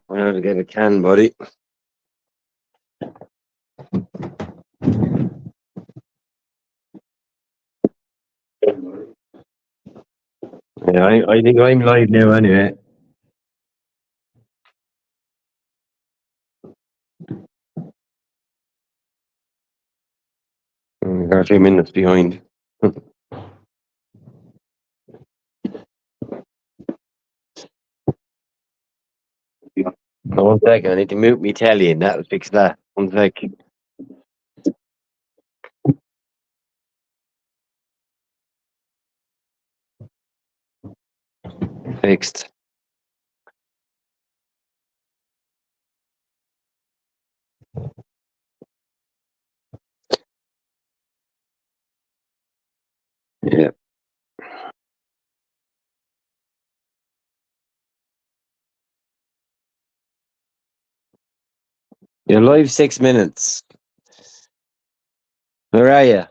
Whenever I get a can, buddy. Yeah, I think I'm live now anyway. Got 2 minutes behind. 1 second, I need to mute me telly and that'll fix that. 1 sec. Fixed. Yeah. You're live 6 minutes. Where are you?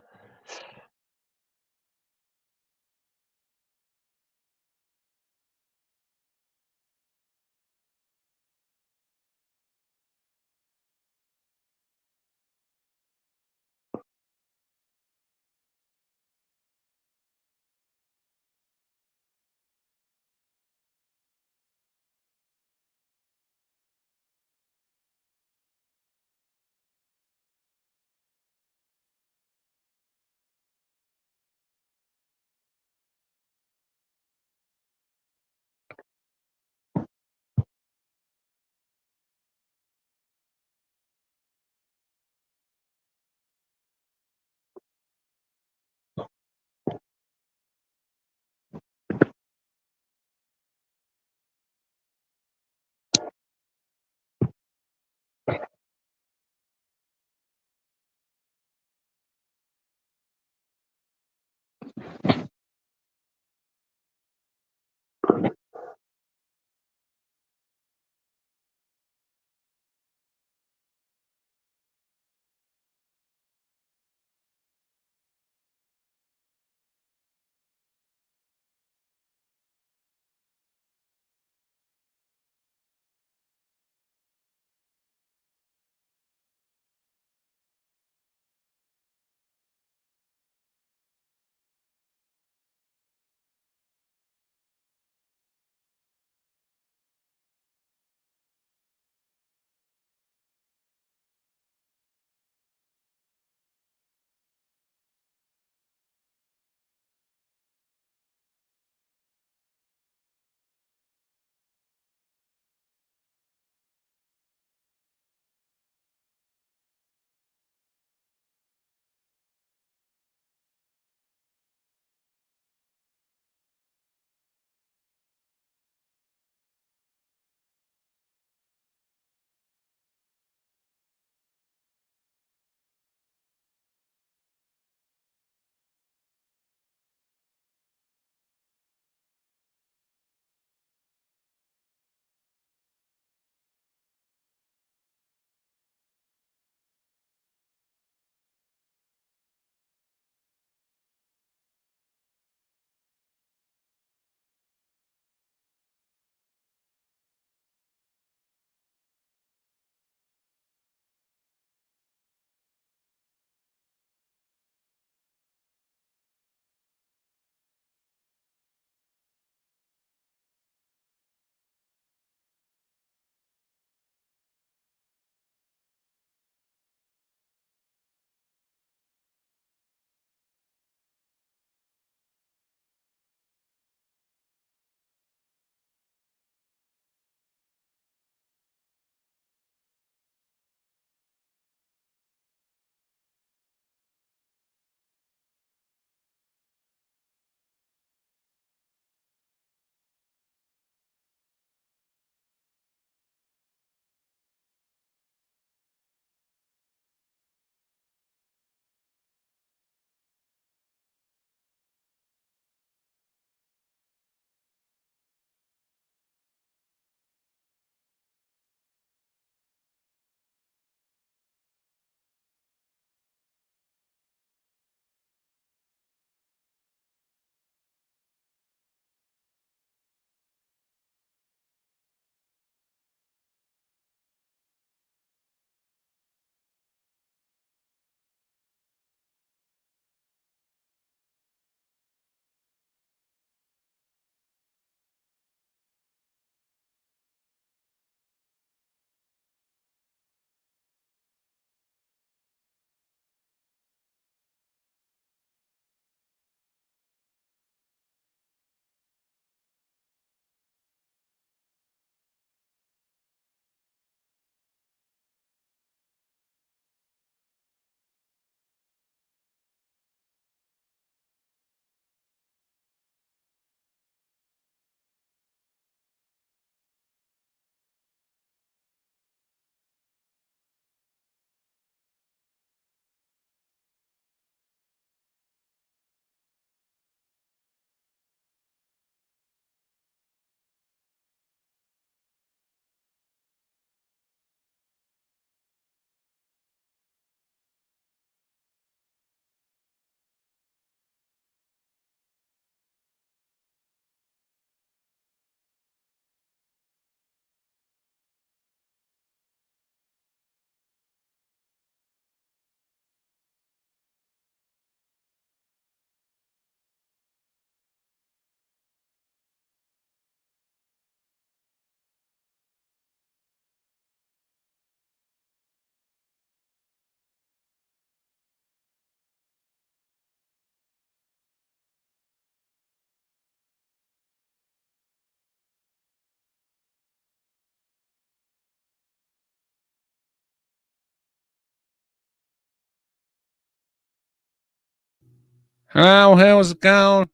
Hello, how's it going?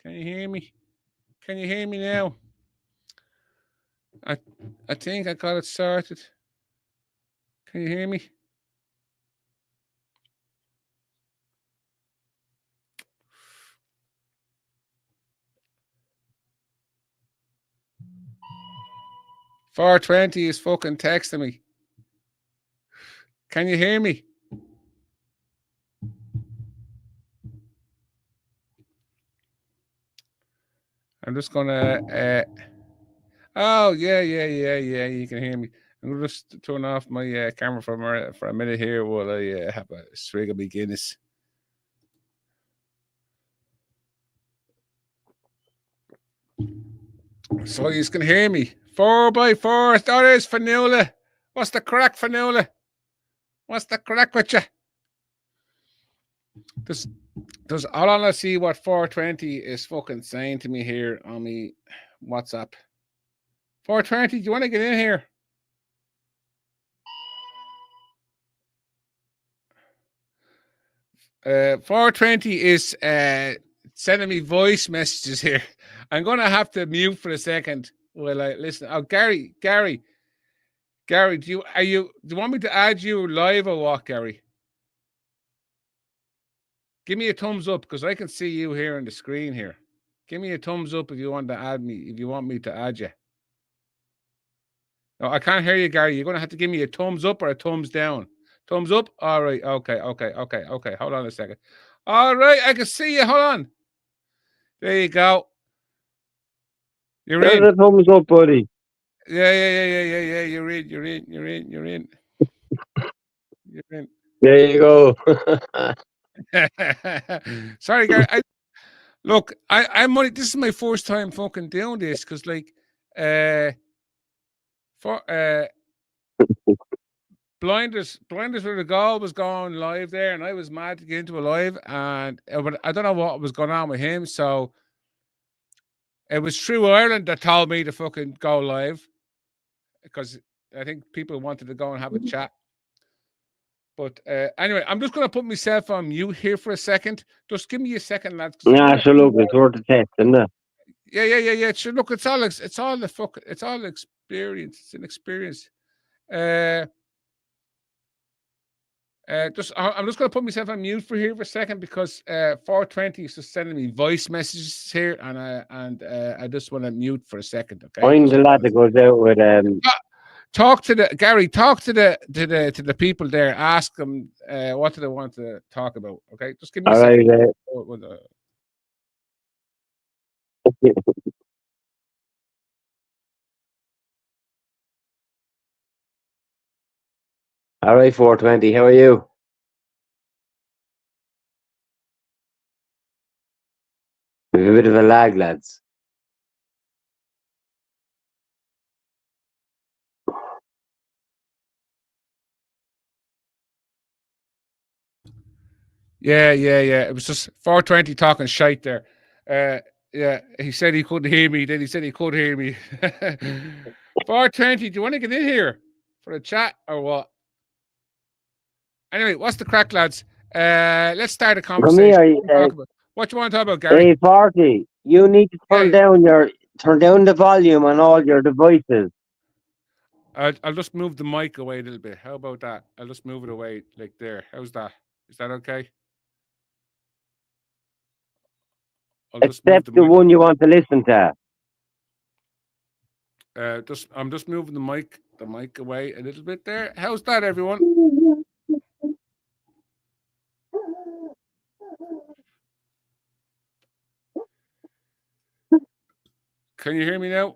Can you hear me? Can you hear me now? I I think I got it started. Can you hear me? $420 is fucking texting me. Can you hear me? I'm just gonna. Oh yeah. You can hear me. I'm gonna just turn off my camera for a minute here while I have a swig of my Guinness. So you can hear me. 4x4. That is Fanula. What's the crack, Fanula? What's the crack with you? Does I want to see what 420 is fucking saying to me here on me WhatsApp. 420, do you want to get in here? Uh, 420 is sending me voice messages here. I'm gonna have to mute for a second while I listen. Oh, Gary, do you want me to add you live or what, Gary? Give me a thumbs up because I can see you here on the screen here. Give me a thumbs up if you want to add me, if you want me to add you. No, I can't hear you, Gary. You're gonna have to give me a thumbs up or a thumbs down. Thumbs up? All right, okay. Hold on a second. All right, I can see you. Hold on. There you go. You're in. There's a thumbs up, buddy. Yeah. You're in. You're in. There you go. Sorry, Gary. Look, I'm only. This is my first time fucking doing this because, like, for Blinders with a Goal was going live there, and I was mad to get into a live, and but I don't know what was going on with him. So it was True Ireland that told me to fucking go live because I think people wanted to go and have a chat. But anyway, I'm just going to put myself on mute here for a second. Just give me a second, lads. Nah, sure, look, it's worth the test, isn't it? Yeah. Sure, look, it's all experience. It's an experience. I'm just going to put myself on mute for here for a second because 420 is just sending me voice messages here, and I just want to mute for a second. Okay. Find the lad that goes out with Talk to the people there. Ask them what do they want to talk about. Okay, just give me a second. All right, 420. How are you? We have a bit of a lag, lads. Yeah. It was just 420 talking shite there. Yeah, he said he couldn't hear me. Then he said he could hear me. 420, do you want to get in here for a chat or what? Anyway, what's the crack, lads? Let's start a conversation. What do you want to talk about, Gary? Hey, 40. You need to turn down the volume on all your devices. I'll just move the mic away a little bit. How about that? I'll just move it away like there. How's that? Is that okay? Except the one you want to listen to. I'm just moving the mic away a little bit there. How's that, everyone? Can you hear me now?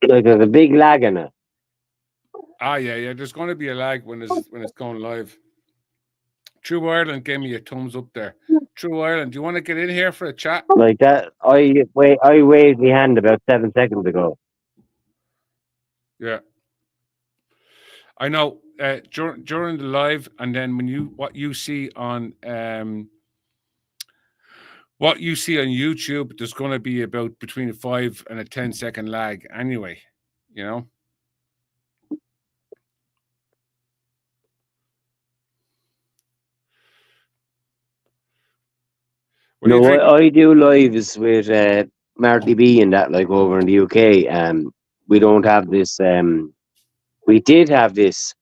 There's a big lag in it. Yeah. There's going to be a lag when it's going live. True Ireland gave me a thumbs up there. True Ireland, do you want to get in here for a chat? Like that, I waved my hand about 7 seconds ago. Yeah, I know. During the live, and then what you see on YouTube, there's going to be about between a 5 and a 10-second lag. Anyway, you know. What are you No, drinking? I do lives with Marty B and that, like over in the UK. We don't have this. We did have this.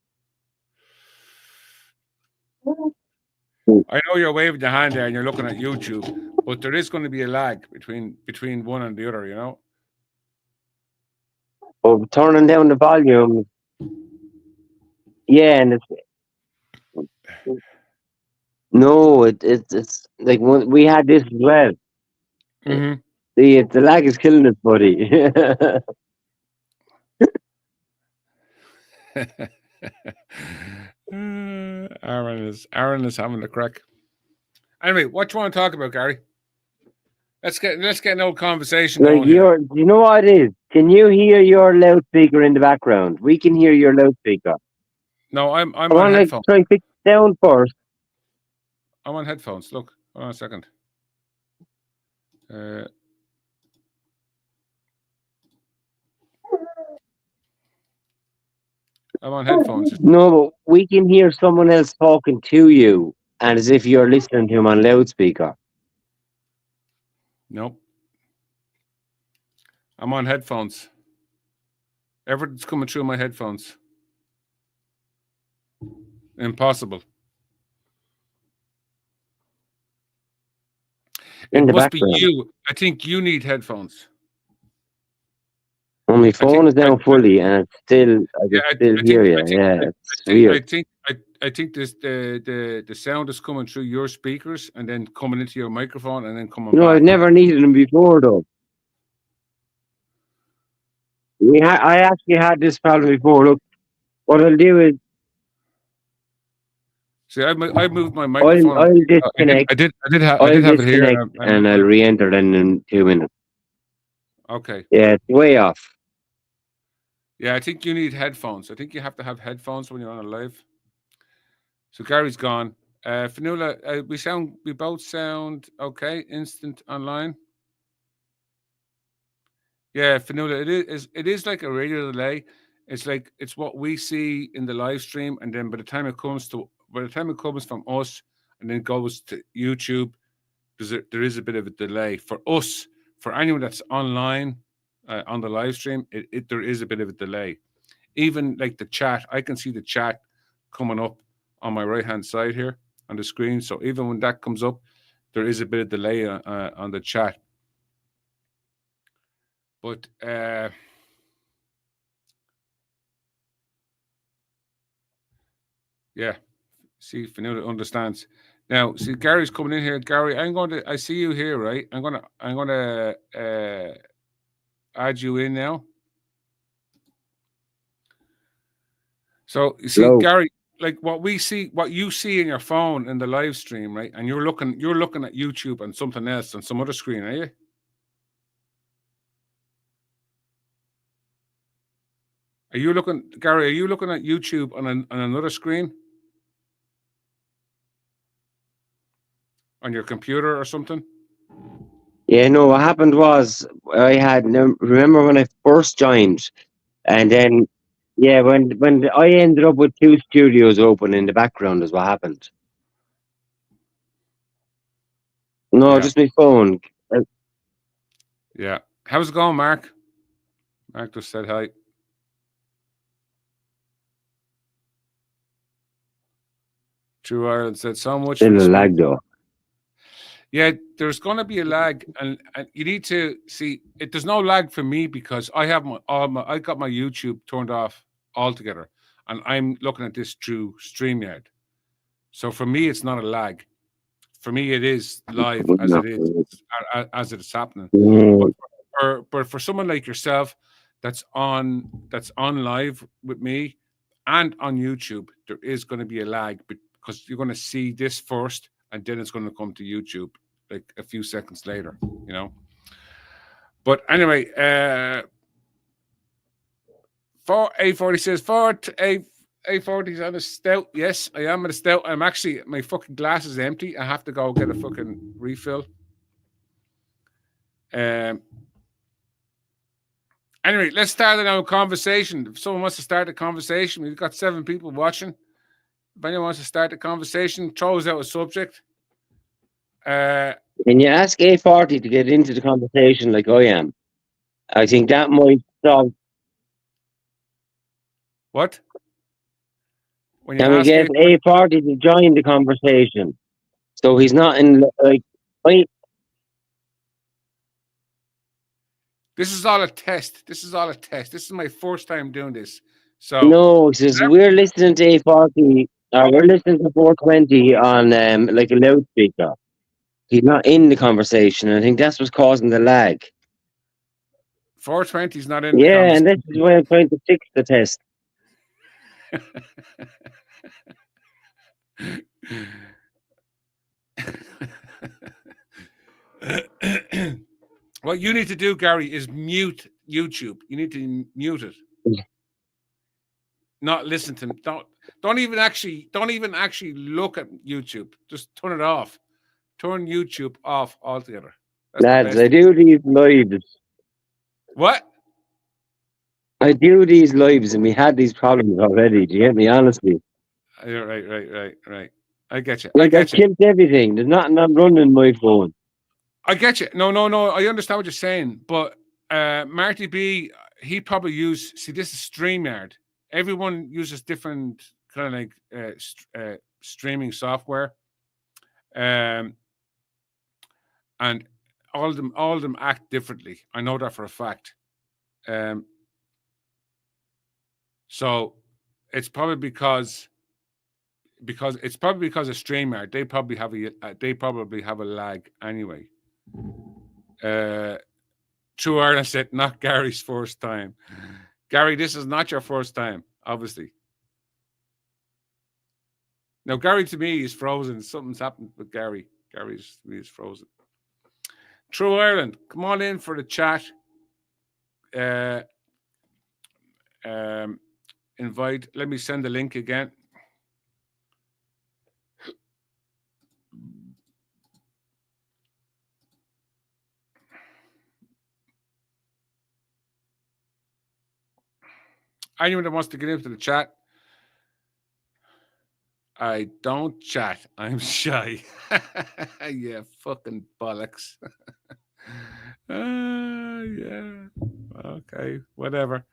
I know you're waving your hand there and you're looking at YouTube, but there is going to be a lag between one and the other, you know? But turning down the volume, yeah, and it's like we had this as well. Mm-hmm. The lag is killing us, buddy. Aaron is having a crack. Anyway, what do you want to talk about, Gary? Let's get an old conversation Like going here. you know what it is? Can you hear your loudspeaker in the background? We can hear your loudspeaker. No, I'm I on want to headphones. try and fix it down first. I'm on headphones. Look, hold on a second. I'm on headphones. No, but we can hear someone else talking to you, and as if you're listening to him on loudspeaker. Nope. I'm on headphones. Everything's coming through my headphones. Impossible. It must be you. I think you need headphones. Well, my phone is down fully, and it's still I can still hear you. Yeah, it's weird. I think this the sound is coming through your speakers and then coming into your microphone and then coming back. I've never needed them before though. I actually had this problem before. Look, what I'll do is see, I moved my microphone. I'll disconnect. I did have it here, and I'll re-enter then in 2 minutes. Okay. Yeah, it's way off. Yeah, I think you need headphones. I think you have to have headphones when you're on a live. So Gary's gone. Fanula, we both sound okay. Instant online. Yeah, Fanula, it is like a radio delay. It's what we see in the live stream, and then by the time it comes from us and then goes to YouTube, there is a bit of a delay. For us, for anyone that's online on the live stream, there is a bit of a delay. Even like the chat, I can see the chat coming up on my right hand side here on the screen. So even when that comes up, there is a bit of delay on the chat. But yeah, see, Fanula understands. Now, see, Gary's coming in here. Gary, I see you here, right? I'm gonna add you in now. So you see, hello. Gary, like what you see in your phone in the live stream, right? And you're looking at YouTube and something else on some other screen, are you? Gary, are you looking at YouTube on another screen? On your computer or something? Yeah, no, what happened was remember when I first joined, and then yeah, when I ended up with 2 studios open in the background is what happened. No, yeah. Just my phone. Yeah. How's it going, Mark? Mark just said hi. True Ireland said so much. Still a lag though. Yeah, there's going to be a lag, and you need to see it. There's no lag for me because I have I got my YouTube turned off altogether, and I'm looking at this through StreamYard. So for me, it's not a lag. For me, it is live as it is happening. But for someone like yourself, that's on live with me and on YouTube, there is going to be a lag because you're going to see this first. And then it's going to come to YouTube like a few seconds later, you know. But anyway, for A40 says, A40's on a stout. Yes, I am at a stout. My fucking glass is empty. I have to go get a fucking refill. Anyway, let's start a conversation. If someone wants to start a conversation, we've got 7 people watching. If anyone wants to start the conversation, throws out a subject. Can you ask A40 to get into the conversation like I am? I think that might stop. What? When you Can we ask get it, A40 to join the conversation? So he's not in like. this is all a test. This is all a test. This is my first time doing this. So No, it says we're listening to A40. We're listening to 420 on like a loudspeaker. He's not in the conversation. I think that's what's causing the lag. 420 is not in the Yeah, and conversation. this is why I'm trying to fix the test. What you need to do, Gary, is mute YouTube. You need to mute it. Not listen to them. Don't even actually look at YouTube. Just turn it off. Turn YouTube off altogether. That's the Lads, best. I do these lives. What? I do these lives, and we had these problems already. Do you get me? Honestly, Right. I get you. I like I get you. killed everything. There's nothing I'm running my phone. I get you. No. I understand what you're saying, but Marty B, he probably see, this is StreamYard. Everyone uses different kind of like streaming software, and all of them act differently. I know that for a fact. So it's probably because of StreamYard. They probably have a lag anyway. True Ireland said, not Gary's first time. Gary, this is not your first time, obviously. Now, Gary to me is frozen. Something's happened with Gary. Gary's frozen. True Ireland, come on in for the chat. Invite. Let me send the link again. Anyone that wants to get into the chat. I don't chat. I'm shy. Yeah, fucking bollocks. Yeah. Okay, whatever.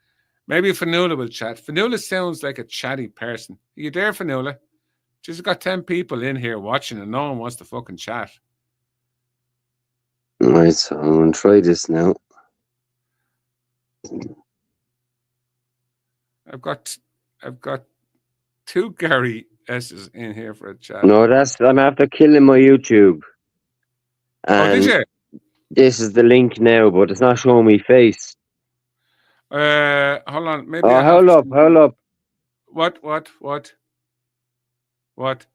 Maybe Fanula will chat. Fanula sounds like a chatty person. Are you there, Fanula? Just got 10 people in here watching and no one wants to fucking chat. Right, so I'm going to try this now. I've got 2 Gary S's in here for a chat. No, I'm after killing my YouTube. And did you? This is the link now, but it's not showing me face. Hold on. Maybe. Oh, hold up. What?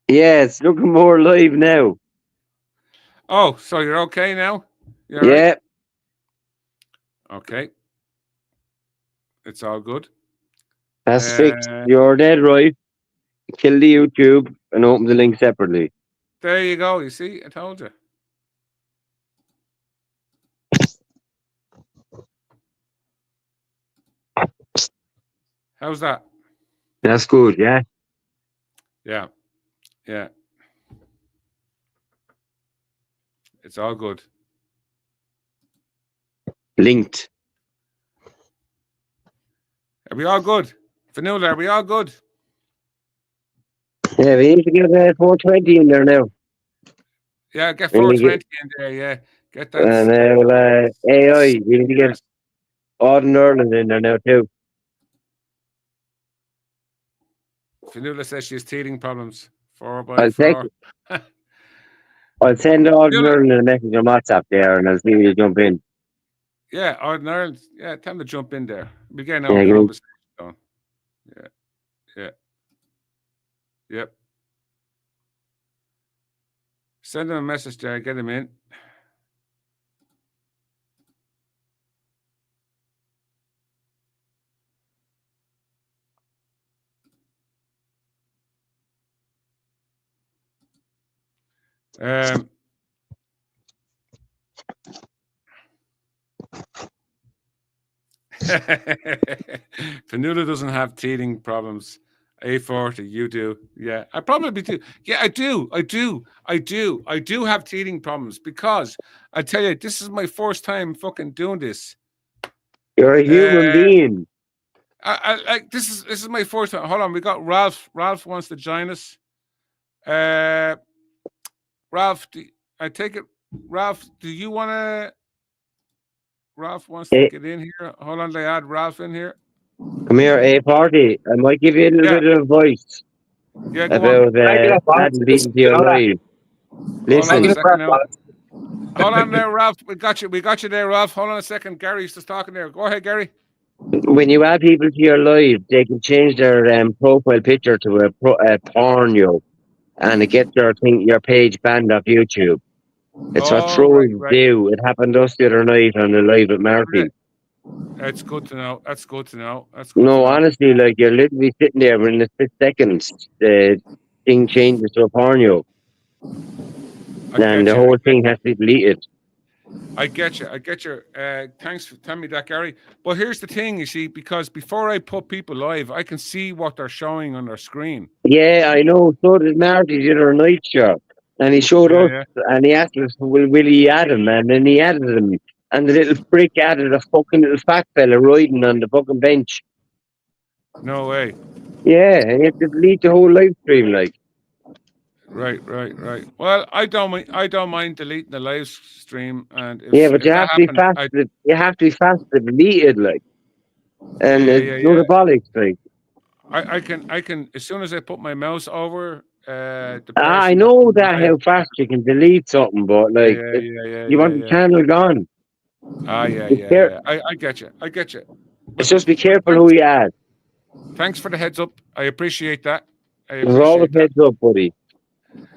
Yeah, it's looking more live now. Oh, so you're okay now? You're yeah. Right? Okay. It's all good. That's fixed. You're dead right. Kill the YouTube and open the link separately. There you go. You see, I told you. How's that? That's good, yeah? Yeah. It's all good. Linked. Are we all good? Fanula, are we all good? Yeah, we need to get 420 in there now. Yeah, get 420 in there, yeah. Get that. And AI, we need to get Auden Ireland in there now too. Fanula says she has teething problems. 4x4. I'll send Auden Ireland a message on WhatsApp there and I'll see you jump in. Yeah, Auden Ireland. Yeah, time to jump in there. We're getting our conversation going. Yeah. Yep. Send him a message there. Get him in. Fanula doesn't have teething problems. A40, you do. Yeah, I probably do. Yeah, I do. I do have teething problems because I tell you, this is my first time fucking doing this. You're a human being. I like this is my first time. Hold on, we got Ralph. Ralph wants to join us. Ralph, I take it. Ralph, do you want to? Ralph wants to get in here. Hold on, they add Ralph in here. Come here, A40. I might give you a little bit of advice about adding people to your life. Listen. Hold on there, Ralph. We got you there, Ralph. Hold on a second. Gary's just talking there. Go ahead, Gary. When you add people to your life, they can change their profile picture to a porno, and it gets your page banned off YouTube. It's what trolls do. It happened to us the other night on the live with Marty. That's good to know. That's good to know. Honestly, like you're literally sitting there, and in a split seconds, the thing changes to a porno, and the whole thing has to be deleted. I get you. Thanks for telling me that, Gary. But here's the thing, you see, because before I put people live, I can see what they're showing on their screen. Yeah, I know. So did Marty the other night, sure. And he showed us, and he asked us, will he add him? And then he added him. And the little prick added a fucking little fat fella riding on the fucking bench. No way. Yeah, and he had to delete the whole live stream, like. Right. Well, I don't mind deleting the live stream, and but you have to be fast. You have to be fast to delete it, like. And it's metabolic, like. I can as soon as I put my mouse over. I know how fast you can delete something, but like, you want the channel gone. I get you. It's just be careful who you add. Thanks for the heads up. I appreciate that. There's always heads up, buddy.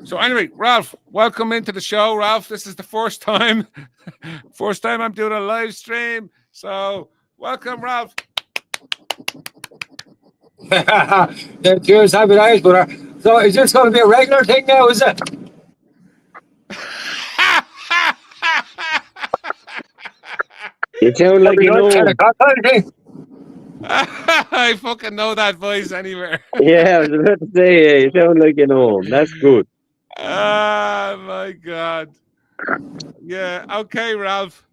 So anyway, Ralph, welcome into the show, Ralph. This is the first time I'm doing a live stream. So welcome, Ralph. Cheers, happy days, brother. So is this going to be a regular thing now, is it? You sound like you know. I fucking know that voice anywhere. Yeah, I was about to say, you sound like you know him. That's good. Oh, my God. Yeah, okay, Ralph.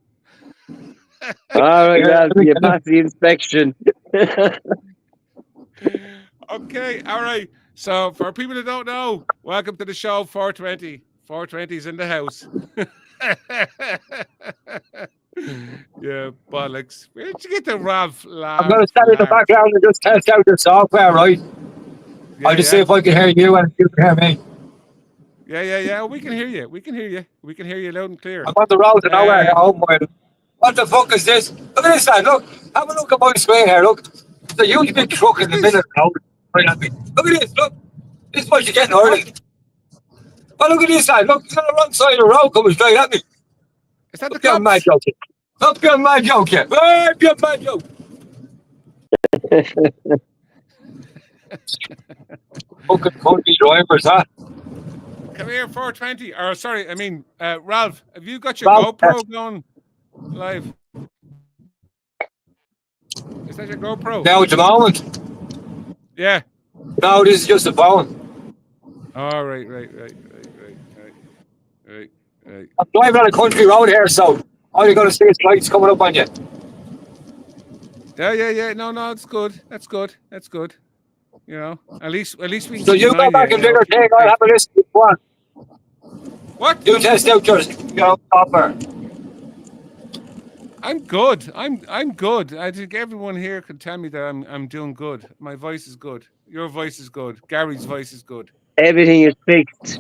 All right, Ralph, you passed the inspection. Okay, all right. So, for people that don't know, welcome to the show, 420. 420's in the house. Yeah, bollocks. Where did you get the Ralph laugh? I'm going to stand in the background and just test out your software, right? I'll just see if I can hear you and you can hear me. Yeah. We can hear you. We can hear you loud and clear. I'm on the road to nowhere at home. What the fuck is this? Look at this, man. Look. Have a look at my screen here. Look. It's a huge big truck in the middle of the road. Right at me. Look at this. Look. This is what you're getting early. Oh, look at this side. Look. It's on the wrong side of the road coming straight at me. Is that the cops? Mad joke. Don't be a mad joke yet. Hey, be a mad joke. Fucking country drivers, huh? Come here, 420. Or sorry, I mean, Ralph, have you got your GoPro going live? Is that your GoPro? Now at the moment. Yeah. No, this is just a phone. Oh, right. I'm driving on a country road here, so all you're going to see is lights coming up on you. Yeah. No, it's good. That's good. You know, at least we can. So you go back and do your thing. I'll have a listen to one. What? You test out your software. I'm good. I'm good. I think everyone here can tell me that I'm doing good. My voice is good. Your voice is good. Gary's voice is good. Everything is fixed.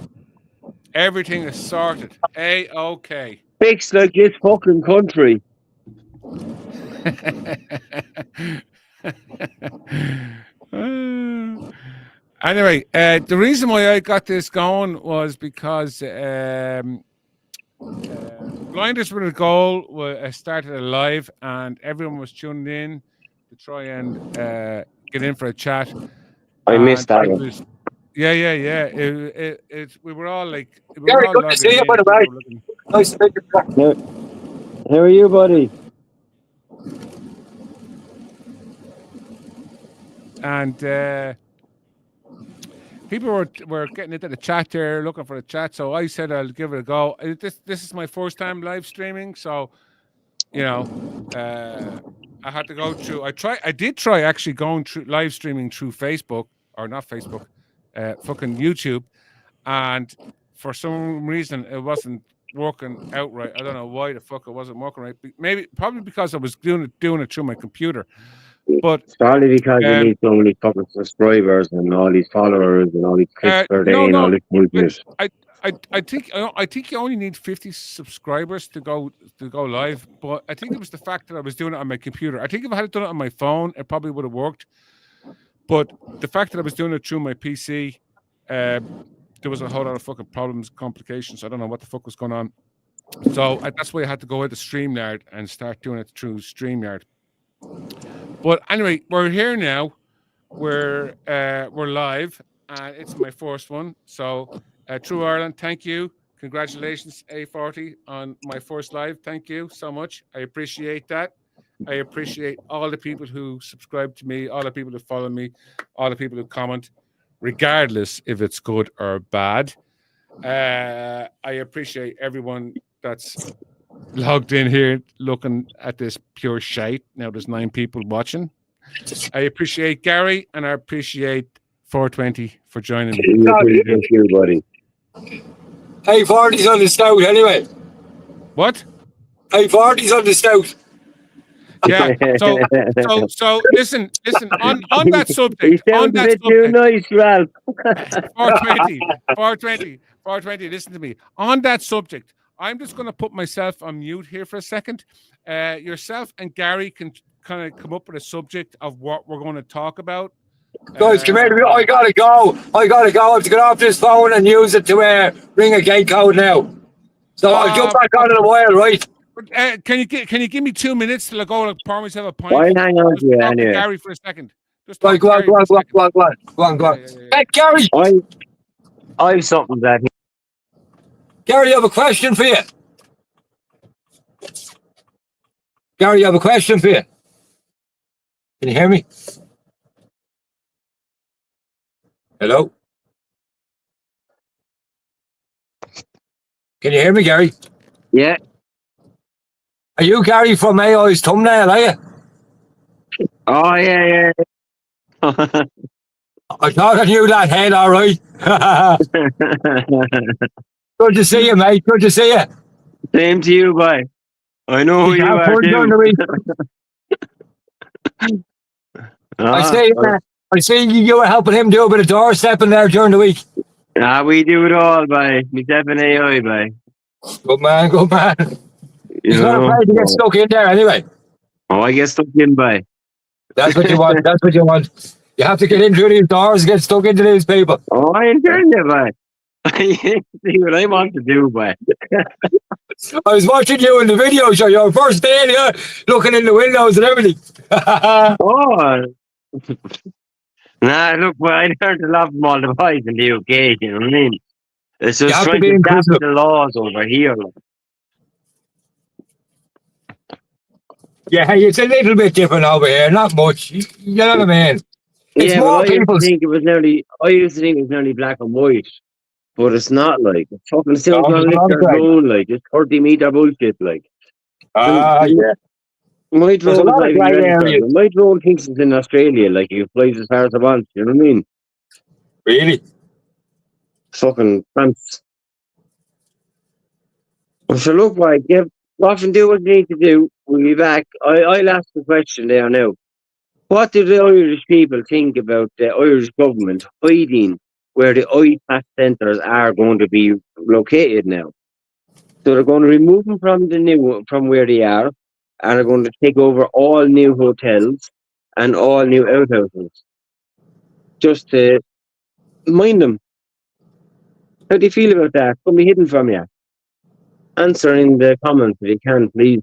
Everything is sorted. A-okay. Fixed like this fucking country. Anyway, the reason why I got this going was because Blinders with a Goal started live, and everyone was tuning in to try and get in for a chat. I missed that one. Yeah. We were all like, Very good to see you, by the way. Nice to meet you. How are you, buddy? And people were getting into the chat there, looking for the chat. So I said I'll give it a go. This is my first time live streaming, so you know, I had to go through. I did try actually going through live streaming through Facebook, or not Facebook, fucking YouTube, and for some reason it wasn't working out right. I don't know why the fuck it wasn't working right. Probably because I was doing it through my computer. But it's probably because you need so many fucking subscribers and all these followers and all these clicks per day and all this bullshit. I think you only need 50 subscribers to go live, but I think it was the fact that I was doing it on my computer. I think if I had done it on my phone, it probably would have worked. But the fact that I was doing it through my PC, there was a whole lot of fucking problems, complications. I don't know what the fuck was going on. So that's why I had to go into StreamYard and start doing it through StreamYard. But anyway, we're here now. We're live, and it's my first one. So. True Ireland, thank you. Congratulations, A40, on my first live. Thank you so much. I appreciate that. I appreciate all the people who subscribe to me, all the people who follow me, all the people who comment, regardless if it's good or bad. I appreciate everyone that's logged in here looking at this pure shite. Now there's 9 people watching. I appreciate Gary, and I appreciate 420 for joining me. Thank you, buddy. Hey, 40's on the scout anyway. What? Hey, 40's on the scout. Yeah. So listen. On that subject. He sounds a bit too nice, Ralph. 420. Listen to me. On that subject, I'm just going to put myself on mute here for a second. Yourself and Gary can kind of come up with a subject of what we're going to talk about. Guys, come here. I gotta go. I have to get off this phone and use it to ring a gate code now. So I'll jump back on in a while, right? Can you give me 2 minutes till I go and pour myself a pint? Why hang on to you anyway? Gary for a second. Just go on. Hey, Gary. I have something that. Gary, I have a question for you. Can you hear me? Hello? Can you hear me, Gary? Yeah. Are you Gary from AI's thumbnail, are you? Oh, yeah. I thought I knew that head, all right. Good to see you, mate. Good to see you. Same to you, boy. I know who you are, too. I see you were helping him do a bit of doorstepping there during the week. We do it all, boy. Myself and AI, boy. Good man. He's not afraid to get stuck in there anyway. Oh, I get stuck in, boy. That's what you want. You have to get in through these doors and get stuck into these people. Oh, I enjoy it, boy. See what I want to do, boy. I was watching you in the video show, your first day here, looking in the windows and everything. Oh. Nah, look, well, I learned a lot from all the boys in the UK, you know what I mean? It's just trying to adapt to the laws over here. Yeah, it's a little bit different over here, not much. You know what I mean? It's more people. I used to think it was nearly black and white, but it's not like. It's fucking still gonna lick their own, like. It's 30-meter bullshit, like. Yeah. My drone thinks it's in Australia, like you flies as far as it wants, you know what I mean? Really? Fucking pants. So look, like, often do what you need to do. We'll be back. I'll ask the question there now. What do the Irish people think about the Irish government hiding where the IPAS centres are going to be located now? So they're going to remove them from where they are, and are going to take over all new hotels and all new outhouses. Just to mind them. How do you feel about that? Could be hidden from you. Answer in the comments if you can, please.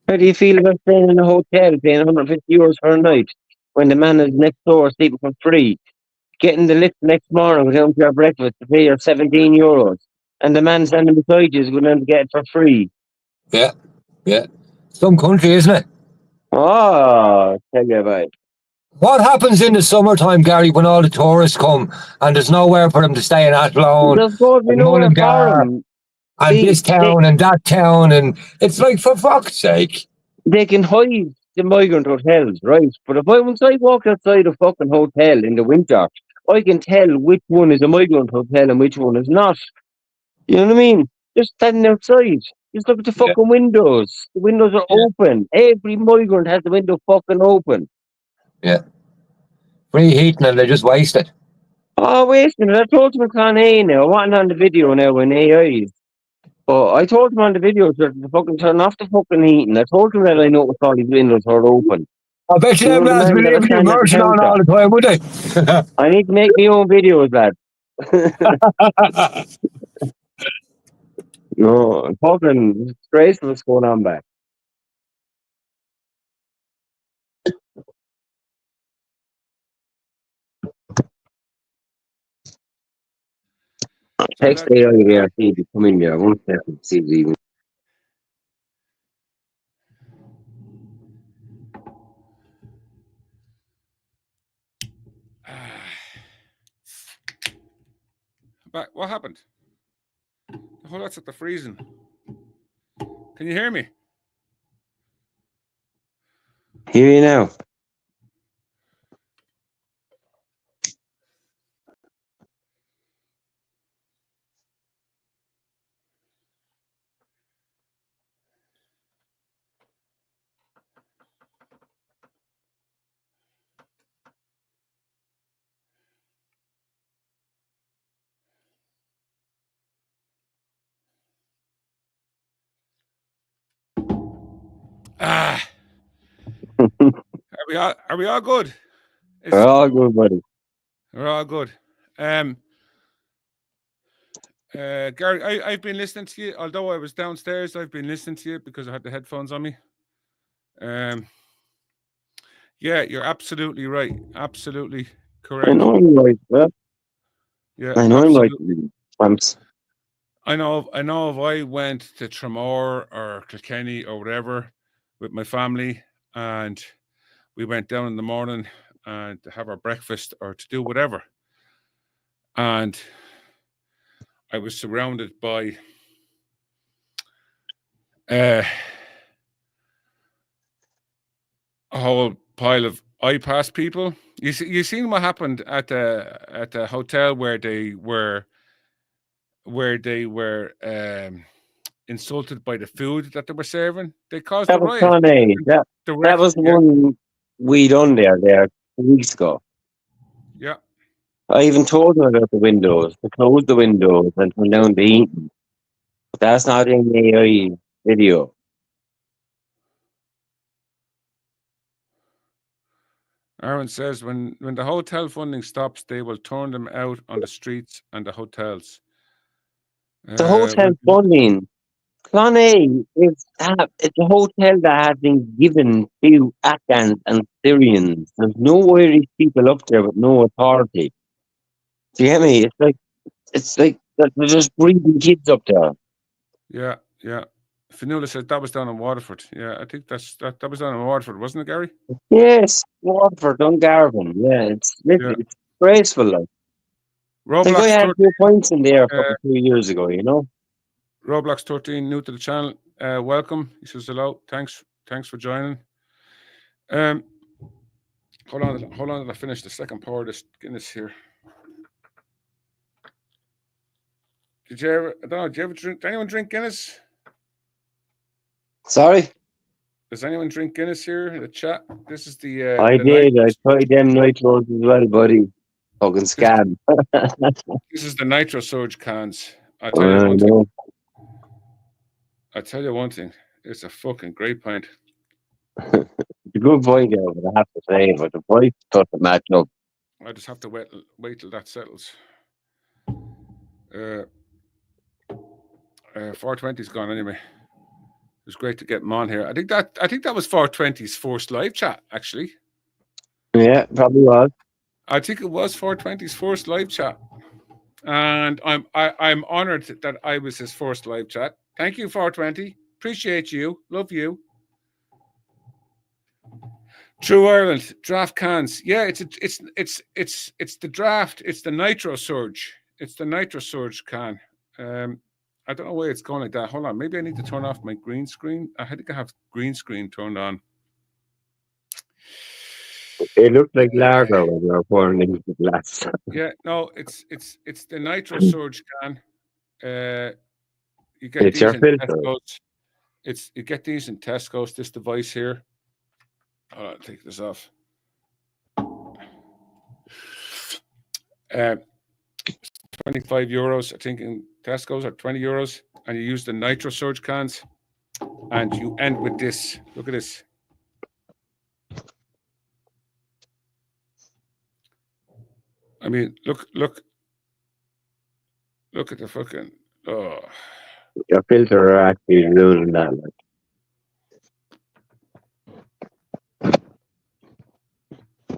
How do you feel about staying in a hotel, paying €150 for a night, when the man is next door sleeping for free, getting the lift next morning, going down to your breakfast to pay your €17, and the man standing beside you is going down to get it for free? Yeah. Some country, isn't it? Oh, tell you about it. What happens in the summertime, Gary, when all the tourists come and there's nowhere for them to stay in Athlone There's going to be and nowhere for Mullingar them. and this town and that town, and it's like, for fuck's sake. They can hide the migrant hotels, right? But if once I walk outside a fucking hotel in the winter, I can tell which one is a migrant hotel and which one is not. You know what I mean? Just standing outside. Just look at the Yeah. fucking windows. The windows are Yeah. open. Every migrant has the window fucking open. Yeah. Free heating and they just waste it. Oh, wait a minute. I told them on A now. I wasn't on the video now in AI. But I told him on the video to fucking turn off the fucking heating. I told him that I noticed all these windows are open. I bet you You them know the lads man be that was leaving the standing at the immersion on counter. all the time, would they? I need to make my own videos, lad. No, fucking disgraceful what's going on back. Text AI here, see if you come in there. 1 second, see if you even. But what happened? Oh, that's at the freezing. Can you hear me? Hear you now. Are we all good? We're all good, buddy. We're all good. Gary, I've been listening to you. Although I was downstairs, I've been listening to you because I had the headphones on me. Yeah, you're absolutely right. Absolutely correct. I know I'm right. Well, Yeah, I know absolutely. I'm right. I know if I went to Tramore or Kilkenny or whatever with my family and we went down in the morning and to have our breakfast or to do whatever, and I was surrounded by a whole pile of iPass people. You seen what happened at the hotel where they were insulted by the food that they were serving. They caused That a was riot. Connie. That was the one we done there 2 weeks ago. Yeah. I even told them about the windows, to close the windows and turn down the heating. But that's not in the AI video. Aaron says when the hotel funding stops, they will turn them out on the streets and the hotels. The hotel funding, Clonay is it's a hotel that has been given to Afghans and Syrians. There's no Irish people up there with no authority. Do you get me? It's like they're just breeding kids up there. Yeah, yeah. Fanula said that was down in Waterford. Yeah, I think that was down in Waterford, wasn't it, Gary? Yes, Waterford, Dungarvan. Yeah, it's graceful. Like Roblox I had 2 points in there a 2 years ago, you know. Roblox 13, new to the channel. Welcome. He says hello. Thanks for joining. Hold on till I finish the second pour of this Guinness here. Did you ever drink? Did anyone drink Guinness? Sorry? Does anyone drink Guinness here in the chat? This is the I did. I tried them nitros as well, buddy. Fucking scam. This is the Nitro Surge cans. I'll tell you one thing. It's a fucking great pint. It's a good point, though, but I have to say, but the price doesn't match up. I just have to wait till that settles. 420's gone anyway. It was great to get him on here. I think that was 420's first live chat, actually. Yeah, probably was. I think it was 420's first live chat, and I'm honored that I was his first live chat. Thank you, 420. Appreciate you. Love you. True Ireland draft cans. Yeah, it's the draft. It's the Nitro Surge. It's the Nitro Surge can. I don't know why it's going like that. Hold on, maybe I need to turn off my green screen. I think I have green screen turned on. It looked like lager when you were pouring into the glass. Yeah, no, it's the Nitro Surge can. You get It's these your in filter. Tesco's. You get these in Tesco's. This device here. Hold on, take this off. 25 euros, I think, in Tesco's, or 20 euros, and you use the Nitro Surge cans, and you end with this. Look at this. I mean, look at the fucking. Oh, Your filter are actually ruining that. Like.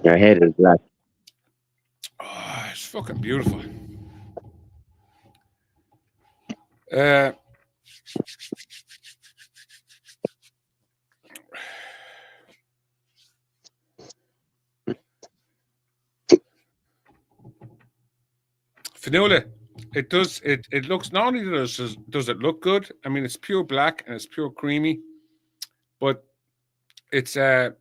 Your head is black. oh, it's fucking beautiful. Fionnuala, it does. It looks, not only does it look good. I mean, it's pure black and it's pure creamy, but it's But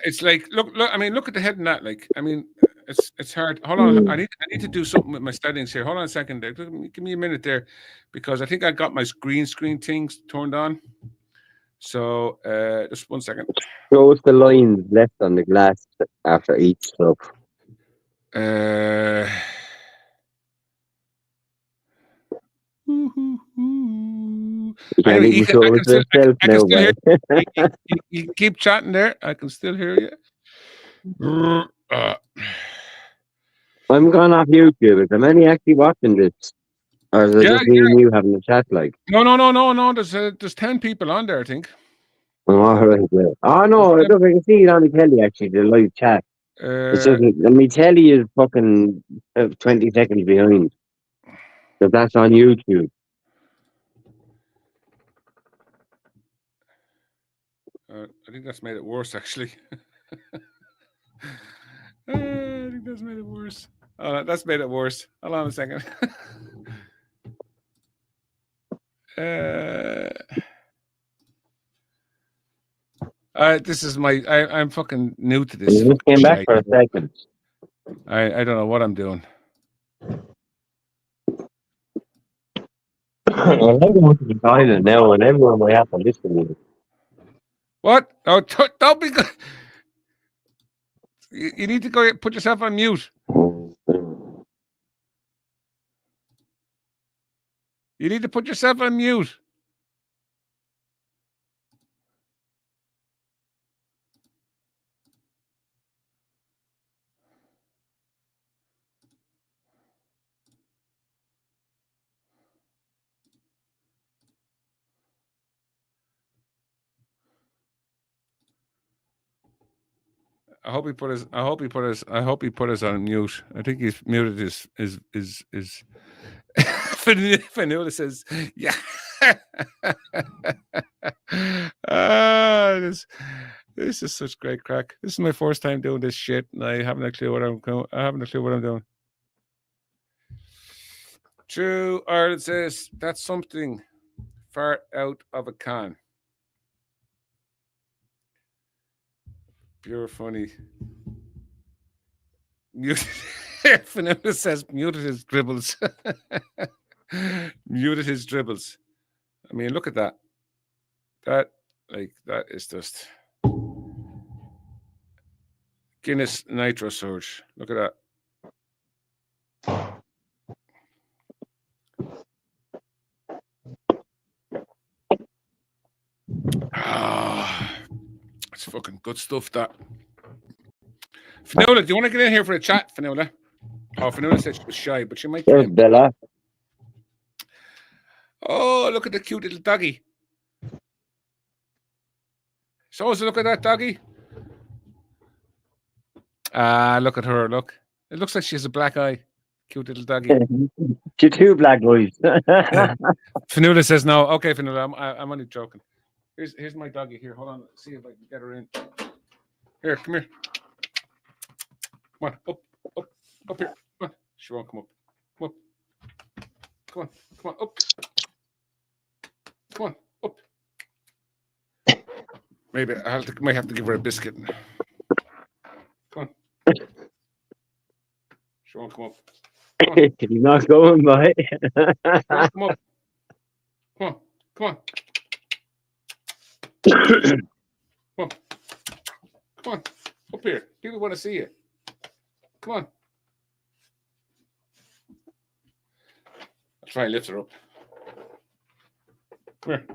it's like look. I mean, look at the head in that. Like, I mean, it's hard. Hold on, I need to do something with my settings here. Hold on a second there. Give me a minute there, because I think I got my green screen things turned on. So just 1 second. Close the lines left on the glass after each stuff. Anyway, you keep chatting there. I can still hear you. I'm gone off YouTube. Is there many actually watching this? Or is it just me and you having a chat like? No. There's 10 people on there, I think. Oh, all right, yeah. Oh no, look, I can see it on the telly actually, the live chat. It's just, I mean, telly is fucking 20 seconds behind. So that's on YouTube. I think that's made it worse, actually. I think that's made it worse. Oh, that's made it worse. Hold on a second. This is my. I'm fucking new to this. You just came back for a second. I don't know what I'm doing. Well, everyone's silent now, and everyone might have to listen to it. What? Oh, don't be good. You need to go put yourself on mute. You need to put yourself on mute. I hope he put us on mute. I think he's muted his Fionnuala says, yeah. This is such great crack. This is my first time doing this shit, and I haven't a clue what I'm doing. True Ireland says that's something far out of a can. Pure funny. Fionnuala says muted his dribbles. Muted his dribbles. I mean, look at that. That is just Guinness Nitro Surge. Look at that. It's fucking good stuff, that. Fionnuala, do you want to get in here for a chat, Fionnuala? Oh, Fionnuala said she was shy, but she might get in. Bella. Oh, look at the cute little doggy. So, look at that doggy. Look at her, look. It looks like she has a black eye. Cute little doggy. You two black boys. Fanula says no. Okay, Fanula, I'm only joking. Here's my doggy here. Hold on. See if I can get her in. Here, come here. Come on, up here. Come on. She won't come up. Come on, up. Come on, up. Maybe might have to give her a biscuit. Come on. She won't come up. He's not going by. Come on. Come on. Up here. People want to see you. Come on. I'll try and lift her up. Come here.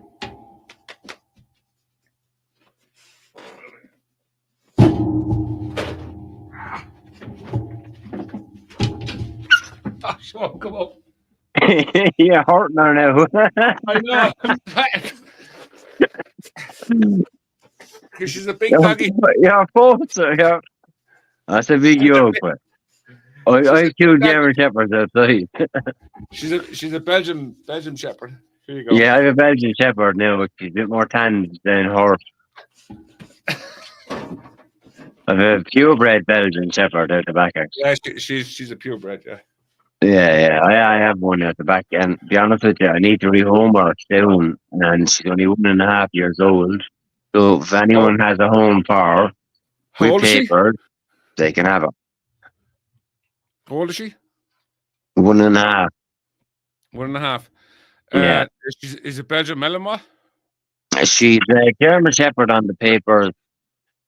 Oh, she won't come up. You're hurting her now. I know. Because she's a big doggy. You're both. That's a big yoke. I killed German Shepherds outside. She's a Belgian Shepherd. Here you go. Yeah, I have a Belgian Shepherd now, but she's a bit more tanned than her. I have a purebred Belgian Shepherd out the back. Actually. Yeah, she's a purebred. Yeah. Yeah. I have one at the back. And to be honest with you, I need to rehome her soon, and she's only 1.5 years old. So if anyone has a home for her with papers, they can have her. How old is she? 1.5. 1.5. Yeah. Is it Belgian Malinois? She's a German Shepherd on the papers,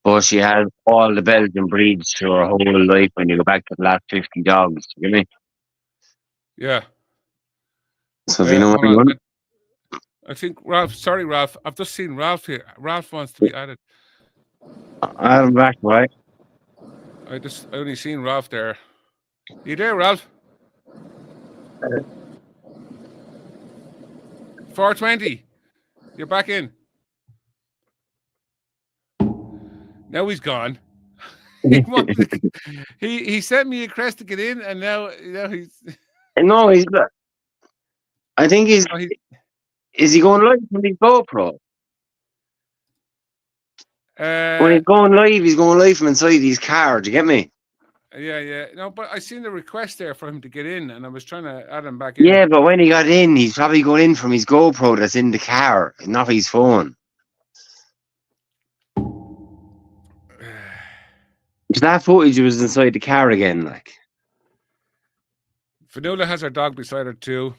but she has all the Belgian breeds through her whole life when you go back to the last 50 dogs. You know? Yeah. So if you know what you want. I think Ralph. Sorry, Ralph. I've just seen Ralph here. Ralph wants to be added. I'm back, right? I only seen Ralph there. You there, Ralph? 420. You're back in. Now he's gone. he sent me a crest to get in, and now he's. No, he's not. I think he's. Is he going live from his GoPro? When he's going live, he's going live from inside his car. Do you get me? Yeah. No, but I seen the request there for him to get in, and I was trying to add him back in. Yeah, but when he got in, he's probably going in from his GoPro that's in the car, not his phone. Because that footage was inside the car again, like. Fanula has her dog beside her too.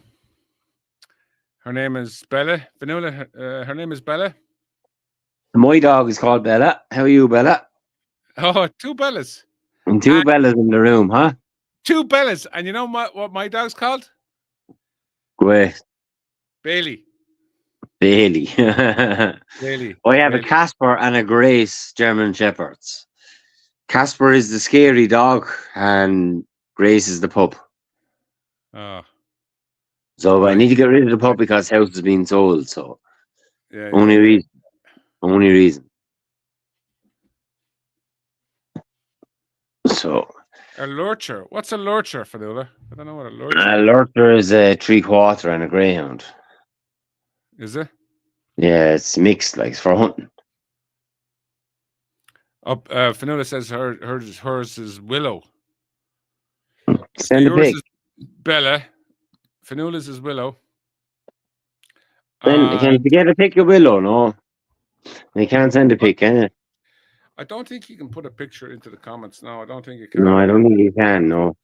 Her name is Bella. Fanula, her name is Bella. My dog is called Bella. How are you, Bella? Oh, 2 Bellas. And 2 Bellas in the room, huh? 2 Bellas. And you know what my dog's called? Great. Bailey. Bailey. Bailey. I have a Casper and a Grace German Shepherds. Casper is the scary dog and Grace is the pup. Oh. So I need to get rid of the pup because house is being sold. So only reason. So a lurcher. What's a lurcher, Fanula? I don't know what a lurcher. A lurcher is a 3/4 and a greyhound. Is it? Yeah, it's mixed, like it's for hunting. Fanula says hers is Willow. Send a pic. Bella. Fanula's is Willow. Then can you get a pic of Willow? No, you can't send a pic, can you? I don't think you can put a picture into the comments. No, I don't think you can. No, I don't think you can. No.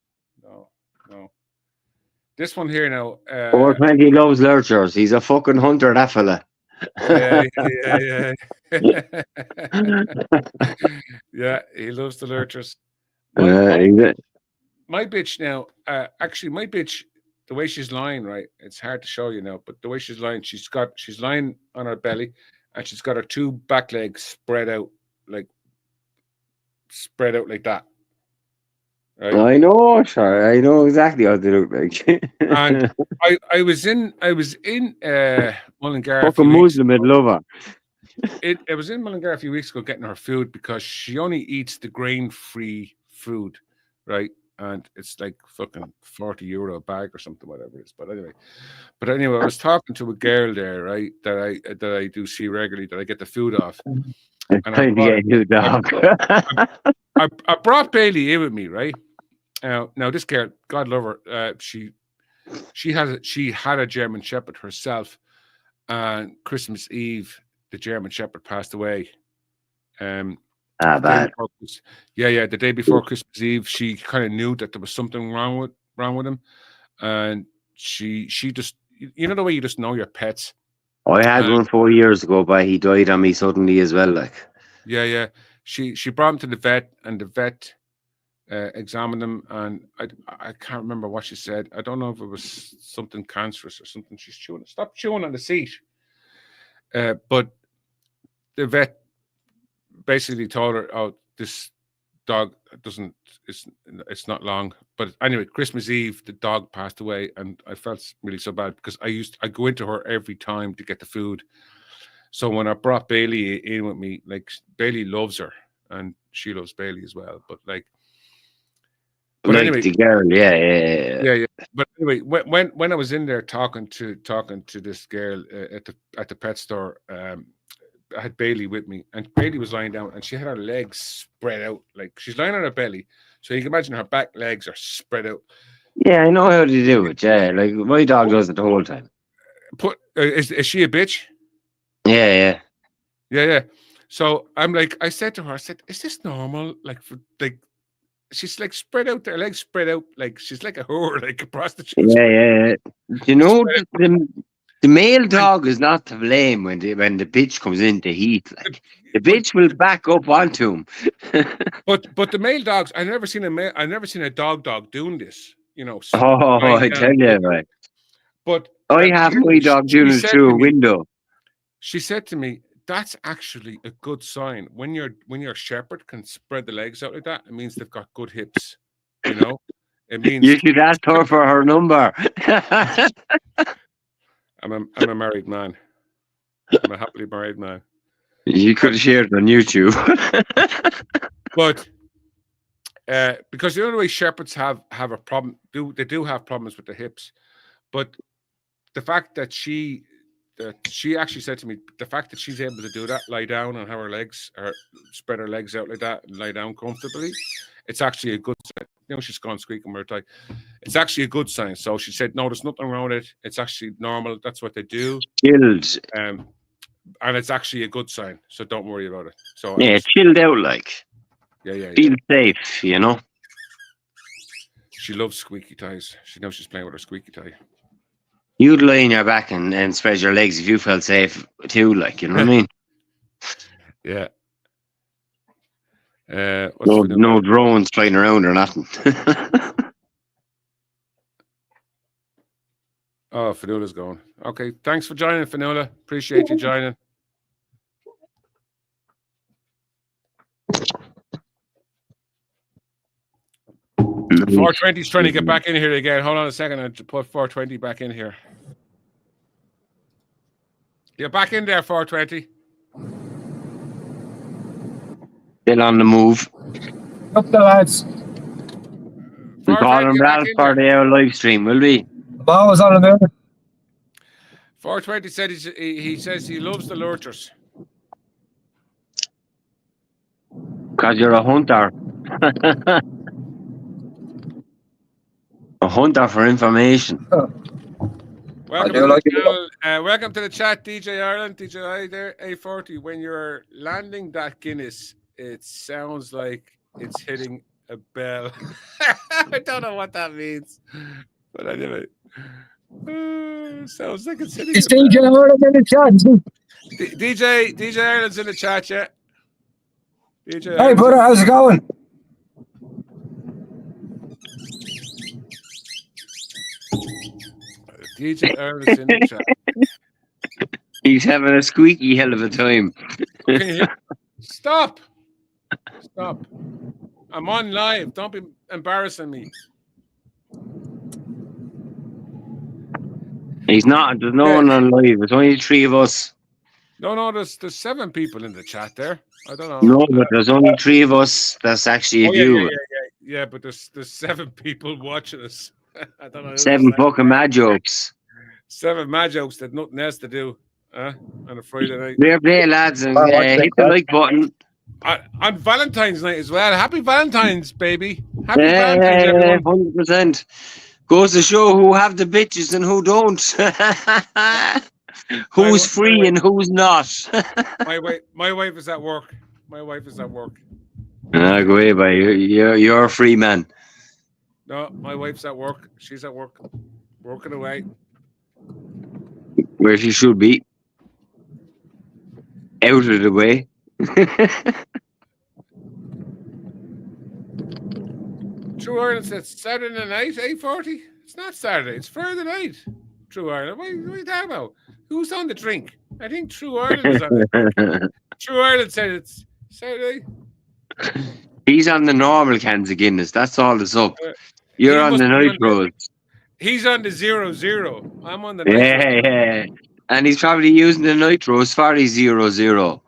This one here now. 420 loves lurchers. He's a fucking hunter, that fella. Yeah. Yeah, he loves the lurchers. My bitch now, actually, my bitch, the way she's lying, right? It's hard to show you now, but the way she's lying, she's lying on her belly, and she's got her 2 back legs spread out like that. Right? I know, sure. I know exactly how they look like. And I was in Mullingar. Fucking Muslim, I'd love her. It was in Mullingar a few weeks ago getting her food because she only eats the grain-free food, right? and it's like fucking €40 a bag or something, whatever it is. But anyway, I was talking to a girl there, right? That I do see regularly, that I get the food off. It's And time to get a new dog. I brought Bailey in with me, right? Now this girl, God love her, she had a German Shepherd herself, and Christmas Eve the German Shepherd passed away. Bad. The day before Christmas Eve, she kind of knew that there was something wrong with him, and she just, you know the way you just know your pets. I had one 4 years ago, but he died on me suddenly as well. Like, yeah. She brought him to the vet, and the vet examined him, and I can't remember what she said. I don't know if it was something cancerous or something. She's chewing. Stop chewing on the seat. But the vet basically told her, "Oh, this dog it's not long." But anyway, Christmas Eve, the dog passed away, and I felt really so bad because I go into her every time to get the food. So when I brought Bailey in with me, like, Bailey loves her and she loves Bailey as well. But anyway, the girl, yeah. But anyway, when I was in there talking to this girl at the pet store, I had Bailey with me, and Bailey was lying down, and she had her legs spread out, like she's lying on her belly. So you can imagine her back legs are spread out. Yeah, I know how to do it. Yeah, like my dog does it the whole time. Is she a bitch? Yeah. So I said to her, "Is this normal? She's like spread out, her legs spread out, like she's like a whore, like a prostitute." Yeah. You know, the male dog is not to blame when the bitch comes into heat. Like, the bitch will back up onto him. but the male dogs, I've never seen a dog doing this. You know. I tell you, right. But I have my dog doing it through a window. She said to me, "That's actually a good sign. When your shepherd can spread the legs out like that, it means they've got good hips. You know, it means you should ask her for her number." I'm a married man. I'm a happily married man. You could have shared it on YouTube. But because the only way shepherds have a problem, they do have problems with the hips. But the fact that she actually said to me, the fact that she's able to do that, lie down and have her legs, or spread her legs out like that and lie down comfortably, it's actually a good sign. You know, she's gone squeaking where it's like, it's actually a good sign. So she said, "No, there's nothing wrong with it. It's actually normal. That's what they do." Chilled. And it's actually a good sign. So don't worry about it. So chilled out, like. Yeah. Feel safe, you know. She loves squeaky ties. She knows she's playing with her squeaky tie. You'd lie on your back and spread your legs if you felt safe too, like, you know what I mean? Yeah. No drones flying around or nothing. Oh, Fanula's going. Okay, thanks for joining, Fanula. Appreciate you joining. Mm-hmm. 420's trying to get back in here again. Hold on a second. I'll put 420 back in here. You're back in there, 420. Still on the move. Up the lads. We call him Ralph for the live stream, will we? I was on a minute. 420 said he says he loves the lurchers. Because you're a hunter. A hunter for information. Welcome to the chat, DJ Ireland. DJ there, A40. When you're landing that Guinness, it sounds like it's hitting a bell. I don't know what that means, but anyway, sounds like it's hitting. It's DJ Ireland in the chat. DJ Ireland's in the chat, yeah. DJ Hey, brother, how's it going? DJ Ireland's in the chat. He's having a squeaky hell of a time. Stop. I'm on live. Don't be embarrassing me. He's not. There's no one on live. There's only 3 of us. No. There's 7 people in the chat there. I don't know. No, but there's only 3 of us. That's actually a viewer. Yeah, but there's 7 people watching us. I don't know. who's 7 that. fucking mad jokes. 7 mad jokes that nothing else to do on a Friday night. Fair play, lads, and Well, what's hit the like button. On Valentine's night as well. Happy Valentine's, baby. Happy Valentine's, everyone. 100%. Goes to show who have the bitches and who don't. Who's free and who's not. My wife is at work. My wife is at work. Go away, boy. You're a free man. No, my wife's at work. She's at work. Working away. Where she should be. Out of the way. True Ireland says Saturday night, 8:40. It's not Saturday. It's Friday night. True Ireland. What are you talking about? Who's on the drink? I think True Ireland is on the True Ireland said it's Saturday. He's on the normal cans of Guinness. That's all that's up. He You're on must the be on nitros. He's on the 0-0. I'm on the Yeah. And he's probably using the nitros for his 0-0.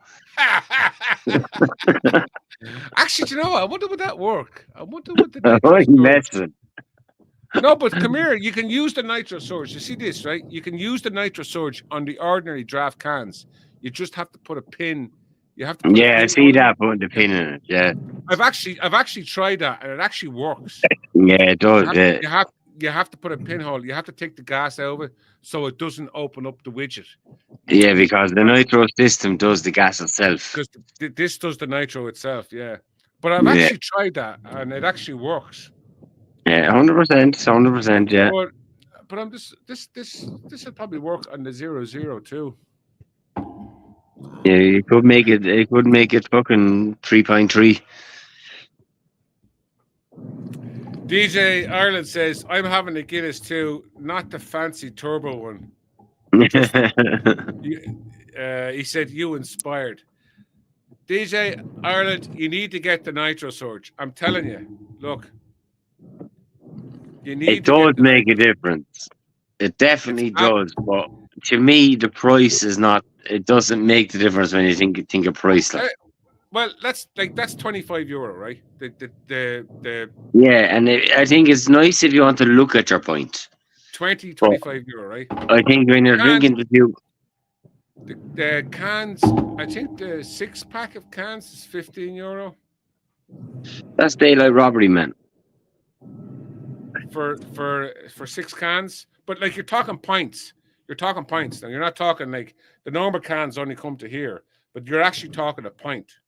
Actually, do you know what? I wonder would that work? I wonder what the Oh, nitro you surge- messing. No, but come here. You can use the nitro surge. You see this, right? You can use the nitro surge on the ordinary draft cans. You just have to put a pin. You have to. Put a Yeah, I pin see on that, putting the pin in it. Yeah. I've actually tried that, and it actually works. Yeah, it does. Yeah. You have to put a pinhole. You have to take the gas out of it so it doesn't open up the widget. Yeah, because the nitro system does the gas itself. Because this does the nitro itself, yeah. But I've Yeah. actually tried that, and it actually works. Yeah, 100%. 100%. Yeah. But I'm just this will probably work on the 0-0 too. Yeah, you could make it. It could make it fucking 3.3. DJ Ireland says I'm having a Guinness too, not the fancy turbo one. He said you inspired. DJ Ireland, you need to get the nitro surge. I'm telling you. Look, you need. It does make a difference. It definitely does. But to me, the price is not. It doesn't make the difference when you think of price. Like. Well, that's €25, right? The Yeah, and I think it's nice if you want to look at your point. 25 euro, right? I think when you're drinking the cans, I think the 6-pack of cans is €15. That's daylight robbery, man. For 6 cans, but like you're talking pints. You're talking pints now. You're not talking like the normal cans only come to here, but you're actually talking a pint.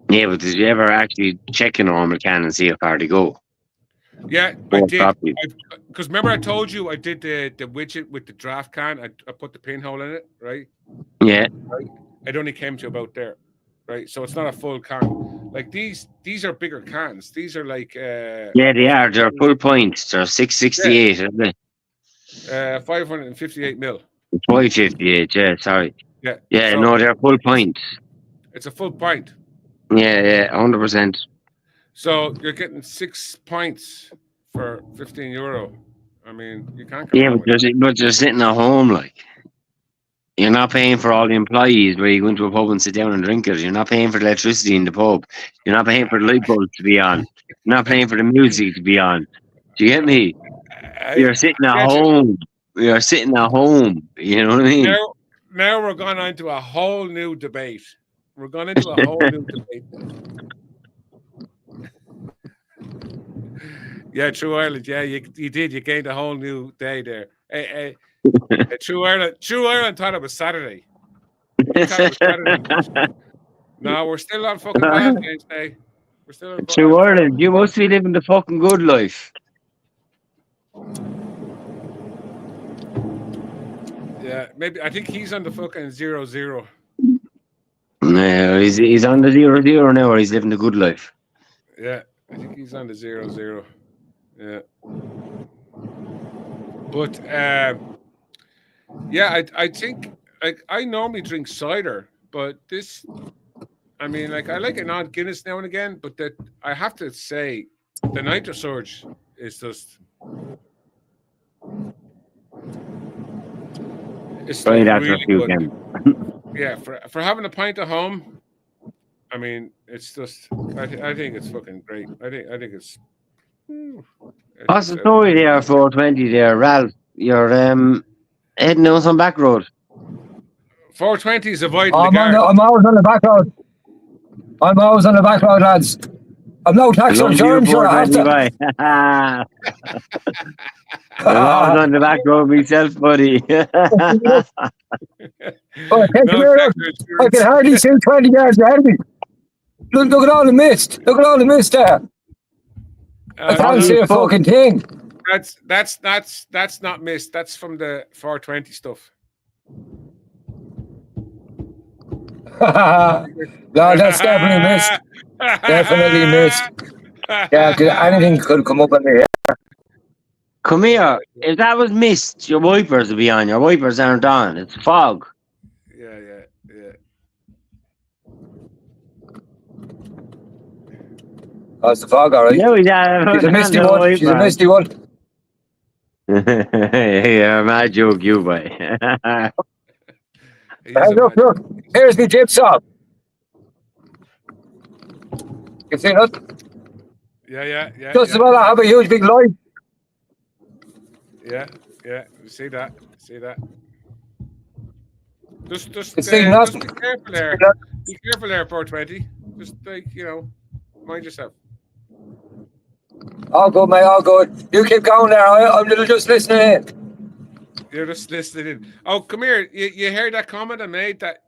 Yeah, but did you ever actually check a normal can and see how far they go? Yeah, I did. Because remember I told you I did the widget with the draft can. I put the pinhole in it, right? Yeah. Right. It only came to about there, right? So it's not a full can. Like these are bigger cans. These are like yeah, they are. They're full points. They're 668, aren't they? 558 mil. 558. Yeah, sorry. Yeah. Yeah, so no, they're full points. It's a full pint. Yeah, 100%. So you're getting 6 pints for €15. I mean, you can't. Yeah, but you're sitting at home, like you're not paying for all the employees where you go into a pub and sit down and drink it. You're not paying for the electricity in the pub. You're not paying for the light bulbs to be on. You're not paying for the music to be on. Do you get me? You're sitting at home. You're sitting at home. You know what I mean? Now we're going on to a whole new debate. We're going into a whole new debate. Yeah, True Ireland. Yeah, you did. You gained a whole new day there. Hey, True Ireland thought it was Saturday. No, we're still on fucking Valentine's Day. We're still on True Ireland. You must be living the fucking good life. Yeah, maybe. I think he's on the fucking 0-0. No, he's on the 0-0 now, or he's living the good life. Yeah, I think he's on the 0-0. Yeah. But yeah, I think like I normally drink cider, but this, I mean, like I like an odd Guinness now and again, but that I have to say, the Nitro Surge is just. It's Right after really a few good. games. Yeah, for having a pint at home, I mean, it's just I think it's fucking great. I think it's What's the story there, 420 there, Ralph? You're heading down some back road. 420 is avoiding the I'm guard. always on the back road. I'm always on the back road, lads. I'm no tax Love you, return, sure I have 420 to. boy. I'm always on the back road myself, buddy. Oh, take No me out. tax I insurance. can hardly see 20 yards ahead of me. Look at all the mist. Look at all the mist there. I can't no, see a fucking thing. That's not missed. That's from the 420 stuff. No, that's definitely missed. Definitely missed. Yeah, 'cause anything could come up in the air. Come here. If that was mist, your wipers would be on. Your wipers aren't on. It's fog. Yeah. Oh, it's the fog, all right. No, yeah, She's a misty one. She's a misty one. Yeah, mad joke, you boy. He's Hey, a look, man. look. Here's the jigsaw. You see that? Yeah. Just as well I have a huge big light. Yeah. See that? Just It's saying be nothing. careful there. Be careful there, 420. Just like, mind yourself. All good, mate, all good. You keep going there. I'm just listening in. You're just listening in. Oh, come here. You heard that comment I made that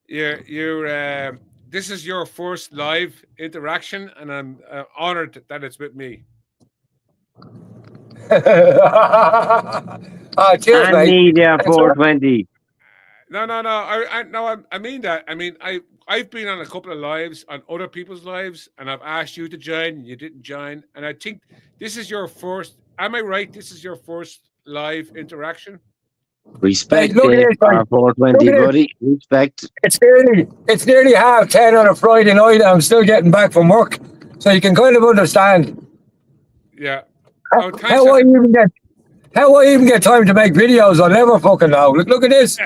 you're this is your first live interaction, and I'm honored that it's with me. Cheers, And mate. me there, Thanks, 420. No. I mean that. I mean, I've been on a couple of lives, on other people's lives, and I've asked you to join, and you didn't join. And I think this is your first. Am I right? This is your first live interaction. Respect Hey, look at it, this, mate. 420, Look at buddy. Respect. It's nearly 10:30 on a Friday night, and I'm still getting back from work, so you can kind of understand Yeah. how, Oh, thanks. how I even get time to make videos. I never fucking know. Look at this.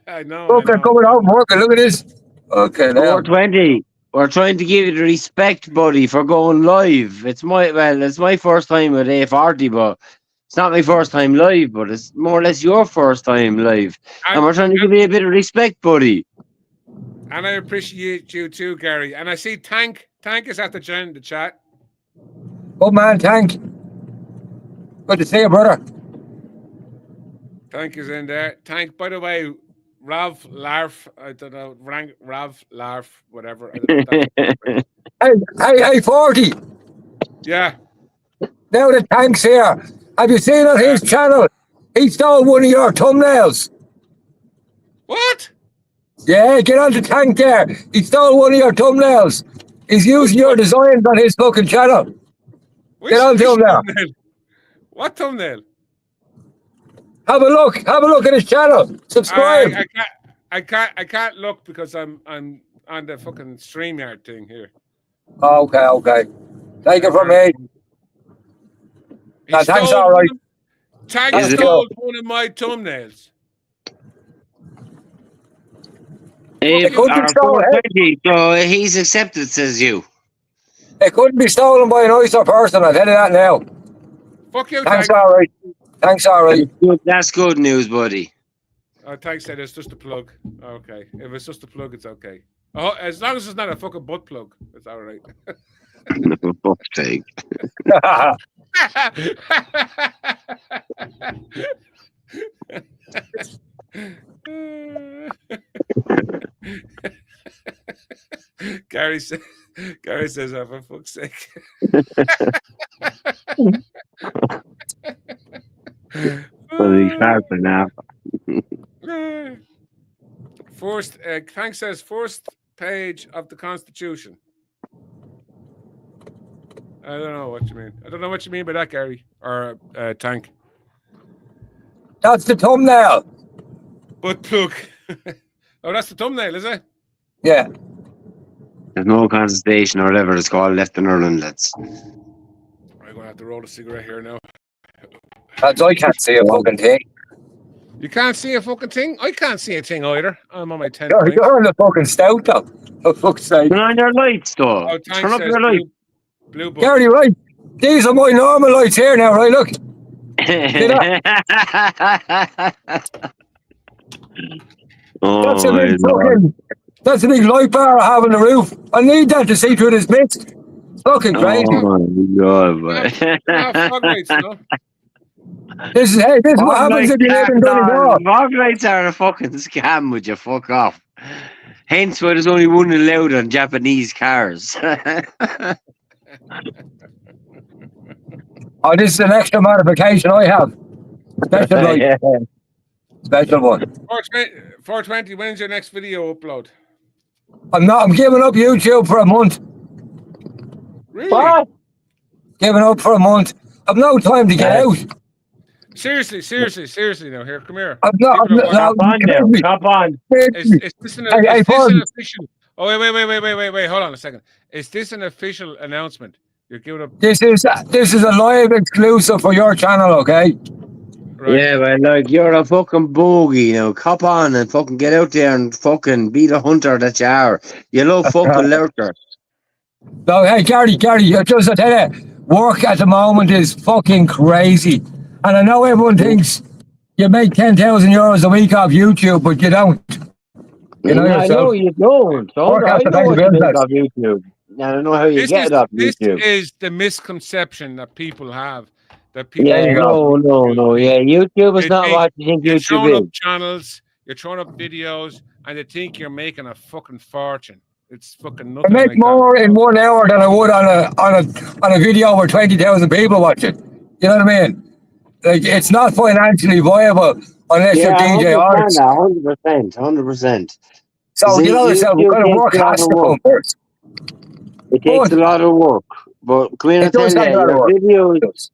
I know. Look, I'm coming home from work, and look at this. Okay, now. 420. We're trying to give you the respect, buddy, for going live. It's my first time with A40, but it's not my first time live, but it's more or less your first time live. And we're trying to give you a bit of respect, buddy. And I appreciate you too, Gary. And I see Tank is at the join the chat. Good man, Tank. Good to see you, brother. Tank is in there. Tank, by the way, Rav Larf, I don't know, Rav Larf, whatever. I don't know if that's- Hey, 40. Yeah. Now the Tank's here. Have you seen on his channel? He stole one of your thumbnails. What? Yeah, get on the Tank there. He stole one of your thumbnails. He's using your designs on his fucking channel. Get on to him now. thumbnail? What thumbnail? Have a look. Have a look at his channel. Subscribe. I can't look because I'm on the fucking StreamYard thing here. Okay. Take it from me. He No, Tank's stole all right. Tank Is it- stole one of my thumbnails. If couldn't our control it. 420, so he's accepted, says you. It couldn't be stolen by a nicer person. I'll tell you that now. Fuck you, Tank's Tank. all right. Tank's all right. That's good news, buddy. Tank said it's just a plug. Okay. If it's just a plug, it's okay. Oh, as long as it's not a fucking butt plug, it's all right. For fuck's sake. Gary says, oh, for fuck's sake. Well, he's hard for now. First, Tank says, first page of the Constitution. I don't know what you mean. I don't know what you mean by that, Gary, or Tank. That's the thumbnail. Butt plug. Oh, that's the thumbnail, is it? Yeah. There's no consultation or whatever it's called left in Ireland, lads. I'm going to have to roll a cigarette here now. That's, I can't see a fucking thing. You can't see a fucking thing? I can't see a thing either. I'm on my 10th You're, pint. you're on the fucking stout, though. For fuck's sake. Turn on your lights, though. Oh, Tank Turn up says your lights. blue book. Gary, right? These are my normal lights here now, right? Look. Oh, That's a big my Lord. fucking. That's a big light bar I have on the roof. I need that to see through this mist. Fucking crazy. Oh, my God, boy. Fog lights, no? This is what Fog happens lights if you live in are- Donegal. Fog lights are a fucking scam, would you fuck off? Hence why there's only one allowed on Japanese cars. Oh, this is an extra modification I have. Special light, special one. 420, when's your next video upload? I'm giving up YouTube for a month. Really? What? Giving up for a month. I've no time to get out. Seriously now. Here, come here. I've not. Give it up, Hop on now. Hop on. Is this an official? Oh, wait. Hold on a second. Is this an official announcement? You're giving up. This is a live exclusive for your channel, okay? Right. Yeah, but like you're a fucking bogey, you know. Cop on and fucking get out there and fucking be the hunter that you are. You love fucking lurkers. So hey, Gary, just I tell you, work at the moment is fucking crazy, and I know everyone thinks you make €10,000 a week off YouTube, but you don't. You know I yourself. know you don't. I Work out the know what basic you make business. off YouTube. I don't know how you get it off This YouTube. is the misconception that people have. That people Yeah, There you go. no. Yeah, YouTube is They not think what you think you're throwing YouTube up is. channels, you're throwing up videos, and they think you're making a fucking fortune. It's fucking I nothing make like more that. in 1 hour than I would on a video where 20,000 people watch it. You know what I mean? Like it's not financially viable unless you're Yeah, DJ artists. 100%. So you know yourself, we've got to work has to come first. It takes a lot of work. But come here, I It does tell take a you, lot of your work. videos,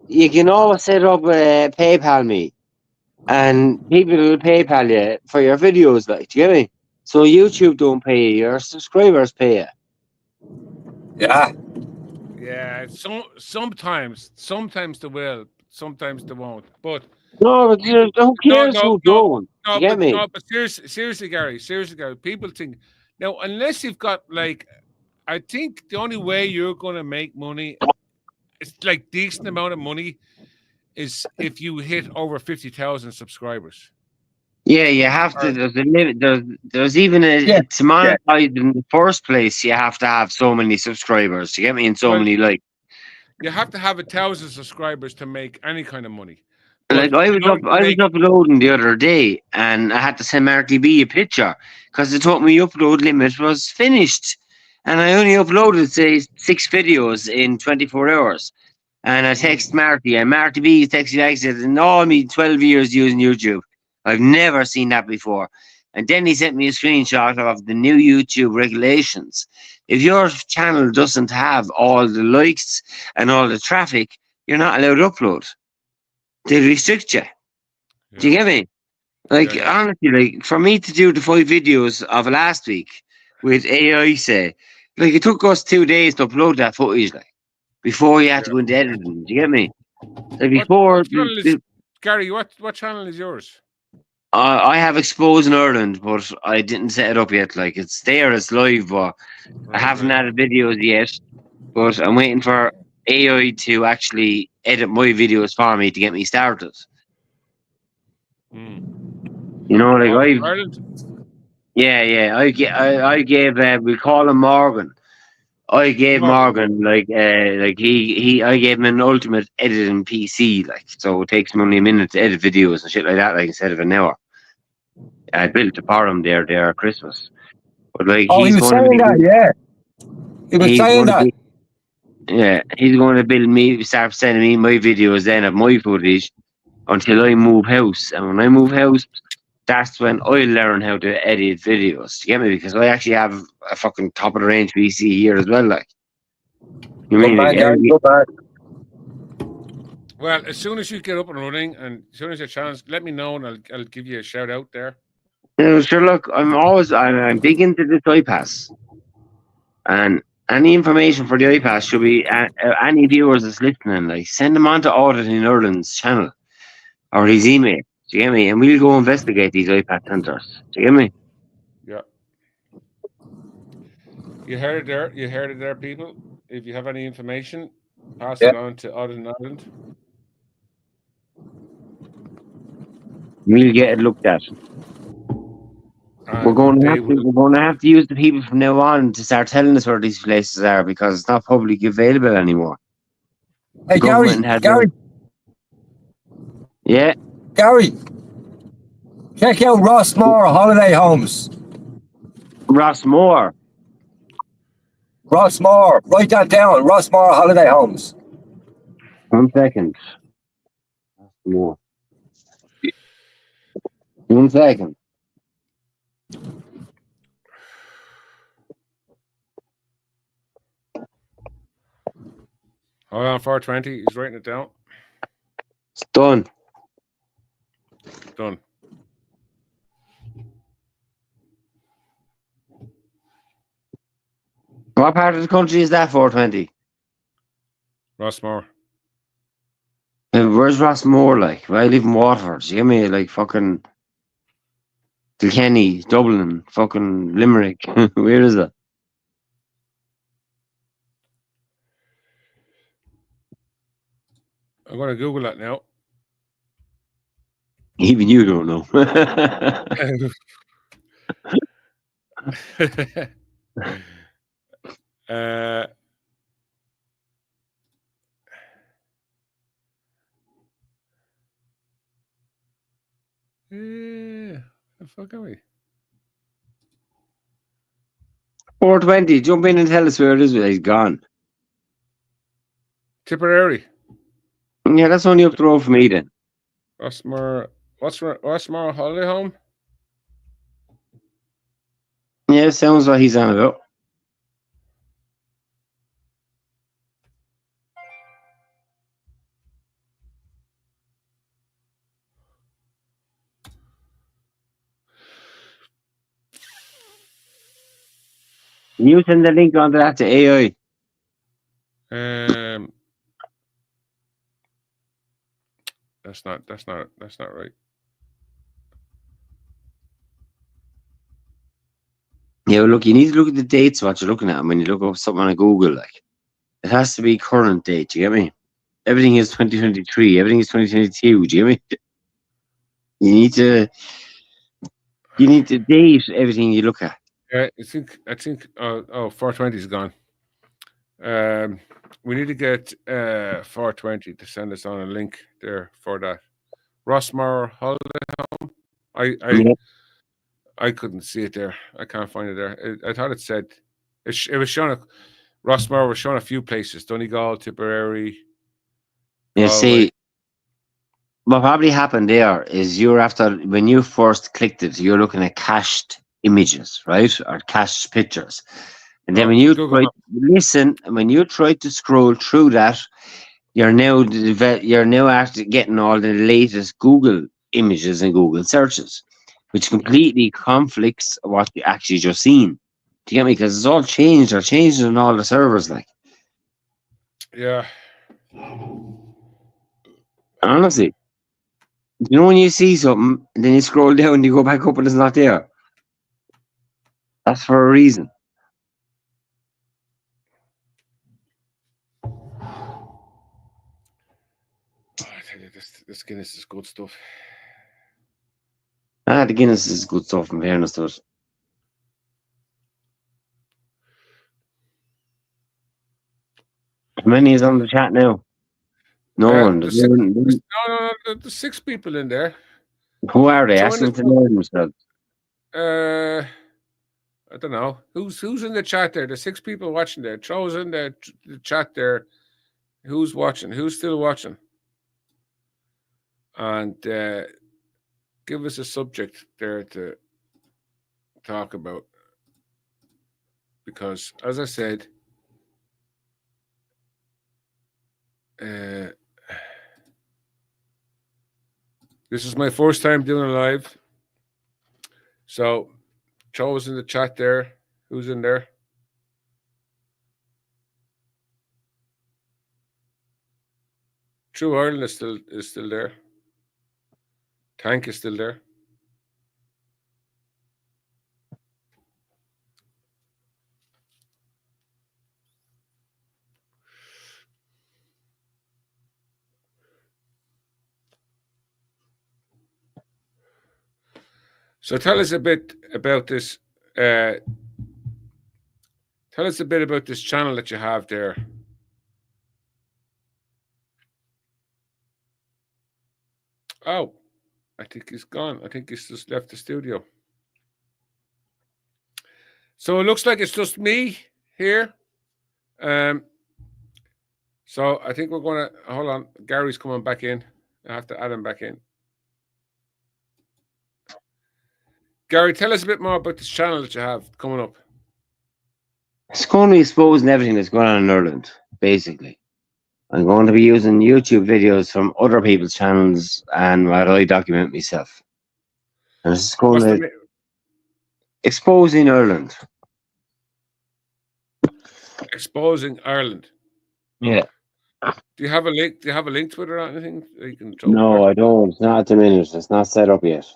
you can always set up PayPal me, and people will PayPal you for your videos, like, do you get me? So YouTube don't pay you, your subscribers pay you. Yeah. Yeah, sometimes they will, sometimes they won't. But No, but who cares who don't? no, You get me? but seriously, Gary, people think now unless you've got like, I think the only way you're going to make money, it's like decent amount of money, is if you hit over 50,000 subscribers. Yeah, you have to. There's a limit. There's even Yeah, to monetize in the first place. You have to have so many subscribers. You get me? And so many like. You have to have 1,000 subscribers to make any kind of money. Like I was uploading the other day, and I had to send Marty B a picture because it told me upload limit was finished, and I only uploaded say 6 videos in 24 hours. And I text Marty, and Marty B texted me. I said, "In all me 12 years using YouTube, I've never seen that before." And then he sent me a screenshot of the new YouTube regulations. If your channel doesn't have all the likes and all the traffic, you're not allowed to upload. They restrict you. Do you get me? Like, honestly, like, for me to do the 5 videos of last week with AI, say, like, it took us 2 days to upload that footage, like, before you had to go into editing. Do you get me? Like, before... Gary, what channel is yours? I have Exposed in Ireland, but I didn't set it up yet. Like, it's there, it's live, but I haven't added videos yet. But I'm waiting for AI to actually edit my videos for me to get me started. You know, like Ireland? Yeah. I gave we call him Morgan. I gave Morgan I gave him an ultimate editing PC, like, so it takes him only a minute to edit videos and shit like that, like, instead of an hour. I built it for him there at Christmas. But like, he was saying that, yeah. He was saying that. Yeah, he's going to start sending me my videos then of my footage until I move house. And when I move house, that's when I learn how to edit videos. You get me? Because I actually have a fucking top of the range PC here as well. Like, you mean? Well, as soon as you get up and running, and as soon as your chance, let me know, and I'll give you a shout out there. Sure. Look, I'm big into this iPass, and any information for the iPass should be any viewers that's listening. Like, send them on to Auditing Ireland's channel or his email. Do you get me? And we'll go investigate these iPad centers. Do you get me? Yeah. You heard it there, people. If you have any information, Pass Yeah. it on to Ireland. We'll get it looked at. We're And going to they have to. will. We're going to have to use the people from now on to start telling us where these places are because it's not publicly available anymore. Hey, Government had yeah. Gary, check out Rossmore Holiday Homes. Rossmore. Rossmore, write that down. Rossmore Holiday Homes. 1 second. More. 1 second. Hold on, 420. He's writing it down. It's done. Done. What part of the country is that 420? Rossmore. Where's Rossmore like? Well, I live in Waterford. You get me? Like fucking Kilkenny, Dublin, fucking Limerick. Where is it? I'm going to Google that now. Even you don't know. uh, yeah, the fuck are we? 420. Jump in and tell us where it is. He's gone. Tipperary. Yeah, that's only up the road from me then. Rossmore. What's Rossmore Holiday Home? Yeah, sounds like he's on about. Can you send the link onto that to AI? That's not right. Yeah, well, look, you need to look at the dates what you're looking at when you look up something on Google. Like, it has to be current date. You get me? Everything is 2023. Everything is 2022. Do you get me? You need to date everything you look at. Yeah, I think 420 is gone. We need to get 420 to send us on a link there for that. Rossmore Holiday Home. Yeah. I couldn't see it there. I can't find it there. I thought it said it was showing Rossmore was showing a few places: Donegal, Tipperary. You Galway. see, what probably happened there is when you first clicked it, you're looking at cached images, right? Or cached pictures. And then when you try to scroll through that, you're now actually getting all the latest Google images and Google searches, which completely conflicts what you actually just seen. Do you get me? Because it's all changed. They're changing on all the servers, like. Yeah. Honestly. You know when you see something and then you scroll down and you go back up and it's not there? That's for a reason. I tell you, this Guinness is good stuff. The Guinness is good stuff in fairness to it. How many is on the chat now? No one. There's 6 people in there. Who are they? Join Ask them us. to know themselves. I don't know. Who's in the chat there? There's 6 people watching there. Throw us in the chat there. Who's watching? Who's still watching? And give us a subject there to talk about. Because, as I said, this is my first time doing a live. So, throw us in the chat there. Who's in there? True Ireland is still there. Tank is still there. So tell us a bit about this. Tell us a bit about this channel that you have there. Oh, I think he's gone. I think he's just left the studio. So it looks like it's just me here. So I think we're going to hold on. Gary's coming back in. I have to add him back in. Gary, tell us a bit more about this channel that you have coming up. It's going to be exposing everything that's going on in Ireland, basically. I'm going to be using YouTube videos from other people's channels and what I document myself. And it's going What's to exposing Ireland. Exposing Ireland. Yeah. Do you have a link? Do you have a link to it or anything? You can No, I don't. Not at the minute. It's not set up yet.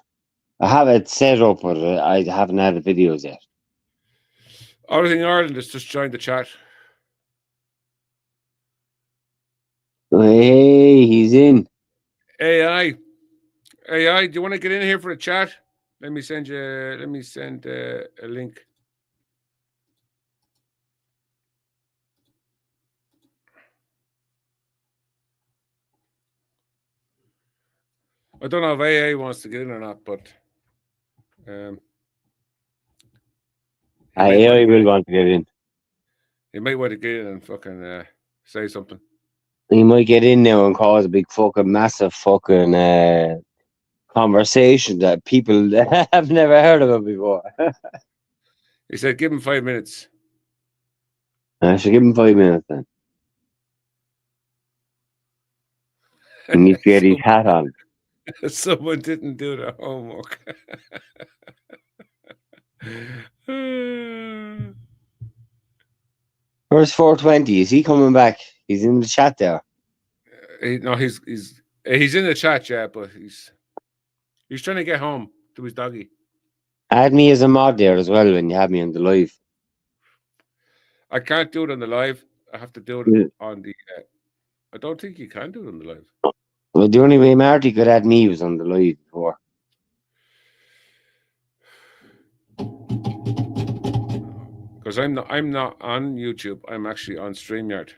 I have it set up, but I haven't had the videos yet. Everything Ireland has just joined the chat. Hey, he's in. AI, do you want to get in here for a chat? Let me send you. Let me send a link. I don't know if AA wants to get in or not, but I will want to get in. he might want to get in and fucking say something. He might get in now and cause a big fucking massive fucking conversation that people have never heard of before. He said, "Give him 5 minutes." I should give him 5 minutes then. He needs to get his hat on. Someone didn't do their homework. Where's 420? Is he coming back? He's in the chat there. No, he's in the chat, yeah, but he's trying to get home to his doggy. Add me as a mod there as well when you have me on the live. I can't do it on the live. I have to do it on the. I don't think you can do it on the live. Well, the only way Marty could add me was on the live before. Because I'm not on YouTube. I'm actually on StreamYard.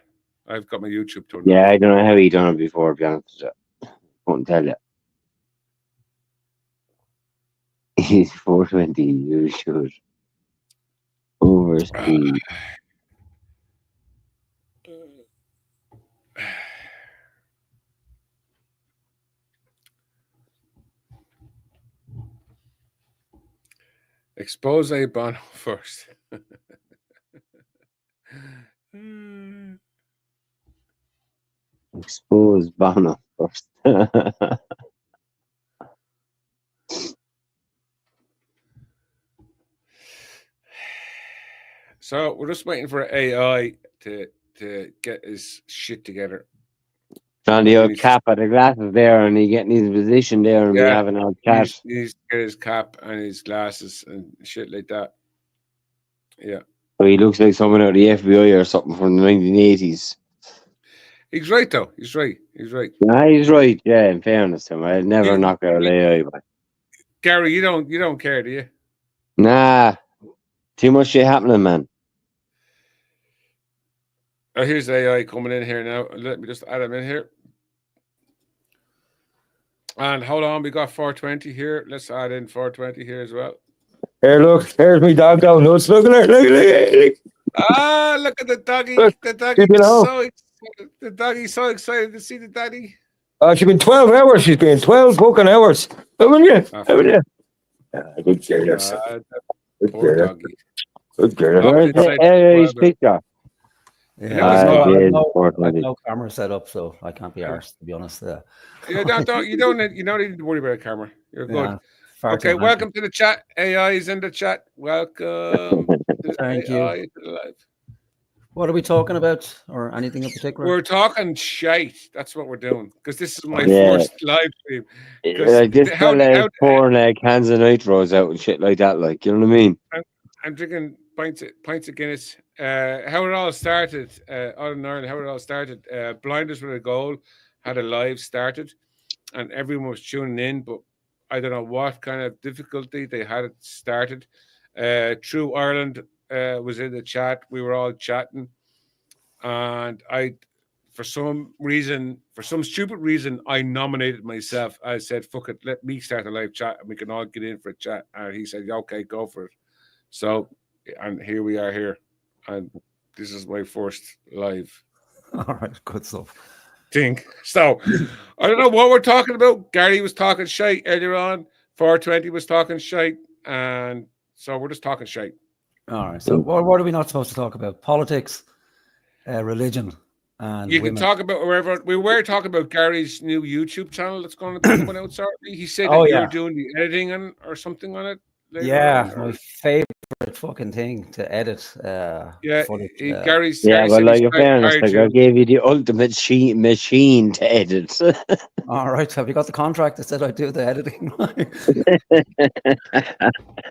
I've got my YouTube turned Yeah, on. I don't know how he done it before, to be honest with you. Won't tell you. He's 420, you should. Overspeed. Expose a Bono first. Expose Bono first. So we're just waiting for AI to get his shit together. On the old cap of the glasses there, and he getting his position there, and we having our chat. He needs to get his cap and his glasses and shit like that. Yeah. So he looks like someone out of the FBI or something from the 1980s. He's right though. He's right. He's right. Nah, he's right. Yeah, in fairness to him, I'd never knock out AI. But Gary, you don't care, do you? nah, too much shit happening, man. Oh, here's AI coming in here now. Let me just add him in here. And hold on, we got 420 here. Let's add in 420 here as well. Here, look. Here's me dog down nuts. Look at her. Look. Ah, look at the doggy. Look, the doggy's so excited to see the daddy. She's been 12 hours. She's been 12 fucking hours. Haven't you? Haven't you? Good girl. Poor doggy. Good girl. Where's the AI's picture? Yeah, I no camera set up, so I can't be arsed, to be honest. Yeah, you don't need to worry about a camera. You're good. Yeah, okay, welcome to the chat. AI is in the chat. Welcome. Thank you. What are we talking about, or anything in particular? We're talking shite. That's what we're doing, because this is my first live stream. This fella pouring cans of nitros out and shit like that. Like, you know what I mean? I'm drinking pints of Guinness. How it all started, out in Ireland, how it all started. Blinders with a Goal had a live started, and everyone was tuning in, but I don't know what kind of difficulty they had it started. True Ireland was in the chat. We were all chatting, and for some stupid reason, I nominated myself. I said, "Fuck it, let me start a live chat, and we can all get in for a chat." And he said, "Okay, go for it." So, and here we are here, and this is my first live. All right, good stuff. Thing. So, I don't know what we're talking about. Gary was talking shite earlier on. 420 was talking shite, and so we're just talking shite. All right. So, what are we not supposed to talk about? Politics, religion, and you women. Can talk about wherever. We were talking about Gary's new YouTube channel that's going to be coming out shortly. He said that you're doing the editing or something on it. Yeah, my favorite fucking thing to edit. Gary's. Well, like in fairness, like I gave you the ultimate machine to edit. All right, have you got the contract that said I do the editing?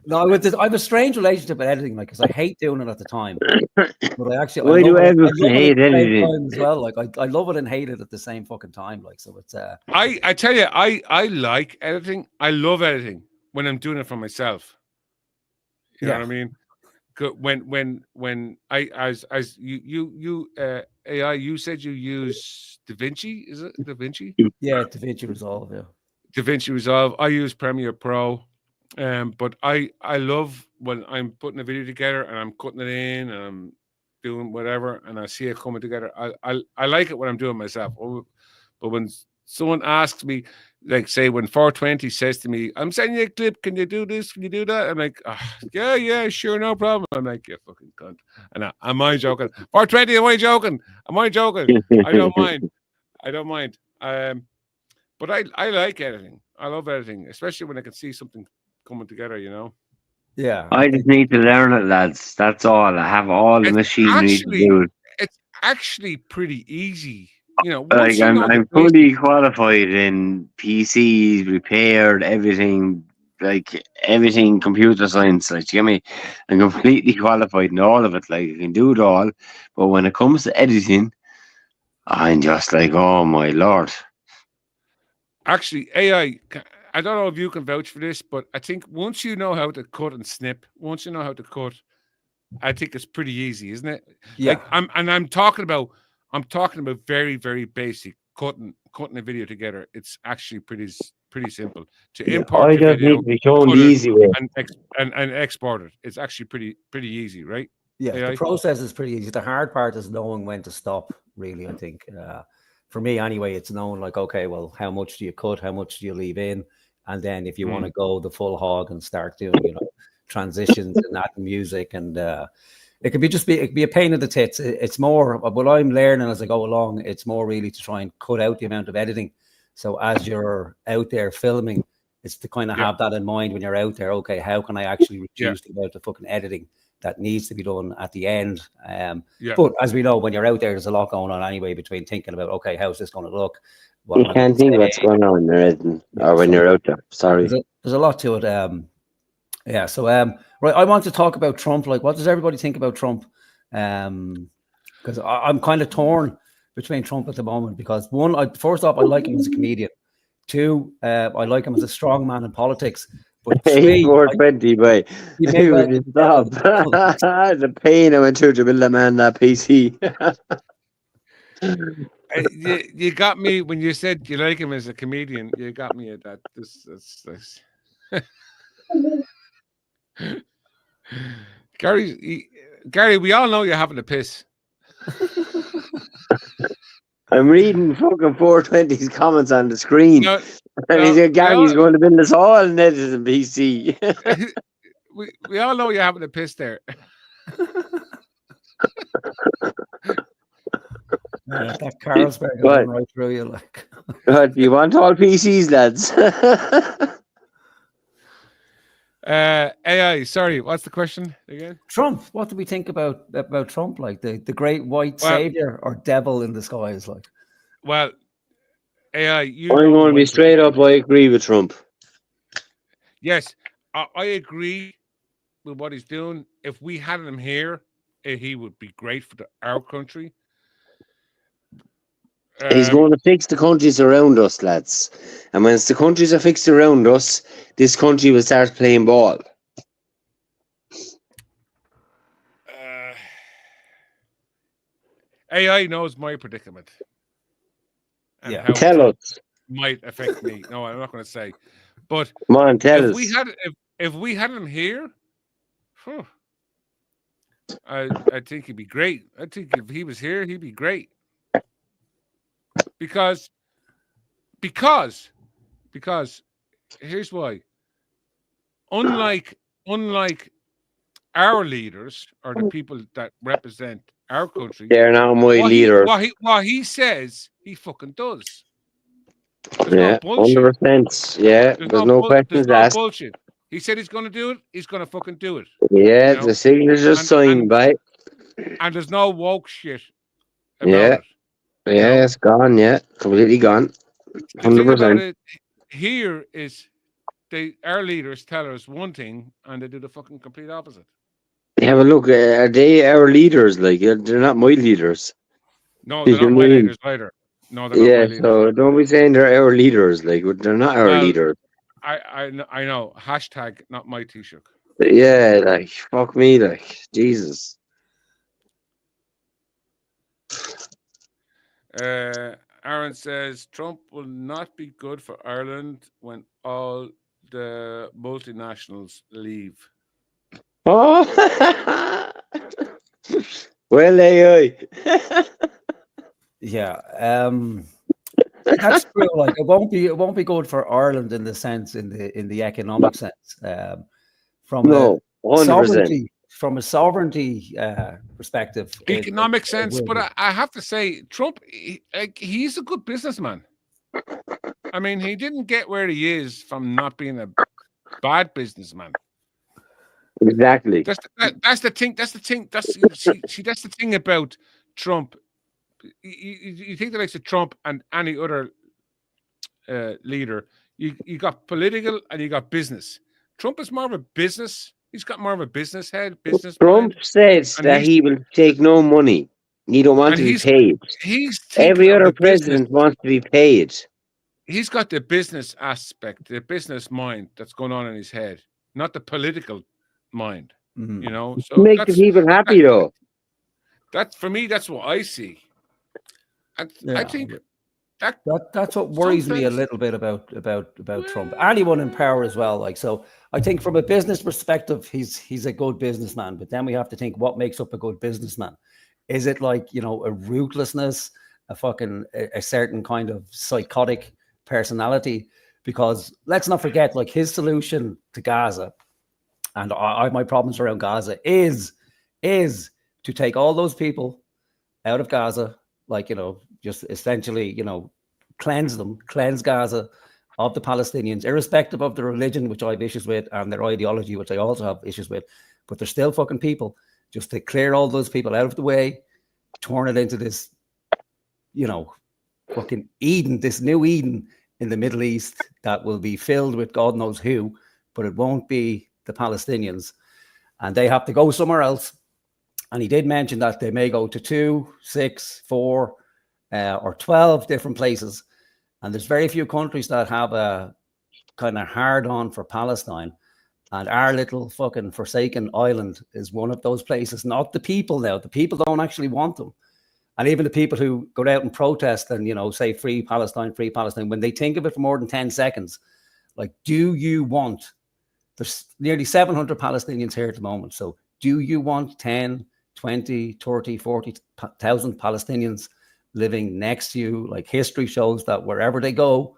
No, I have a strange relationship with editing, like, because I hate doing it at the time, but I actually why do everyone hate editing as well? Like, I love it and hate it at the same fucking time. Like, so it's. I tell you, I like editing. I love editing when I'm doing it for myself. You know what I mean? When AI, you said you use DaVinci, is it DaVinci? Yeah, DaVinci Resolve, yeah. DaVinci Resolve. I use Premiere Pro, but I love when I'm putting a video together and I'm cutting it in and I'm doing whatever and I see it coming together. I like it when I'm doing myself. But when someone asks me, like, say, when 420 says to me, "I'm sending you a clip, can you do this? Can you do that?" I'm like, yeah, sure, no problem. I'm like, "You fucking cunt." And am I joking? 420, am I joking? Am I joking? I don't mind. But I like editing. I love editing, especially when I can see something coming together, you know? Yeah. I just need to learn it, lads. That's all. I have all the machinery to do it. It's actually pretty easy. You know, like I'm fully qualified in PCs, repaired, everything, like everything computer science. Like, you get me? I'm completely qualified in all of it. Like, I can do it all. But when it comes to editing, I'm just like, oh my Lord. Actually, AI, I don't know if you can vouch for this, but I think once you know how to cut and snip, I think it's pretty easy, isn't it? Yeah. Like, I'm talking about very, very basic cutting a video together. It's actually pretty simple to import the video, need to be shown the easy way, and export it. It's actually pretty easy, right? Yeah, the process is pretty easy. The hard part is knowing when to stop. Really, I think for me anyway, it's knowing, like, okay, well, how much do you cut? How much do you leave in? And then if you want to go the full hog and start doing, transitions and that music, and it could be a pain in the tits. It's more what I'm learning as I go along. It's more really to try and cut out the amount of editing. So as you're out there filming, it's to kind of have that in mind when you're out there. Okay, how can I actually reduce the amount of fucking editing that needs to be done at the end? But as we know, when you're out there, there's a lot going on anyway between thinking about, okay, how's this going to look? You can't think what's going on when you're editing or when you're out there. Sorry. There's a lot to it. Right, I want to talk about Trump. Like, what does everybody think about Trump? Because I'm kind of torn between Trump at the moment, because one, first off, I like him as a comedian. Two, I like him as a strong man in politics. But three, 420, boy. He would stop. The pain I went through to build a man that PC. You got me when you said you like him as a comedian. You got me at that. This. Gary, we all know you're having a piss. I'm reading fucking 420's comments on the screen. He said Gary's going to build us all an editing PC. we all know you're having a piss there. That Carlsberg going right through you, like. But you want all PCs, lads? AI, sorry, what's the question again? Trump. What do we think about Trump? Like the great white savior or devil in disguise? Like, well, AI, I'm going to be straight up. I agree with Trump. Yes, I agree with what he's doing. If we had him here, he would be great for our country. He's going to fix the countries around us, lads. And once the countries are fixed around us, this country will start playing ball. AI knows my predicament. And Yeah. how Tell Trump us. might affect me. No, I'm not going to say. But Come on, tell us. if we had him here, phew, I think he'd be great. I think if he was here, he'd be great. Because here's why. Unlike our leaders or the people that represent our country, They're now my leaders. What he says, he fucking does. There's Yeah, no bullshit. 100%. Yeah, there's no questions there's asked. no bullshit. He said he's going to do it. He's going to fucking do it. Yeah, You know? the signature's signed by. And there's no woke shit about Yeah. it. Yeah, it's gone. Yeah, completely gone. The thing about 100%. it here is our leaders tell us one thing and they do the fucking complete opposite. Yeah, but look, are they our leaders? Like, they're not my leaders. No, they're not my leaders either. No, they're not my leaders. So don't be saying they're our leaders. Like, they're not our leaders. I know. Hashtag not my Taoiseach. Yeah, like, fuck me, like, Jesus. Aaron says Trump will not be good for Ireland when all the multinationals leave. Oh, well, AI. Yeah, that's true. Like it won't be good for Ireland in the sense in the economic sense. From No, 100%. From a sovereignty perspective, Economic sense, but I have to say, Trump, he's a good businessman. I mean, he didn't get where he is from not being a bad businessman. Exactly. That's the thing. That's the thing. That's the thing about Trump. You think the likes of Trump and any other leader, you got political and you got business. Trump is more of a business. He's got more of a business head. Trump says that he will take no money. He don't want to be paid. Every other president wants to be paid. He's got the business aspect, the business mind that's going on in his head, not the political mind. Mm-hmm. You know, so make the people happy though. That for me, that's what I see. I think that's what worries me a little bit about Trump. Anyone in power as well. Like, so I think from a business perspective, he's a good businessman. But then we have to think what makes up a good businessman. Is it like, you know, a ruthlessness, a certain kind of psychotic personality? Because let's not forget, like, his solution to Gaza, and I have my problems around Gaza, is to take all those people out of Gaza, like, you know, just essentially, you know, cleanse Gaza of the Palestinians, irrespective of their religion, which I have issues with, and their ideology, which I also have issues with, but they're still fucking people. Just to clear all those people out of the way, turn it into this, you know, fucking Eden, this new Eden in the Middle East that will be filled with God knows who, but it won't be the Palestinians, and they have to go somewhere else. And he did mention that they may go to 2, 6, 4, or 12 different places. And there's very few countries that have a kind of hard on for Palestine. And our little fucking forsaken island is one of those places. Not the people now. The people don't actually want them. And even the people who go out and protest and, you know, say free Palestine, when they think of it for more than 10 seconds, like, do you want, there's nearly 700 Palestinians here at the moment. So do you want 10, 20, 30, 40,000 Palestinians living next to you? Like, history shows that wherever they go,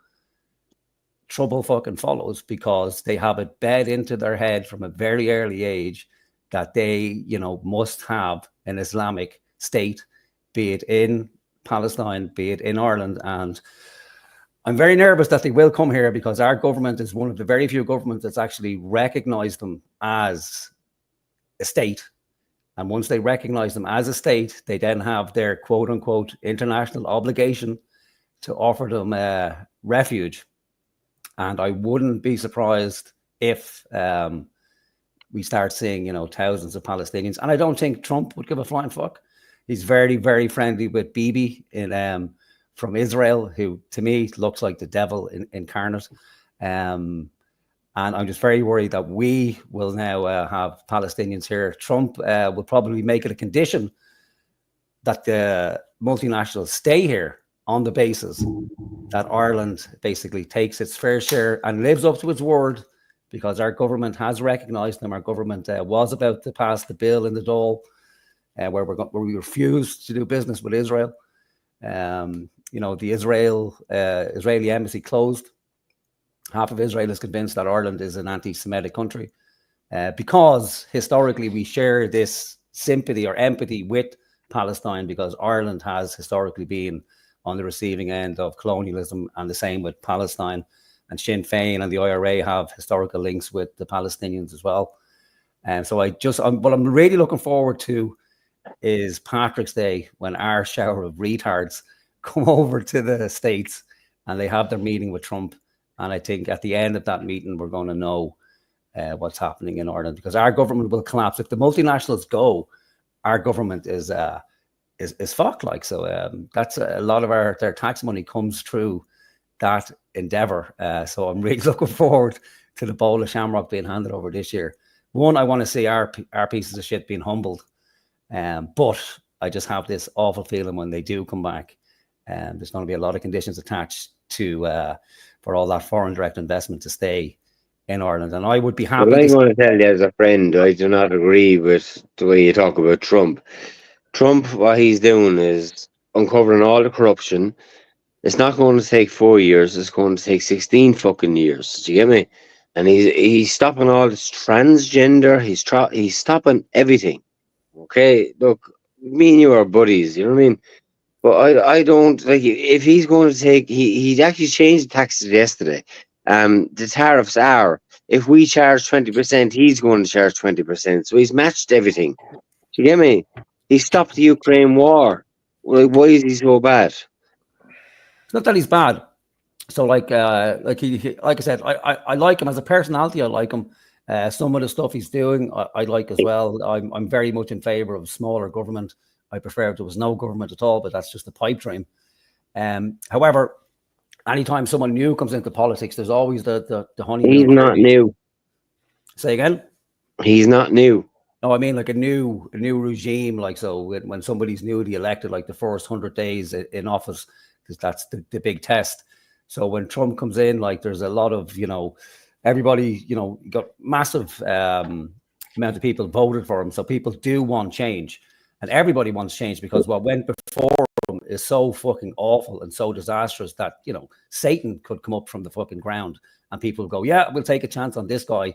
trouble fucking follows, because they have it bed into their head from a very early age that they, you know, must have an Islamic state, be it in Palestine, be it in Ireland. And I'm very nervous that they will come here, because our government is one of the very few governments that's actually recognized them as a state. And once they recognize them as a state, they then have their quote unquote international obligation to offer them refuge. And I wouldn't be surprised if we start seeing, you know, thousands of Palestinians. And I don't think Trump would give a flying fuck. He's very, very friendly with Bibi from Israel, who to me looks like the devil incarnate. And I'm just very worried that we will now have Palestinians here. Trump will probably make it a condition that the multinationals stay here on the basis that Ireland basically takes its fair share and lives up to its word, because our government has recognised them. Our government was about to pass the bill in the Dáil where we refused to do business with Israel. The Israeli embassy closed. Half of Israel is convinced that Ireland is an anti-Semitic country because historically we share this sympathy or empathy with Palestine, because Ireland has historically been on the receiving end of colonialism, and the same with Palestine. And Sinn Féin and the IRA have historical links with the Palestinians as well. And so what I'm really looking forward to is Patrick's Day, when our shower of retards come over to the States and they have their meeting with Trump. And I think at the end of that meeting, we're going to know what's happening in Ireland, because our government will collapse. If the multinationals go, our government is fucked. Like, so that's a lot of their tax money comes through that endeavor. So I'm really looking forward to the bowl of shamrock being handed over this year. One, I want to see our pieces of shit being humbled. But I just have this awful feeling when they do come back, there's going to be a lot of conditions attached to for all that foreign direct investment to stay in Ireland. And I would be happy. Well, I'm going to tell you as a friend, I do not agree with the way you talk about Trump. Trump, what he's doing is uncovering all the corruption. It's not going to take 4 years. It's going to take 16 fucking years. Do you get me? And he's stopping all this transgender. He's stopping everything. Okay, look, me and you are buddies. You know what I mean? But I don't like, if he's going to take. He actually changed the taxes yesterday. The tariffs are, if we charge 20%, he's going to charge 20%. So he's matched everything. Do you get me? He stopped the Ukraine war. Like, why is he so bad? It's not that he's bad. So like I said, I like him as a personality. I like him. Some of the stuff he's doing, I like as well. I'm very much in favor of smaller government. I prefer if there was no government at all, but that's just a pipe dream. However, anytime someone new comes into politics, there's always the honey. He's not new. Say again? He's not new. No, I mean like a new regime. Like, so when somebody's newly elected, like the first 100 days in office, because that's the big test. So when Trump comes in, like there's a lot of, everybody, got massive amount of people voted for him. So people do want change, and everybody wants change, because what went before him is so fucking awful and so disastrous that, Satan could come up from the fucking ground and people go, yeah, we'll take a chance on this guy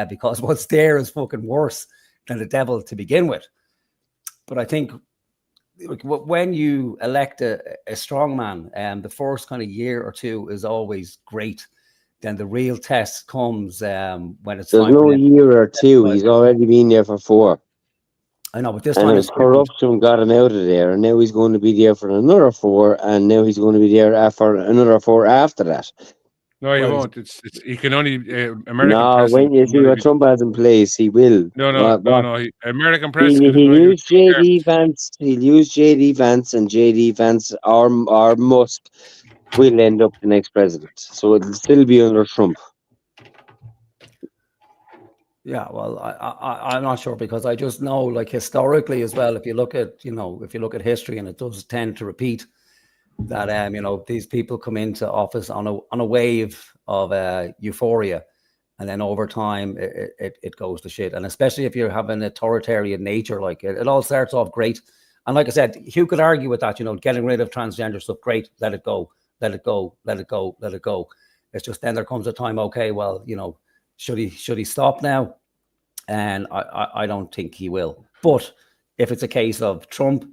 because what's there is fucking worse than the devil to begin with. But I think when you elect a strong man, the first kind of year or two is always great. Then the real test comes when it's There's no year or two. He's already been there for 4. I know, but this time his corruption got him out of there, and now he's going to be there for another 4, and now he's going to be there for another 4 after that. No, he won't. It's he can only American. No, when you see what Trump has in place, he will. No. American president. He'll use JD Vance. He'll use JD Vance, and JD Vance or Musk will end up the next president. So it'll still be under Trump. Yeah, well, I'm not sure, because I just know, like, historically as well, if you look at history, and it does tend to repeat that, these people come into office on a wave of euphoria, and then over time it goes to shit. And especially if you have an authoritarian nature, like it all starts off great. And like I said, who could argue with that? Getting rid of transgender stuff, great, let it go. It's just then there comes a time, okay, well, should he stop now? And I don't think he will. But if it's a case of Trump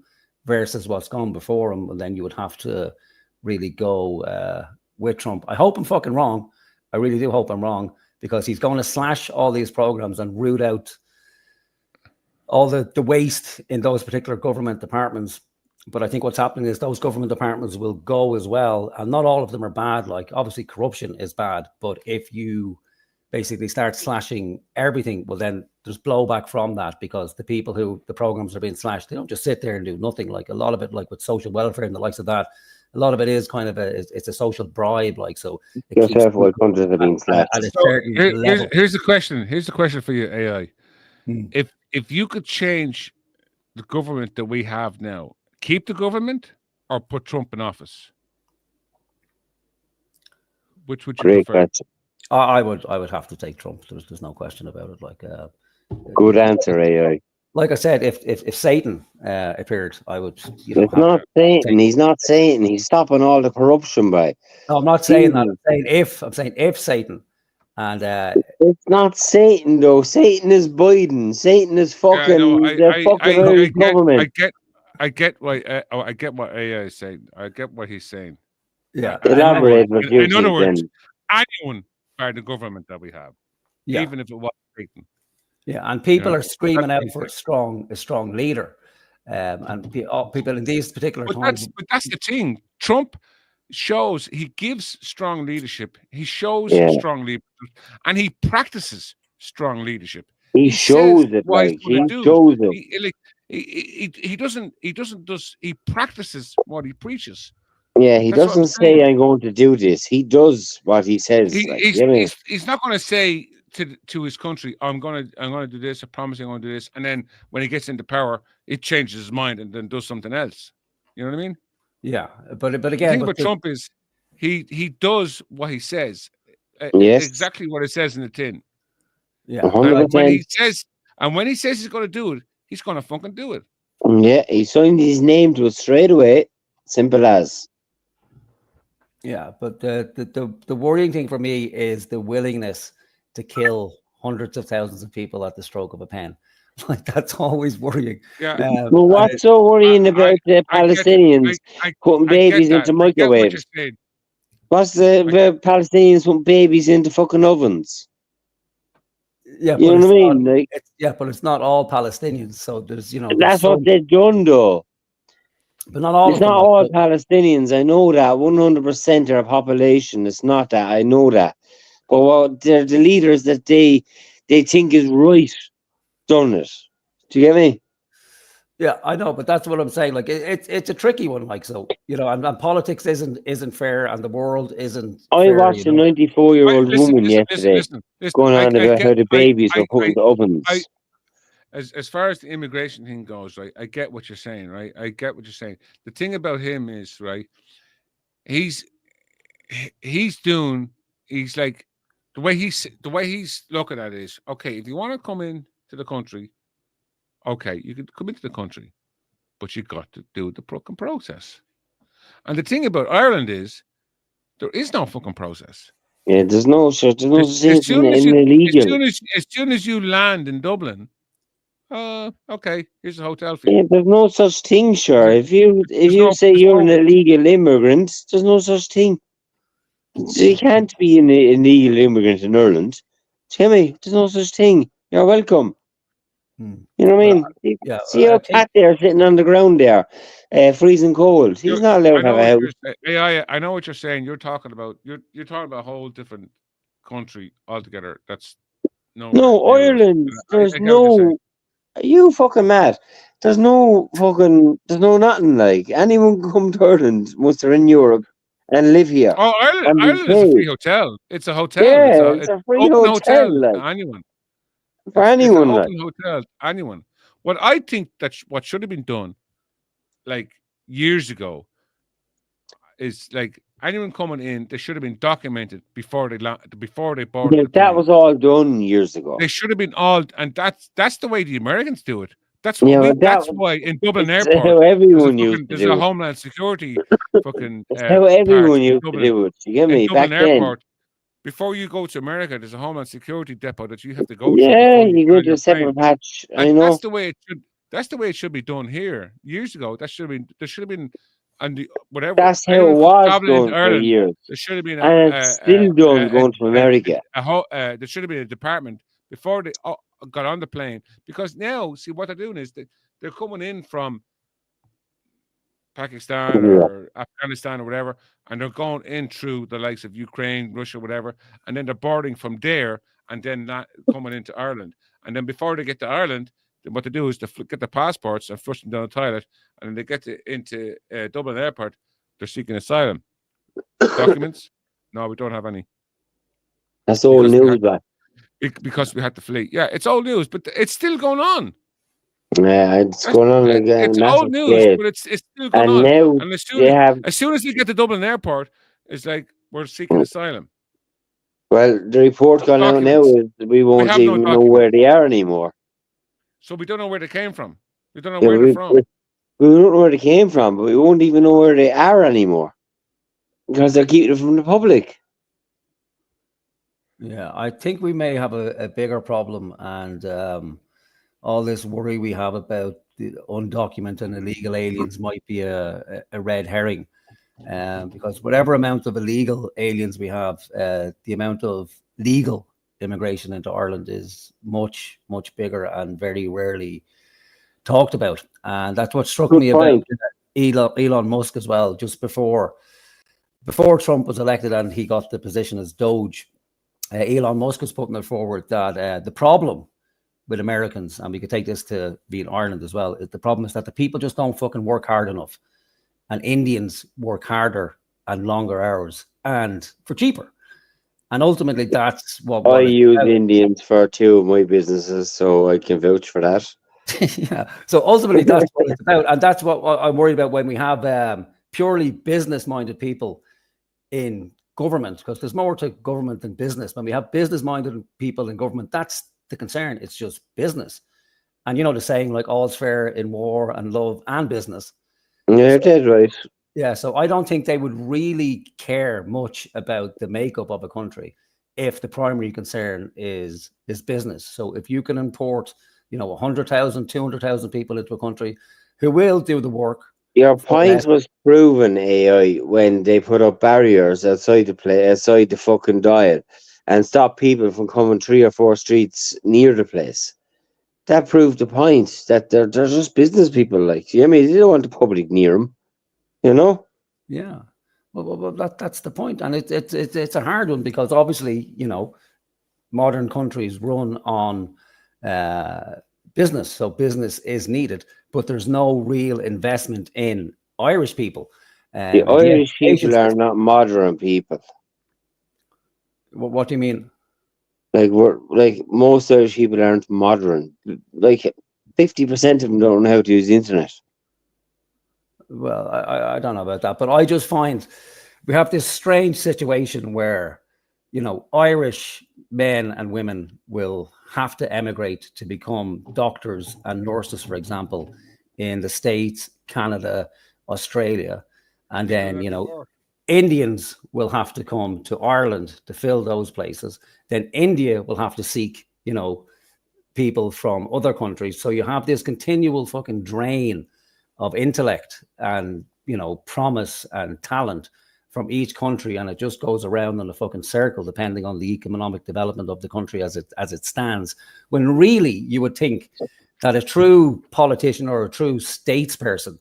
versus what's gone before him, well, then you would have to really go with Trump. I hope I'm fucking wrong. I really do hope I'm wrong, because he's going to slash all these programs and root out all the waste in those particular government departments. But I think what's happening is those government departments will go as well. And not all of them are bad. Like, obviously corruption is bad, but if you basically start slashing everything, well, then there's blowback from that, because the people who the programs are being slashed, they don't just sit there and do nothing. Like a lot of it, like with social welfare and the likes of that, a lot of it is kind of it's a social bribe, like, so it Just keeps careful, people countries are being at slapped. a So certain level. here's the question. Here's the question for you, AI. Hmm. If you could change the government that we have now, keep the government or put Trump in office, which would you Great prefer? question. I would have to take Trump. There's no question about it. Like, Good answer, AI. like I said, if Satan appeared, I would, you know, It's not Satan. take- He's not Satan. He's stopping all the corruption by. No, I'm not saying that. Jesus. I'm saying if Satan, and It's not Satan though. Satan is Biden. Satan is fucking the fucking Irish government. I get why. I get what AI is saying. I get what he's saying. yeah, Elaborate what you In other think words, then. anyone by the government that we have, yeah, even if it was Satan. yeah, and people Yeah. are screaming out That's- for a strong leader, and people in these particular times. But that's the thing. Trump shows, he gives strong leadership. He shows Yeah. strong leadership, and he practices strong leadership. He shows says it, what like he's gonna he do. shows it. He doesn't he practices what he preaches. Yeah, he That's what I'm doesn't say saying. I'm going to do this. He does what he says. Like, you know? He's not going to say to his country, I'm gonna do this. I promise I'm gonna do this, and then when he gets into power, it changes his mind and then does something else. You know what I mean? Yeah, but The again, thing about Trump is he does what he says. Yes. Exactly what it says in the tin. yeah, 100%. And when he says he's going to do it, he's going to fucking do it. Yeah, he signed his name to it straight away. Simple as. yeah. But the worrying thing for me is the willingness to kill hundreds of thousands of people at the stroke of a pen. Like, that's always worrying. Yeah. Well, what's so worrying about the Palestinians putting babies into microwaves? What's the Palestinians putting babies into fucking ovens? Yeah, You know what I mean? not, Like, but it's not all Palestinians. So there's, you know, that's what they've done, though. But not all. It's not all Palestinians. I know that 100% of our population. It's not that. I know that. But what they're the leaders that they think is right done it. Do you get me? Yeah, I know, but that's what I'm saying. Like, it's a tricky one. Like, so, you know, and politics isn't fair, and the world isn't. I watched a 94-year-old woman yesterday Listen, going on about how the babies were put into ovens. As far as the immigration thing goes, right, I get what you're saying, right? I get what you're saying. The thing about him is, right, he's like the way he's looking at it is, okay, if you want to come in to the country, okay, you can come into the country, but you got to do the fucking process. And the thing about Ireland is there is no fucking process. Yeah, there's no illegal. As soon as you land in Dublin, okay, here's a hotel for you. Yeah, there's no such thing, sure. If you say you're an illegal immigrant, there's no such thing. So you can't be an illegal immigrant in Ireland. Timmy, there's no such thing. You're welcome. You know what I mean? Yeah. See your cat there sitting on the ground there, freezing cold. He's not allowed to have a house. I know what you're saying. You're talking about a whole different country altogether. That's no Ireland. There's no. Are you fucking mad? There's no nothing like. Anyone can come to Ireland once they're in Europe and live here. Oh, Ireland is a free hotel. It's a hotel. Yeah, it's a free hotel. To anyone. For anyone. It's an open hotel to anyone. What I think what should have been done, like years ago, is like anyone coming in, they should have been documented before they boarded. Yeah, that was all done years ago. They should have been all, and that's the way the Americans do it. That's what that's why in Dublin Airport, how everyone used to do it. There's a Homeland Security fucking. How everyone used to do it. You get me? Back then. Before you go to America, there's a Homeland Security depot that you have to go to. Yeah, you go to a separate patch. I know. That's the way it should be done here. Years ago, there should have been, and whatever. That's how it was done for years. There should have been, and it's still done going to America. There should have been a department before they got on the plane, because now, see what they're doing is they're coming in from Pakistan or Afghanistan or whatever, and they're going in through the likes of Ukraine, Russia, whatever, and then they're boarding from there and then not coming into Ireland. And then before they get to Ireland, what they do is they get the passports and flush them down the toilet, and then they get into Dublin Airport. they're seeking asylum. Documents? No, we don't have any. That's old Because we news, had- but Because we had to flee. Yeah, it's old news, but it's still going on. yeah, it's going on again. It's Massive old news, scale. but it's still going And on. now And as they have, soon as you get to Dublin Airport, it's like we're seeking asylum. well, the report gone out now Documents. is we won't have no even know where they are anymore. So we don't know where they came from. We don't know Yeah, where they're from. we don't know where they came from, but we won't even know where they are anymore because they're keeping it from the public. Yeah, I think we may have a bigger problem, and all this worry we have about the undocumented and illegal aliens might be a red herring, because whatever amount of illegal aliens we have, the amount of legal immigration into Ireland is much, much bigger and very rarely talked about. And that's what struck Good me point. about Elon Musk as well. Just before Trump was elected and he got the position as Doge, Elon Musk was putting it forward that the problem with Americans, and we could take this to be in Ireland as well, the problem is that the people just don't fucking work hard enough. And Indians work harder and longer hours and for cheaper. And ultimately, that's what I it's use about. Indians for 2 of my businesses, so I can vouch for that. Yeah. So ultimately, that's what it's about. And that's what I'm worried about when we have purely business-minded people in government, because there's more to government than business. When we have business-minded people in government, that's the concern. It's just business. And you know the saying, like, all's fair in war and love and business. Yeah, that's right. Yeah, so I don't think they would really care much about the makeup of a country if the primary concern is business. So if you can import, 100,000, 200,000 people into a country who will do the work. Your point was proven, AI, when they put up barriers outside the fucking dial and stop people from coming 3 or 4 streets near the place. That proved the point that they're just business people. Like, I mean, they don't want the public near them. You know? Yeah, well, that's the point, and it's a hard one because obviously, modern countries run on business, so business is needed, but there's no real investment in Irish people. The Irish people are not modern people. What do you mean? Like most Irish people aren't modern. Like 50% of them don't know how to use the internet. Well, I don't know about that, but I just find we have this strange situation where, Irish men and women will have to emigrate to become doctors and nurses, for example, in the States, Canada, Australia. And then, Indians will have to come to Ireland to fill those places. Then India will have to seek, people from other countries. So you have this continual fucking drain of intellect and, promise and talent from each country, and it just goes around in a fucking circle depending on the economic development of the country as it stands. When really you would think that a true politician or a true statesperson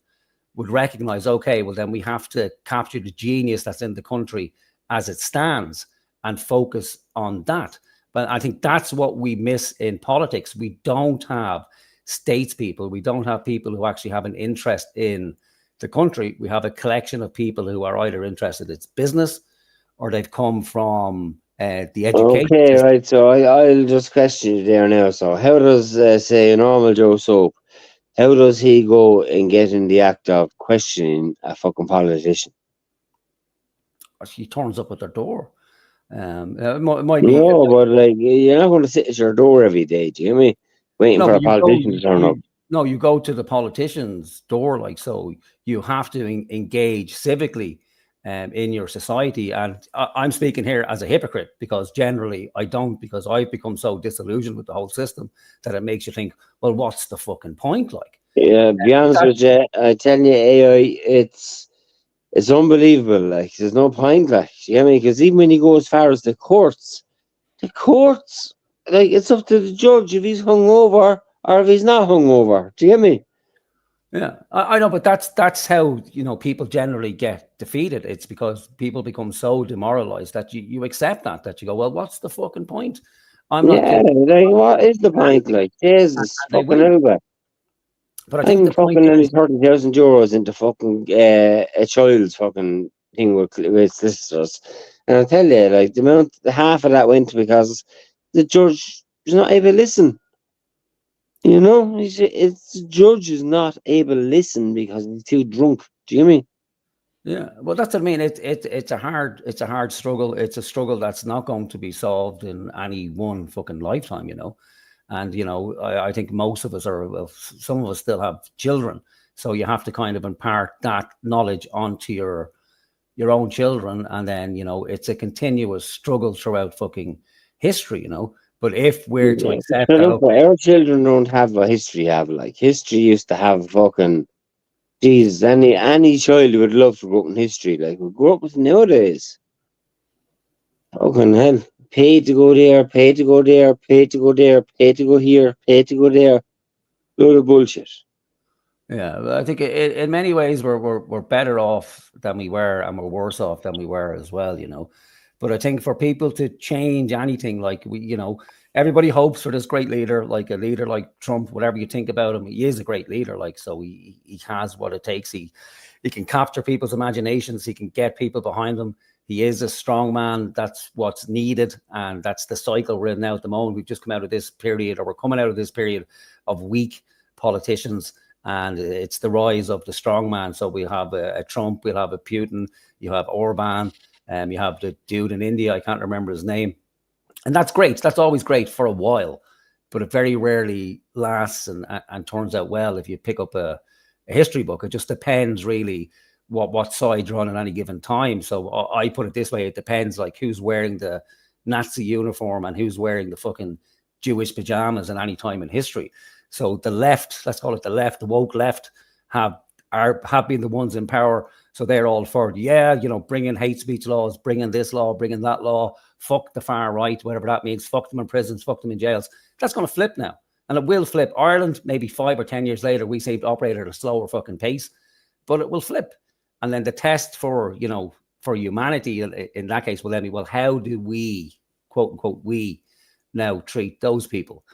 would recognize, okay, well then we have to capture the genius that's in the country as it stands and focus on that. But I think that's what we miss in politics. We don't have statespeople. We don't have people who actually have an interest in the country. We have a collection of people who are either interested in business or they've come from the education. Okay, system. Right. So I'll just question you there now. So how does, say, a normal Joe Soap, how does he go and get in the act of questioning a fucking politician? He turns up at their door. It might be, but like you're not going to sit at your door every day, do you know what I mean? Waiting for a politician to turn up. No, you go to the politician's door, like, so you have to engage civically in your society. And I'm speaking here as a hypocrite because generally I don't, because I've become so disillusioned with the whole system that it makes you think, well, what's the fucking point? Like, yeah, be honest with you, I tell you, AI, it's unbelievable. Like, there's no point, like, you know what I mean? Because even when you go as far as the courts, like, it's up to the judge if he's hungover or if he's not hungover. Do you get me? Yeah, I know, but that's how, people generally get defeated. It's because people become so demoralized that you accept that you go, well, what's the fucking point? I'm not. Yeah, like, what is the point? Like, Jesus, fucking over. But I think I'm the point fucking only is, €30,000 into fucking a child's fucking thing with solicitors, and I tell you, like the half of that went because the judge is not able to listen. You know, it's the judge is not able to listen because he's too drunk. Do you mean? yeah, well, that's what I mean. It's a hard struggle. It's a struggle that's not going to be solved in any one fucking lifetime, you know. And you know, I think most of us are. Well, some of us still have children, so you have to kind of impart that knowledge onto your own children, and then you know, it's a continuous struggle throughout fucking history, you know. But if we're to Yeah. accept So that, look, okay, our children don't have what history have. Like history used to have fucking. Jesus, any child would love to grow up in history. Like we grow up with nowadays. Fucking hell. Pay to go there, pay to go there, pay to go there, pay to go here, pay to go there. Load of bullshit. yeah, I think in many ways we're better off than we were, and we're worse off than we were as well, you know. But I think for people to change anything, like you know, everybody hopes for this great leader, like a leader like Trump. Whatever you think about him, he is a great leader. Like, so he has what it takes. He can capture people's imaginations. He can get people behind him. He is a strong man. That's what's needed, and that's the cycle we're in now at the moment. We've just come out of this period, or we're coming out of this period of weak politicians. And it's the rise of the strong man. So we have a Trump, we'll have a Putin, you have Orban, you have the dude in India, I can't remember his name. And that's great. That's always great for a while, but it very rarely lasts and turns out well if you pick up a history book. It just depends really what side you're on at any given time. So I put it this way, it depends like who's wearing the Nazi uniform and who's wearing the fucking Jewish pajamas at any time in history. So the left, let's call it the left, the woke left, have been the ones in power. So they're all for, yeah, you know, bringing hate speech laws, bringing this law, bringing that law, fuck the far right, whatever that means, fuck them in prisons, fuck them in jails. That's going to flip now. And it will flip. Ireland, maybe 5 or 10 years later, we say operate at a slower fucking pace, but it will flip. And then the test for, you know, for humanity in that case will then be, well, how do we, quote unquote, we now treat those people?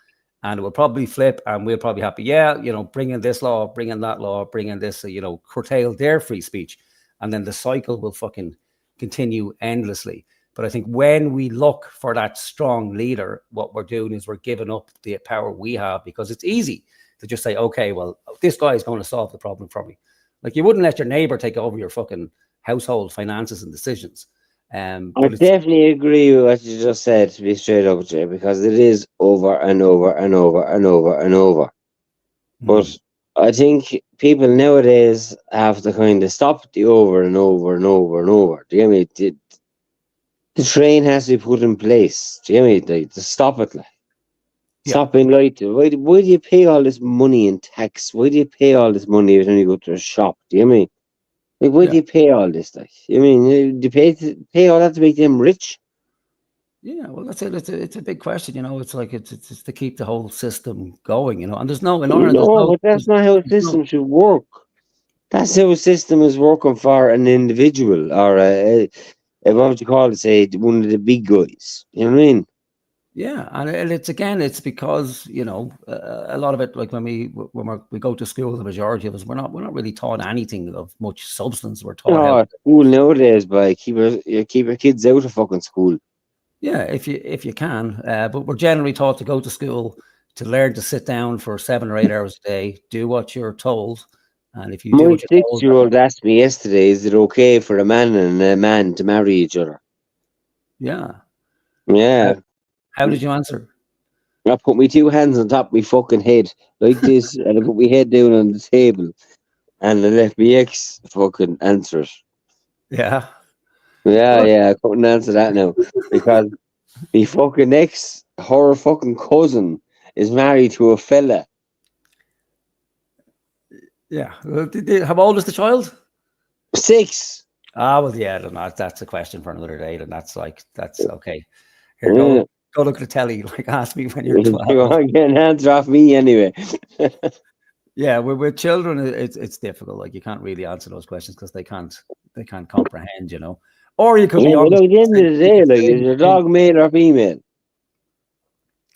And it will probably flip, and we'll probably have to, yeah, you know, bring in this law, bring in that law, bring in this, you know, curtail their free speech. And then the cycle will fucking continue endlessly. But I think when we look for that strong leader, what we're doing is we're giving up the power we have, because it's easy to just say, okay, well, this guy is going to solve the problem for me. Like, you wouldn't let your neighbor take over your fucking household finances and decisions. I definitely agree with what you just said, to be straight up, Jay, because it is over and over and over and over and over. But I think people nowadays have to kind of stop the over and over and over and over. Do you know what I mean? The train has to be put in place. Do you know what I mean? Like, to stop it, like. Stop being lied to. Why do you pay all this money in tax? Why do you pay all this money every time you go to a shop? Do you know what I mean? Like, why do you pay all this? Like, I mean, do you pay all that to make them rich? Yeah, well, that's it. It's a big question, you know. It's like it's to keep the whole system going, you know. And there's no in Ireland. No, but that's not how a system should work. That's how a system is working for an individual or what would you call it? Say one of the big guys. You know what I mean? Yeah, and it's because, you know, a lot of it, like when we go to school, the majority of us, we're not really taught anything of much substance. We're taught school nowadays, by keep your kids out of fucking school. Yeah, if you can, but we're generally taught to go to school to learn to sit down for 7 or 8 hours a day, do what you're told, and if you do My what you're told, 6-year-old asked me yesterday, "Is it okay for a man and a man to marry each other?" Yeah. How did you answer? I put my 2 hands on top of my fucking head like this, and I put my head down on the table, and I let my ex fucking answer it. Yeah. I couldn't answer that now because my fucking ex, her fucking cousin, is married to a fella. Yeah. How old is the child? 6. Ah, well, yeah, that's a question for another day, and that's okay. Here, go look at the telly. Like, ask me when you're 12. You want to get an answer off me anyway. Yeah, with children, it's difficult. Like, you can't really answer those questions because they can't comprehend, you know. Or you could be honest. At the end of the day, like, is your dog male or female?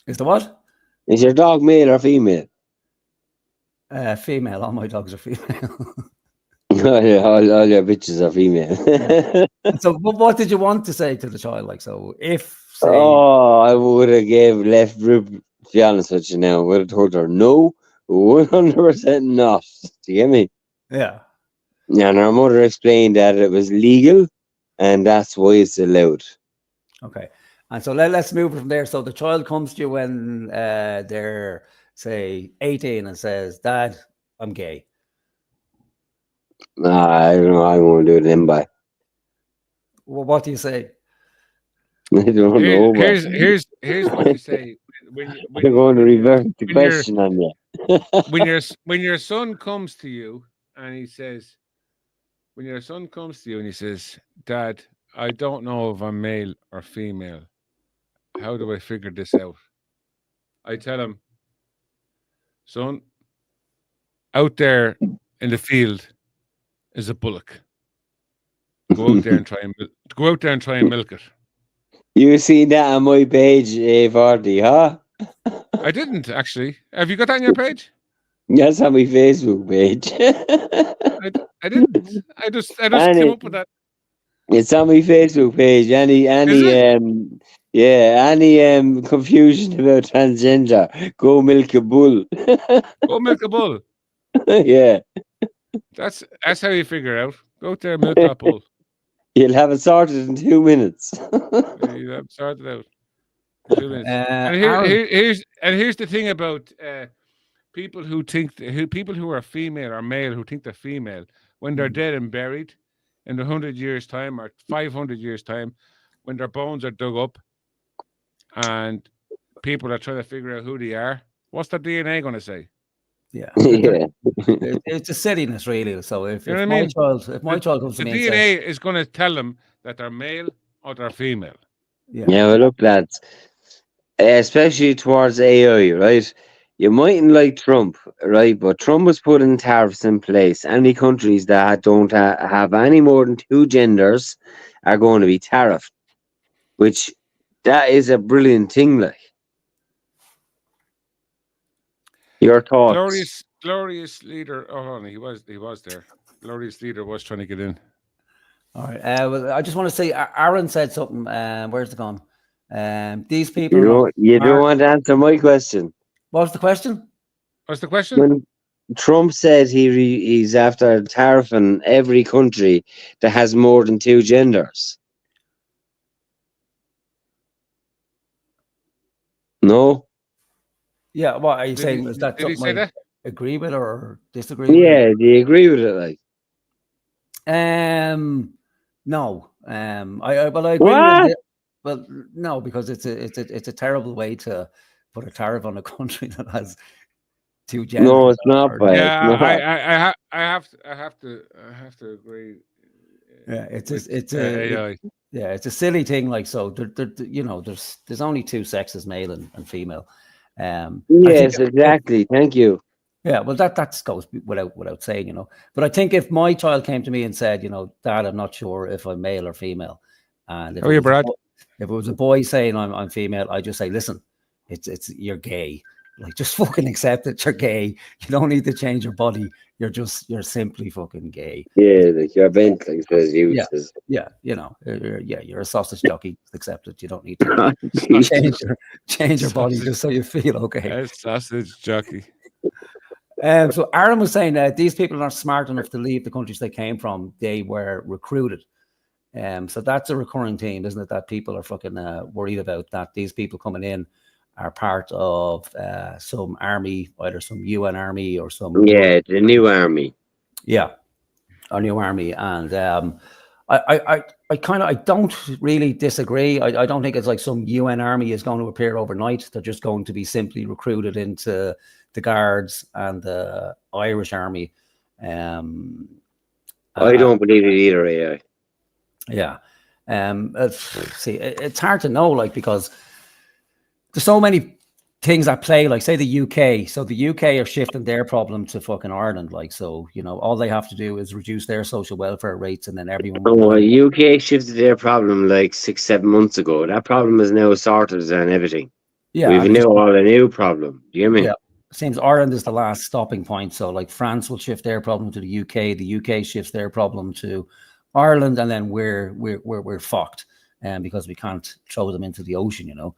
Is the what? Is your dog male or female? Female. All my dogs are female. all your bitches are female. So, what did you want to say to the child? Like, so if say, Oh, I would have gave left rib. To be honest with you, now I would have told her no, 100% not. Do you get me? yeah, Yeah, and her mother explained that it was legal, and that's why it's allowed. okay. And so let's move from there. So the child comes to you when they're say 18 and says, "Dad, I'm gay." I don't know. I won't do it then. By Well, what do you say? I don't know. But Here's what you say when I'm going to reverse the when you're- question on you. when your son comes to you and he says, "Dad, I don't know if I'm male or female. How do I figure this out?" I tell him, "Son, out there in the field is a bullock. Go out there and try and milk it." You seen that on my page, A40, huh? I didn't actually. Have you got that on your page? That's on my Facebook page. I didn't. I just came up with that. It's on my Facebook page. Any confusion about transgender, go milk a bull. Go milk a bull. Yeah, That's how you figure out. Go out there and milk that bull. you'll have it sorted in 2 minutes. Yeah, you have sorted out. 2 minutes. And Aaron, here's the thing about people who people who are female or male who think they're female when they're dead and buried in 100 years' time or 500 years' time, when their bones are dug up, and people are trying to figure out who they are. What's their DNA going to say? yeah, Yeah. it's a silliness, really. So if You know what I my mean? child, if my child comes The to me and says, DNA is going to tell them that they're male or they're female. yeah, Yeah, well, look, lads, especially towards AI, right? You mightn't like Trump, right? But Trump was putting tariffs in place. Any countries that don't have any more than 2 genders are going to be tariffed, which that is a brilliant thing. Like, your thoughts? Glorious leader. Oh, hold on, he was there. Glorious leader was trying to get in. all right. Well, I just want to say, Aaron said something. Where's it gone? These people. You don't want to answer my question. What was the question? What's the question? When Trump said he's after tariffing every country that has more than 2 genders. No? Yeah. What are you Did saying? he- Is that did he something say I that? agree with or disagree with? Yeah, do you agree with it? Like, No. I agree What? with it. Well, no, because it's a terrible way to put a tariff on a country that has 2 genders. no, it's not, Or- but Yeah, I have to agree. Yeah, it's with, a AI. yeah, it's a silly thing. Like, so there's only 2 sexes, male and female. I think yes, exactly. Thank you. Yeah, well, that goes without saying, But I think if my child came to me and said, Dad, I'm not sure if I'm male or female, and if How are you, Brad? If it was a boy saying I'm female, I just say, listen, it's you're gay. Like, just fucking accept it. You're gay. You don't need to change your body. You're simply fucking gay. Yeah, like you're bent, like says you. Yeah. Says. Yeah, you're a sausage jockey. Accept it. You don't need to change your body just so you feel okay. Sausage jockey. So Aaron was saying that these people aren't smart enough to leave the countries they came from. They were recruited. So that's a recurring theme, isn't it? That people are fucking worried about that these people coming in are part of some army, either some UN army or some Yeah, the new army. Yeah, a new army, and I don't really disagree. I don't think it's like some UN army is going to appear overnight. They're just going to be simply recruited into the Guards and the Irish army. I don't believe it either, AI. Yeah. It's hard to know, like, because there's so many things at play, like, say, the UK. So the UK are shifting their problem to fucking Ireland. Like, so, all they have to do is reduce their social welfare rates, and then everyone. UK shifted their problem like 6-7 months ago. That problem is now sorted and everything. Yeah. We've now all a new problem. Do you mean? seems Ireland is the last stopping point. So like France will shift their problem to the UK, the UK shifts their problem to Ireland, and then we're fucked, because we can't throw them into the ocean, you know.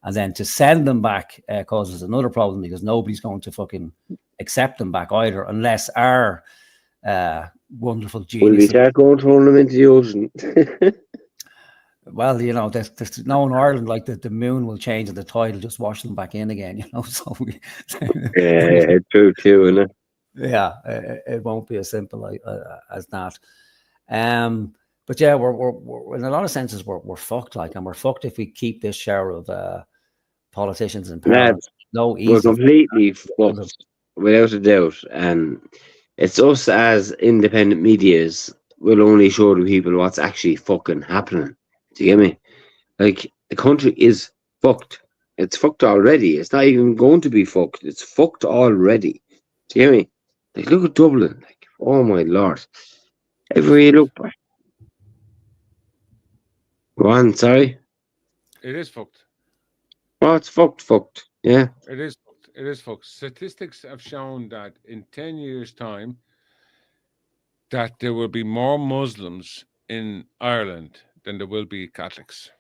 And then to send them back causes another problem, because nobody's going to fucking accept them back either, unless our wonderful Will we genius. start going throwing them into the ocean? Well, you know, there's no in Ireland, like the moon will change and the tide will just wash them back in again, you know. So Yeah, true too, isn't it? yeah, it won't be as simple as that. But yeah, we're in a lot of senses we're fucked, like, and we're fucked if we keep this shower of politicians in power. Lads, No we're easy. completely fucked, without a doubt. And it's us as independent medias will only show the people what's actually fucking happening. Do you get me? Like, the country is fucked. It's fucked already. It's not even going to be fucked. It's fucked already. Do you get me? Like, look at Dublin. Like, oh my lord. Everywhere you look back. Go on, sorry. It is fucked. Oh, it's fucked. Yeah. It is fucked. It is fucked. Statistics have shown that in 10 years' time, that there will be more Muslims in Ireland than there will be Catholics.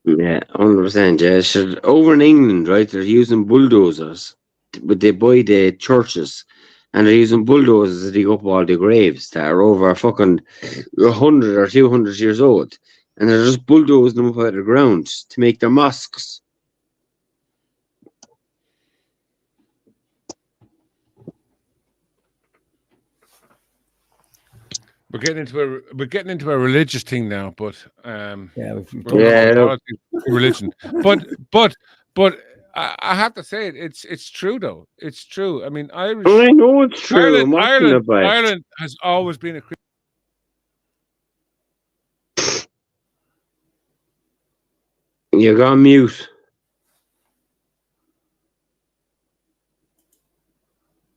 Yeah, 100%. Yeah, sure. Over in England, right, they're using bulldozers, but they buy the churches, and they're using bulldozers to dig up all the graves that are over fucking 100 or 200 years old, and they're just bulldozing them up out of the ground to make their mosques. We're getting into a religious thing now, but Yeah, we're talking about religion. But I have to say it's true though. It's true. I mean, Irish. Well, I know it's true. Ireland has always been a Christian. You're gone mute.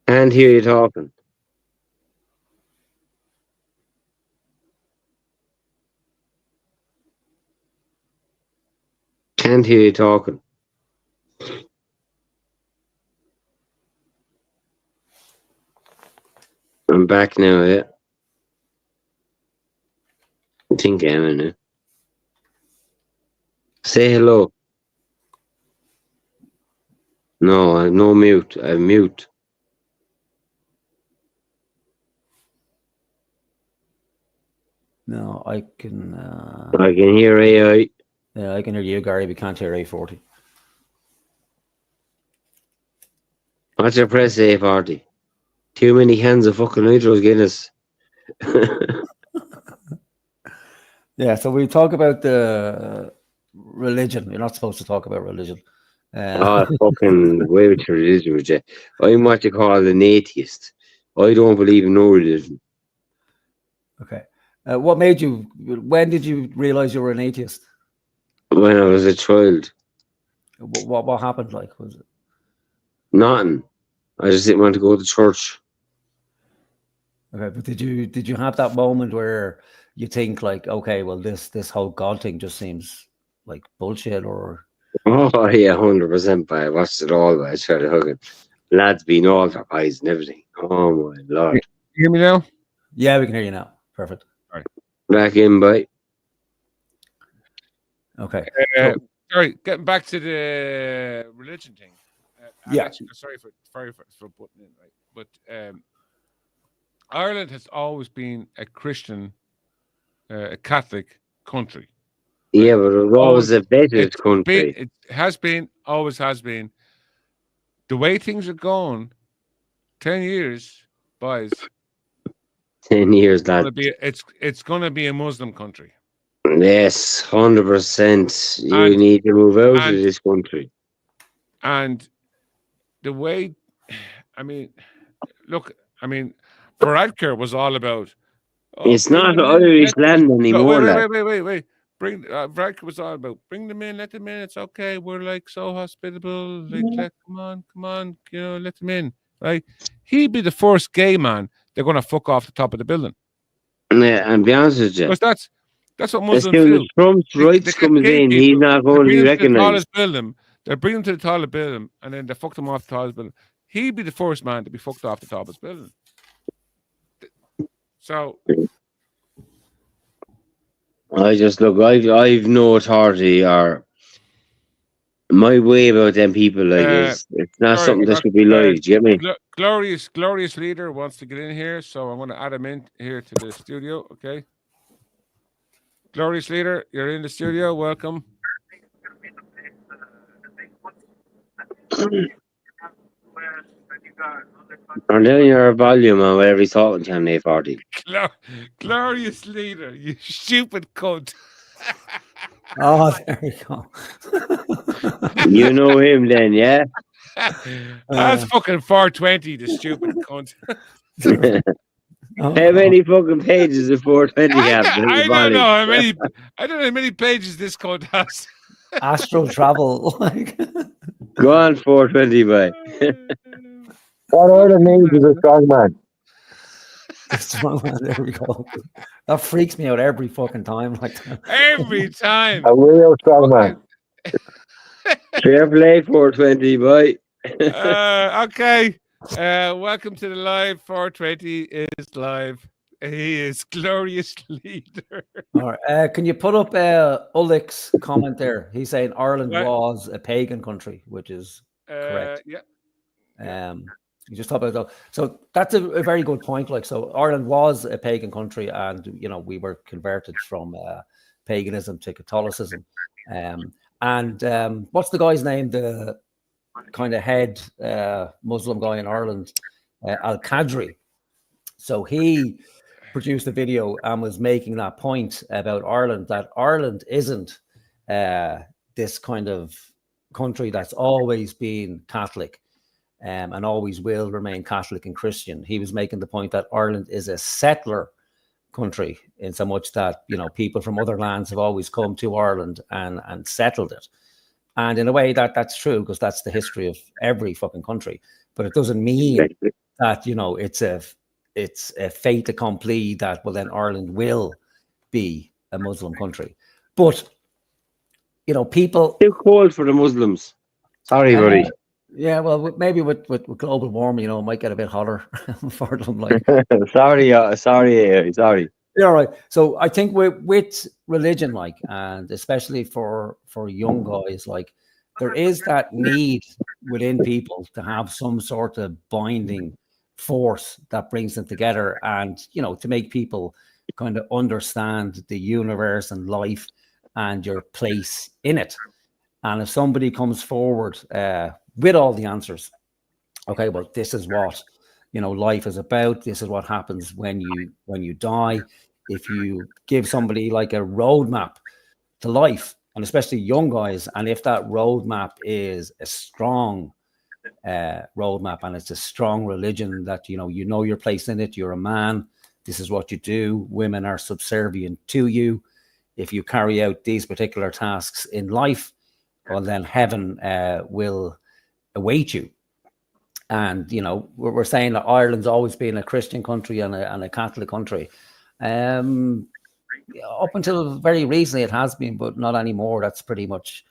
Can't hear you talking. Can't hear you talking. I'm back now, yeah. I think I'm in it. Say hello. No, I have no mute. I have mute. No, I can. I can hear AI. Yeah, I can hear you, Gary. We can't hear A40. What's your press A40? Too many cans of fucking Nitros Guinness. Yeah, so we talk about the religion. You're not supposed to talk about religion. Fucking way with your religion, with you. I'm what you call an atheist. I don't believe in no religion. Okay. What made you? When did you realize you were an atheist? When I was a child. What happened? Like, was it nothing? I just didn't want to go to church. Okay, but did you have that moment where you think like, okay, well, this whole God thing just seems like bullshit, or? Oh yeah, 100%. But I watched it all. I tried to hug it. Lads being all their eyes and everything. Oh my lord! You hear me now? Yeah, we can hear you now. Perfect. All right. Back in, bye. Okay. Sorry, getting back to the religion thing. Yeah. Actually, sorry for putting in, right? But Ireland has always been a Christian, a Catholic country. Yeah, but it was always a better country. It has been, always has been. The way things are going, 10 years, boys. 10 years, that. It's going to be a Muslim country. Yes, 100%. You need to move out of this country. And the way, I mean, look, I mean, Varadkar was all about. It's not Irish land anymore. Wait. Varadkar was all about bring them in, let them in. It's okay. We're like so hospitable. Like, come on, you know, let them in. Right? He'd be the first gay man they're going to fuck off the top of the building. Yeah, and be honest with you, because that's what Muslims do. Trump's rights comes in, he's not going to be recognised. They'll bring them to the toilet building, and then they fuck them off the toilet building. he'd be the first man to be fucked off the top of his building. So I just look. I've no authority or my way about them people. Like, it's not sorry, something that should be live. Do you get me? Glorious leader wants to get in here, so I'm going to add him in here to the studio. Okay, glorious leader, you're in the studio. Welcome. Turn down your volume on whatever he's talking to on A40. Glorious leader, you stupid cunt. Oh, there we go. You know him then, yeah? That's fucking 420, the stupid cunt. How many fucking pages of 420 have? I don't know how many. I don't know how many pages this cunt has. Astral travel. Like. Go on, 420, boy. What Ireland needs is a strong man. Strong man, there we go. That freaks me out every fucking time. Like every time. A real strong man. Fair play, 420, boy. Okay. Welcome to the live. 420 is live. He is glorious leader. All right. Can you put up Ullich's comment there? He's saying Ireland was a pagan country, which is correct. Yeah. You just talk about that. So that's a very good point. Like, so Ireland was a pagan country, and we were converted from paganism to Catholicism. And what's the guy's name? The kind of head Muslim guy in Ireland, Al-Qadri. So he produced a video and was making that point about Ireland, that Ireland isn't this kind of country that's always been Catholic and always will remain Catholic and Christian. He was making the point that Ireland is a settler country in so much that, people from other lands have always come to Ireland and settled it. And in a way that's true, because that's the history of every fucking country. But it doesn't mean that, it's a fait accompli that, well, then Ireland will be a Muslim country. But, people... Too cold for the Muslims. Sorry, buddy. Yeah, well, maybe with global warming, it might get a bit hotter for them. Like, sorry. Yeah, right. So I think with religion, like, and especially for young guys, like, there is that need within people to have some sort of binding force that brings them together, and to make people kind of understand the universe and life and your place in it. And if somebody comes forward with all the answers, okay, well, this is what life is about. This is what happens when you die. If you give somebody like a roadmap to life, and especially young guys, and if that roadmap is a strong roadmap and it's a strong religion that you know your place in it, you're a man, this is what you do, women are subservient to you, if you carry out these particular tasks in life, well, then heaven will await you. And we're saying that Ireland's always been a Christian country and a Catholic country. Up until very recently it has been, but not anymore. It's pretty much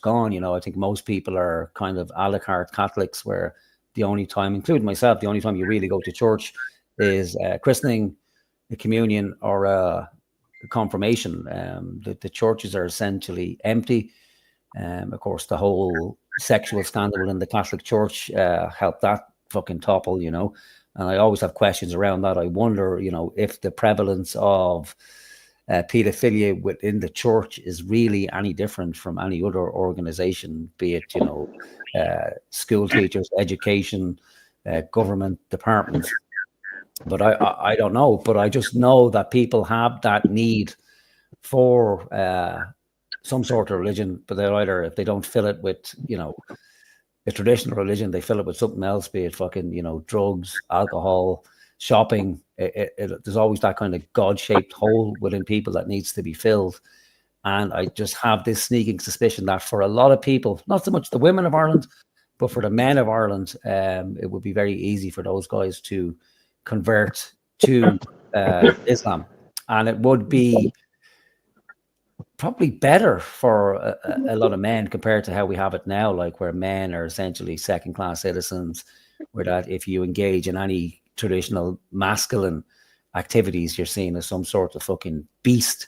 gone. I think most people are kind of a la carte Catholics, where the only time, including myself, the only time you really go to church is christening, a communion, or a confirmation. The churches are essentially empty. Of course, the whole sexual scandal in the Catholic Church helped that fucking topple, and I always have questions around that. I wonder, if the prevalence of pedophilia within the church is really any different from any other organization, be it, school teachers, education, government departments. But I don't know. But I just know that people have that need for some sort of religion, but they're either, if they don't fill it with, a traditional religion, they fill it with something else, be it fucking, drugs, alcohol, shopping. There's always that kind of God-shaped hole within people that needs to be filled. And I just have this sneaking suspicion that for a lot of people, not so much the women of Ireland, but for the men of Ireland, it would be very easy for those guys to convert to Islam. And it would be probably better for a lot of men compared to how we have it now, like where men are essentially second-class citizens, where that if you engage in any traditional masculine activities, you're seen as some sort of fucking beast.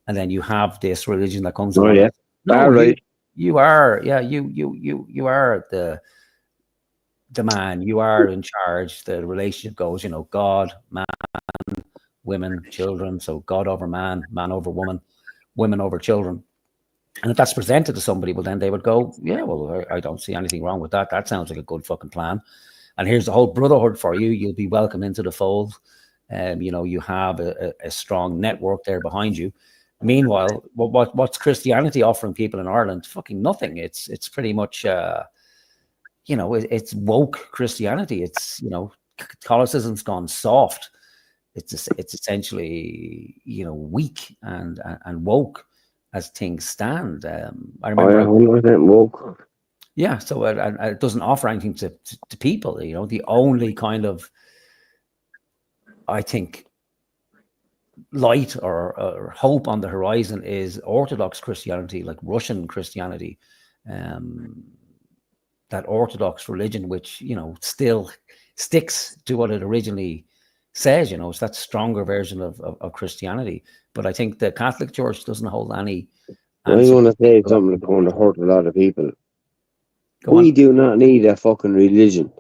And then you have this religion that comes along. Yeah. No, right. you are, yeah, you are the man, you are in charge. The relationship goes, you know, God, man, women, children. So God over man, man over woman, women over children. And if that's presented to somebody, well, then they would go, yeah, well, I don't see anything wrong with that. That sounds like a good fucking plan. And here's the whole brotherhood for you. You'll be welcome into the fold. You know, you have a strong network there behind you. Meanwhile, what's Christianity offering people in Ireland? Fucking nothing. It's pretty much, you know, it's woke Christianity. It's, you know, Catholicism's gone soft. It's essentially, you know, weak and woke as things stand. I remember 100% woke. Yeah, so it doesn't offer anything to people. You know, the only kind of, I think, light or hope on the horizon is Orthodox Christianity, like Russian Christianity, that Orthodox religion, which, you know, still sticks to what it originally says. You know, it's that stronger version of Christianity. But I think the Catholic Church doesn't hold any. I want to say something that's going to hurt a lot of people. Go on. We do not need a fucking religion.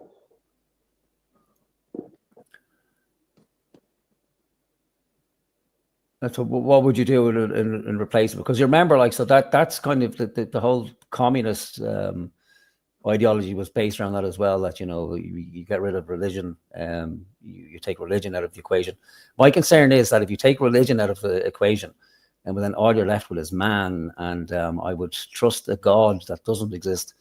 So what would you do in replacement? Because you remember, like, so that's kind of the whole communist ideology was based around that as well. That, you know, you get rid of religion, you take religion out of the equation. My concern is that if you take religion out of the equation, and then all you're left with is man, and I would trust a God that doesn't exist,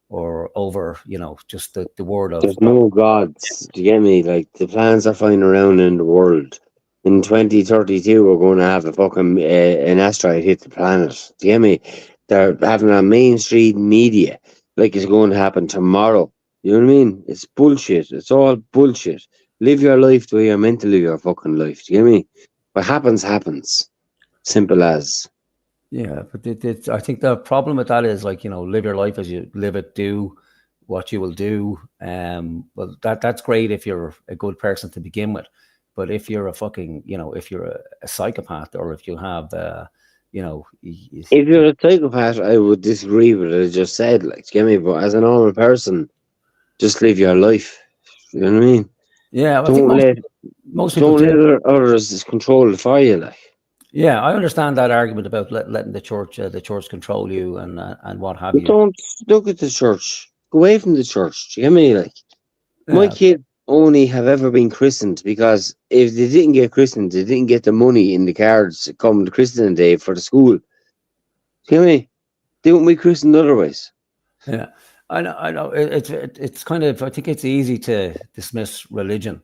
or over, you know, just the word of. There's no gods. Do you get me? Like, the plans are flying around in the world. In 2032, we're going to have a fucking an asteroid hit the planet. Do you get me? They're having a mainstream media like it's going to happen tomorrow. You know what I mean? It's bullshit. It's all bullshit. Live your life the way you're meant to live your fucking life. Do you get me? What happens, happens. Simple as. Yeah, but I think the problem with that is, like, you know, live your life as you live it, do what you will do. Well, that's great if you're a good person to begin with. But if you're a fucking, you know, if you're a psychopath, or if you have, you know, if you're a psychopath, I would disagree with what I just said. Like, get me? But as a normal person, just live your life. You know what I mean? Yeah, don't let others control it for you. Like, yeah, I understand that argument about letting the church control you and what have you. Don't look at the church. Go away from the church. Do you get me? Like, my kid only have ever been christened because if they didn't get christened, they didn't get the money in the cards to come to christening day for the school. You know me? They won't be christened otherwise. Yeah, I know. It's kind of, I think it's easy to dismiss religion,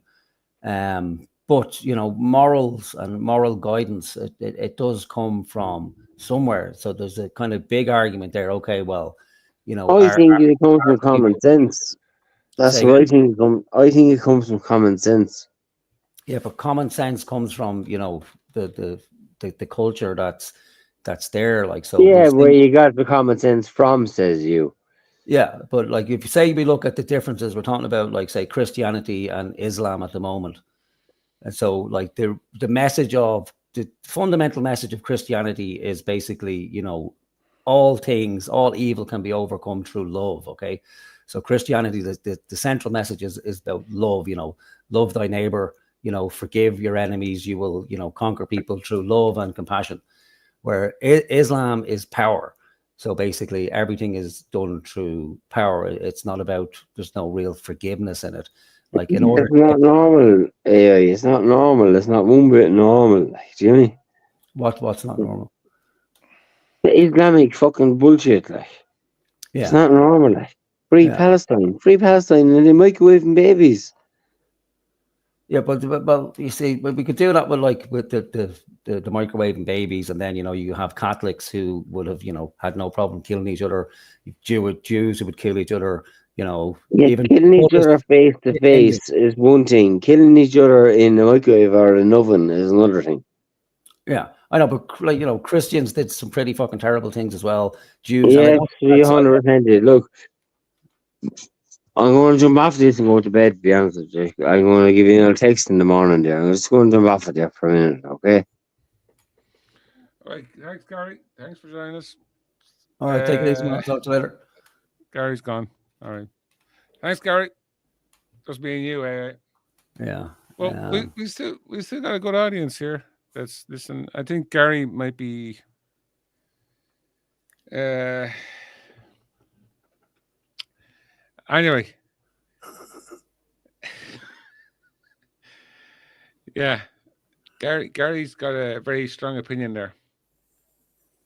but, you know, morals and moral guidance, it does come from somewhere. So there's a kind of big argument there. Okay, well, you know, I think it comes from common sense. That's what I think. I think it comes from common sense. Yeah, but common sense comes from, you know, the culture that's there. Like, so. Yeah, where you got the common sense from, says you. Yeah, but like, if you say we look at the differences, we're talking about, like, say, Christianity and Islam at the moment, and so, like, the message of the fundamental message of Christianity is basically, you know, all evil can be overcome through love. Okay. So Christianity, the central message is about love, you know, love thy neighbor, you know, forgive your enemies, you will, you know, conquer people through love and compassion, where Islam is power. So basically everything is done through power. It's not about, there's no real forgiveness in it. Like, in order. It's not normal. It's not normal. It's not one bit normal. Like, do you know me? What's not normal? The Islamic fucking bullshit. Like, yeah, it's not normal. Like, free Palestine, and they microwaving babies. Yeah, but you see, but we could do that with, like, with the microwaving babies, and then, you know, you have Catholics who would have, you know, had no problem killing each other. Jews who would kill each other. You know, yeah, even killing each other face to face is one thing. Killing each other in a microwave or an oven is another thing. Yeah, I know, but like, you know, Christians did some pretty fucking terrible things as well. Jews. And I Yeah, don't think that's like- 300% did. Look, I'm going to jump off this and go to bed, to be honest with you. I'm going to give you a text in the morning there. I'm just going to jump off with you for a minute, okay? All right. Thanks, Gary. Thanks for joining us. All right, take it easy, man. I'll talk to you later. Gary's gone. All right. Thanks, Gary. Just being you, eh? Yeah. Well, we still got a good audience here. That's listen. I think Gary might be. Anyway. Yeah, Gary's got a very strong opinion there.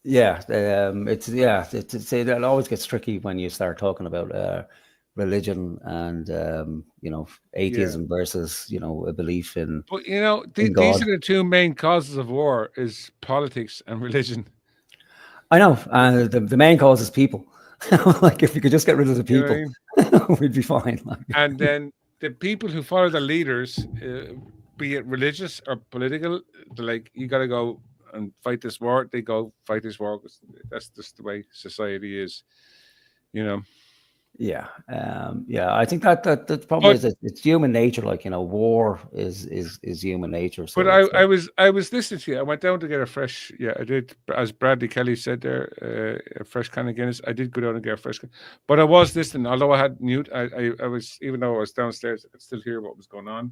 Yeah, it always gets tricky when you start talking about religion and you know, atheism versus, you know, a belief in. But you know, these God. are the two main causes of war: is politics and religion. I know, and the main cause is people. Like, if you could just get rid of the You know people, what I mean? we'd be fine. And then the people who follow the leaders, be it religious or political, they're like, you got to go and fight this war. They go fight this war because that's just the way society is, you know. Yeah, I think that the problem is that it's human nature. Like, you know, war is human nature. So but I was listening to you. I went down to get a fresh. Yeah, I did. As Bradley Kelly said there, a fresh can of Guinness. I did go down and get a fresh can, but I was listening. Although I had mute, I was, even though I was downstairs, I could still hear what was going on.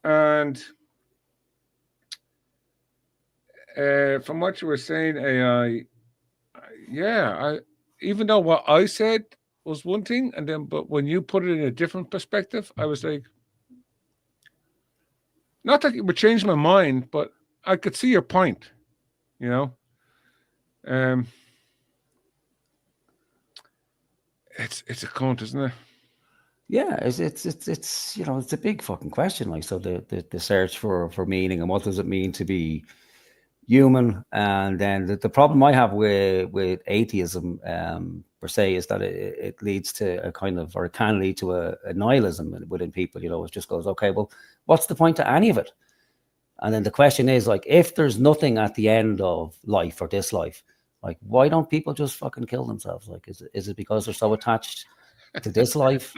And from what you were saying, AI, even though what I said was one thing, and then but when you put it in a different perspective, I was like, not that it would change my mind, but I could see your point, you know. It's a cunt, isn't it? Yeah, it's you know, it's a big fucking question. Like, so the search for meaning and what does it mean to be human, and then the problem I have with atheism per se is that it leads to a kind of, or it can lead to a nihilism within people. You know, it just goes, okay, well, what's the point to any of it? And then the question is, like, if there's nothing at the end of life or this life, like, why don't people just fucking kill themselves? Like, is it because they're so attached to this life?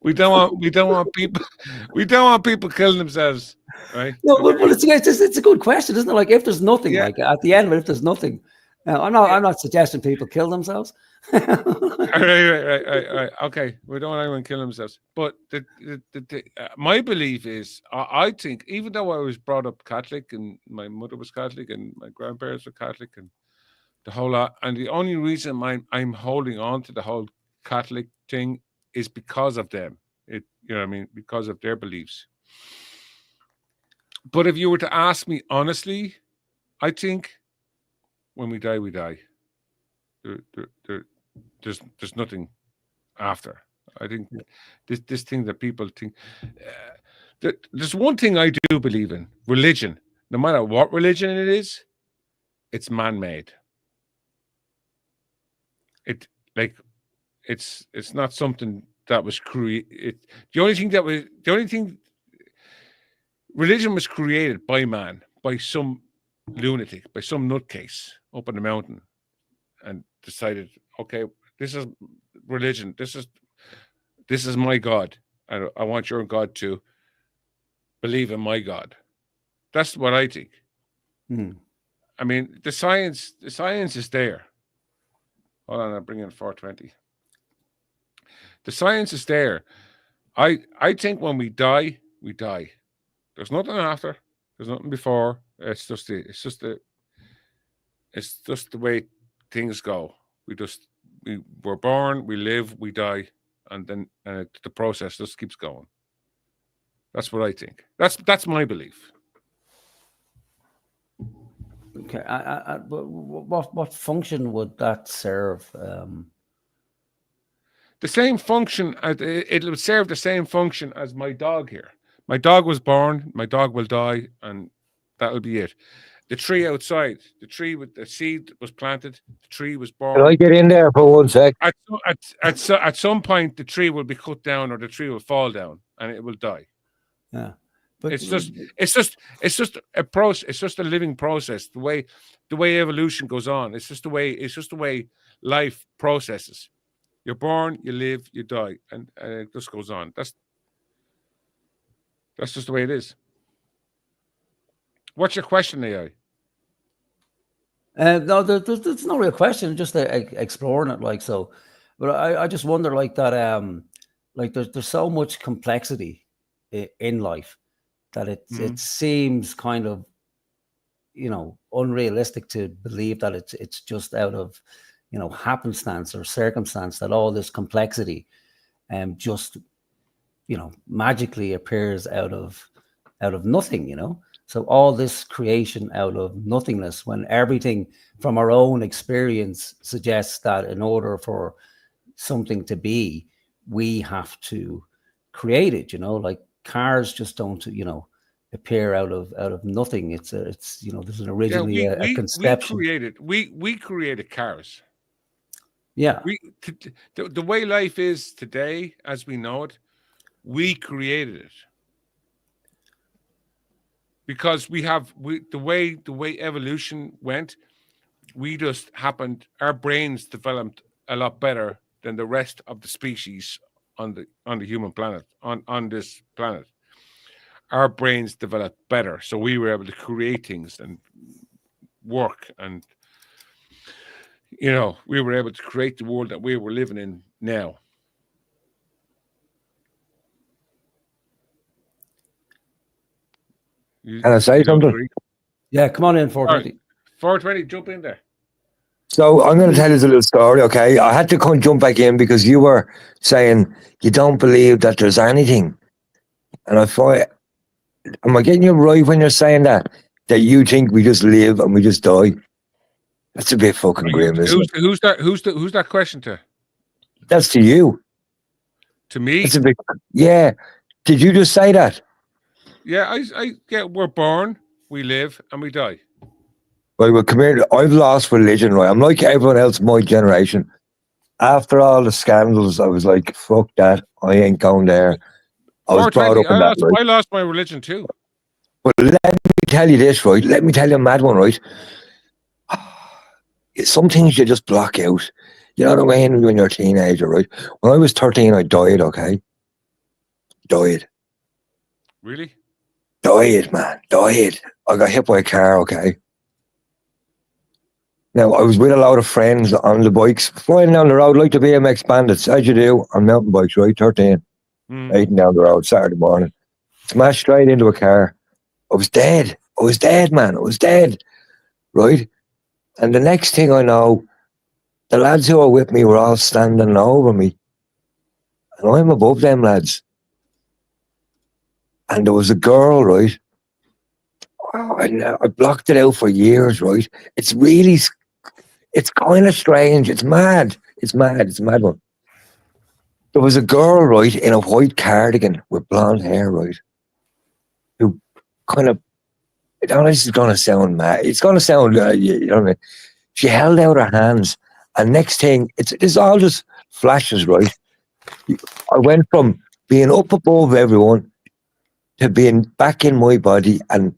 We don't want people killing themselves, right? No, but it's a good question, isn't it? Like, if there's nothing, like at the end of it, if there's nothing, I'm not suggesting people kill themselves. Right. Okay, we don't want anyone killing themselves. But my belief is, I think, even though I was brought up Catholic and my mother was Catholic and my grandparents were Catholic and the whole lot, and the only reason I'm holding on to the whole Catholic thing is because of them. You know what I mean? Because of their beliefs. But if you were to ask me honestly, I think when we die, we die. There's nothing after. I think this thing that people think. There's one thing I do believe in: religion. No matter what religion it is, it's man-made. It's not something that was created. Religion was created by man, by some lunatic, by some nutcase up in the mountain, and decided, okay, this is religion. This is my God. I want your God to believe in my God. That's what I think. I mean, the science is there. Hold on, I'll bring in 420. The science is there. I think when we die, we die. There's nothing after. There's nothing before. It's just the way things go. We're born, we live, we die, and then the process just keeps going. That's what I think. That's my belief. Okay, what function would that serve? The same function. It would serve the same function as my dog here. My dog was born. My dog will die, and that'll be it. The tree outside, the tree with the seed was planted. The tree was born. Can I get in there for 1 sec? At some point, the tree will be cut down, or the tree will fall down, and it will die. Yeah. But it's just a process. It's just a living process. The way evolution goes on. It's just the way life processes. You're born, you live, you die, and it just goes on. That's just the way it is. What's your question, AI? No, there's no real question. Just exploring it, like so. But I just wonder, like that. Like there's so much complexity in life that it seems kind of, unrealistic to believe that it's just out of, happenstance or circumstance that all this complexity, just, magically appears out of nothing. So all this creation out of nothingness, when everything from our own experience suggests that in order for something to be, we have to create it. Like cars just don't, appear out of nothing. It's there's an originally a conception. We created cars. Yeah. The way life is today, as we know it, we created it. Because the way evolution went, we just happened. Our brains developed a lot better than the rest of the species on the human planet, on this planet. Our brains developed better, so we were able to create things and work, and we were able to create the world that we were living in now. Can I say something? Yeah, come on in, 420. 420, jump in there. So I'm going to tell you a little story, okay? I had to come jump back in because you were saying you don't believe that there's anything. And I thought, am I getting you right when you're saying that you think we just live and we just die? That's a bit fucking grim, isn't it? Who's that question to? That's to you. To me? It's a bit, yeah. Did you just say that? Yeah, we're born, we live, and we die. Right, well, come here. I've lost religion, right? I'm like everyone else, my generation. After all the scandals, I was like, fuck that. I ain't going there. I was brought up in that, right? I lost my religion too. But let me tell you this, right? Let me tell you a mad one, right? Some things you just block out. You know what I mean? When you're a teenager, right? When I was 13, I died, okay? Died. Really? Died, man. Died. I got hit by a car, okay? Now, I was with a lot of friends on the bikes, flying down the road like the BMX bandits, as you do on mountain bikes, right? 13. Riding down the road Saturday morning. Smashed straight into a car. I was dead. Man. I was dead. Right? And the next thing I know, the lads who were with me were all standing over me. And I'm above them lads. And there was a girl, right? I blocked it out for years, right? It's kind of strange. It's mad. It's a mad one. There was a girl, right, in a white cardigan with blonde hair, right, who kind of, I don't know, this is going to sound mad. It's going to sound, you know what I mean? She held out her hands, and next thing, it's all just flashes, right? I went from being up above everyone to being back in my body and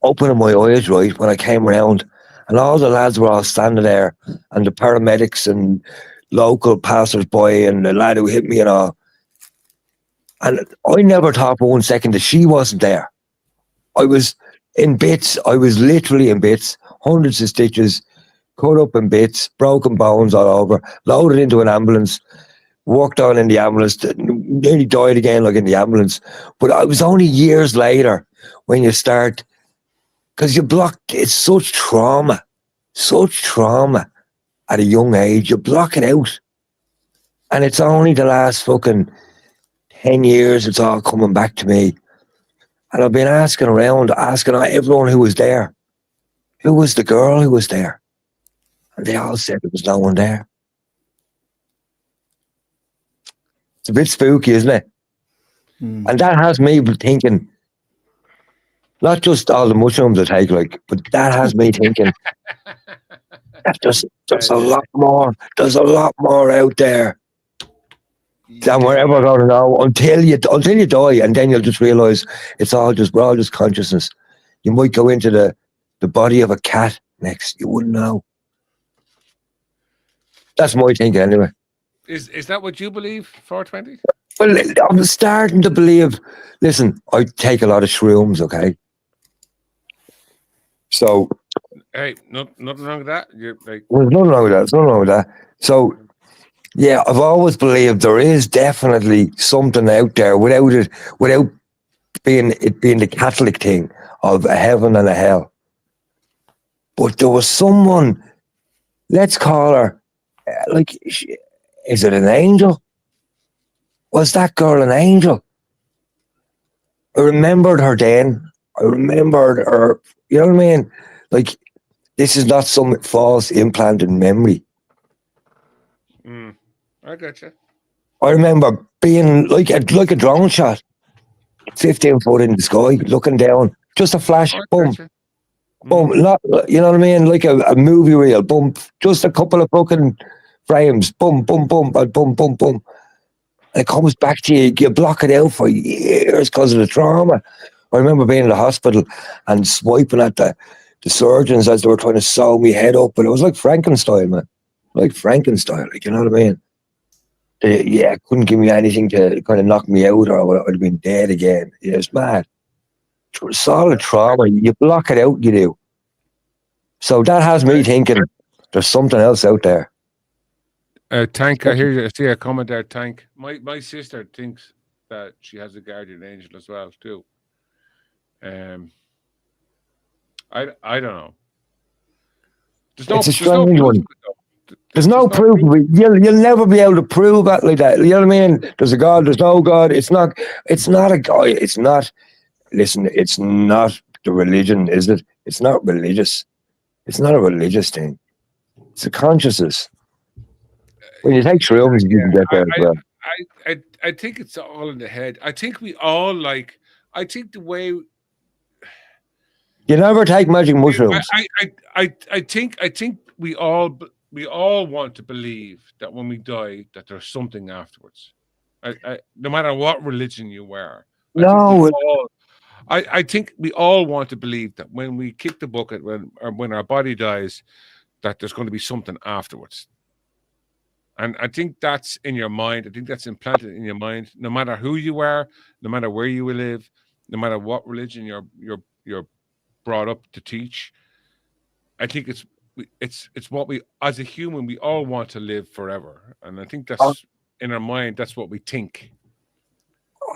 opening my eyes, right, when I came around, and all the lads were all standing there, and the paramedics and local passers-by and the lad who hit me and all. And I never thought for 1 second that she wasn't there. I was in bits. I was literally in bits. Hundreds of stitches, cut up in bits, broken bones all over, loaded into an ambulance, walked on in the ambulance, nearly died again like in the ambulance. But it was only years later when you start, because you block, it's such trauma at a young age, you block it out. And it's only the last fucking 10 years it's all coming back to me. And I've been asking everyone who was there, who was the girl who was there? And they all said there was no one there. It's a bit spooky, isn't it? And that has me thinking, not just all the mushrooms I take, like, but that has me thinking that there's a lot more. There's a lot more out there. And we're ever going to know until you die, and then you'll just realise we're all just consciousness. You might go into the body of a cat next. You wouldn't know. That's my thinking anyway. Is that what you believe, 420? Well, I'm starting to believe. Listen, I take a lot of shrooms, okay? So Hey, nothing wrong with that. You're like, there's nothing wrong with that. There's nothing wrong with that. So yeah, I've always believed there is definitely something out there without being the Catholic thing of a heaven and a hell. But there was someone, let's call her, is it an angel? Was that girl an angel? I remembered her then. I remembered her, you know what I mean? Like, this is not some false implanted memory. I gotcha. I remember being like a drone shot, 15 foot in the sky, looking down, just a flash, boom, Gotcha. boom, not, you know what I mean? Like a movie reel, boom, just a couple of fucking frames, boom, boom, boom, boom, boom, boom, boom. And it comes back to you, you block it out for years because of the trauma. I remember being in the hospital and swiping at the surgeons as they were trying to sew me head up, but it was like Frankenstein, man. Like Frankenstein, like, you know what I mean? Yeah, couldn't give me anything to kind of knock me out, or I'd have been dead again. Yeah, it's mad. Solid trauma, you block it out, you do. So that has me thinking there's something else out there. Tank, I hear you. I see a comment there, Tank. My sister thinks that she has a guardian angel as well, too. I don't know. It's a strange one. There's no proof of it. You'll never be able to prove that like that. You know what I mean? There's a God, there's no God. It's not a God. It's not, listen, it's not the religion, is it? It's not religious. It's not a religious thing. It's a consciousness. When you take shrooms, you can get there as well. I think it's all in the head. I think we all I think the way you never take magic mushrooms. I think we all want to believe that when we die that there's something afterwards. No matter what religion you wear. I think we all want to believe that when we kick the bucket, when our body dies, that there's going to be something afterwards. And I think that's in your mind. I think that's implanted in your mind. No matter who you are, no matter where you live, no matter what religion you're brought up to teach, I think it's what we, as a human, we all want to live forever, and I think that's in our mind. That's what we think.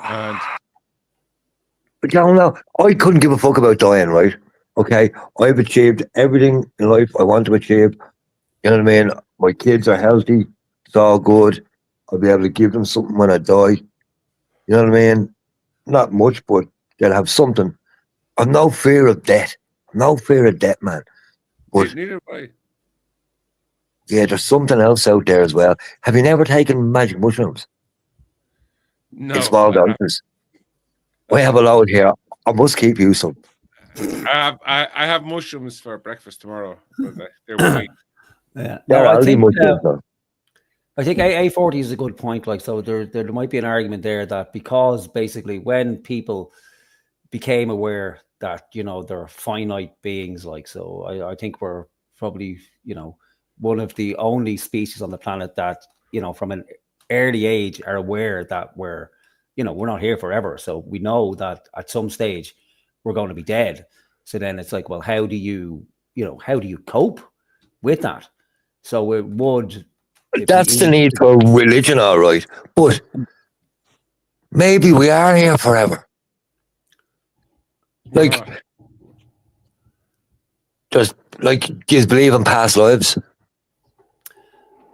And but you know, I couldn't give a fuck about dying, right? Okay, I've achieved everything in life I want to achieve. You know what I mean? My kids are healthy. It's all good. I'll be able to give them something when I die. You know what I mean? Not much, but they'll have something. I've no fear of death. No fear of death, man. But neither have I. Yeah, there's something else out there as well. Have you never taken magic mushrooms? No. In small doses. I have a load here. I must keep you some. I have mushrooms for breakfast tomorrow. They're white. Yeah. No, I think A40 is a good point. Like, so there might be an argument there that because basically when people became aware that, you know, they're finite beings, like, so I think we're probably, you know, one of the only species on the planet that, you know, from an early age are aware that we're, you know, we're not here forever. So we know that at some stage we're going to be dead. So then it's like, well, how do you cope with that? So it would. That's the need for religion, all right. But maybe we are here forever. Like, just like, do you believe in past lives?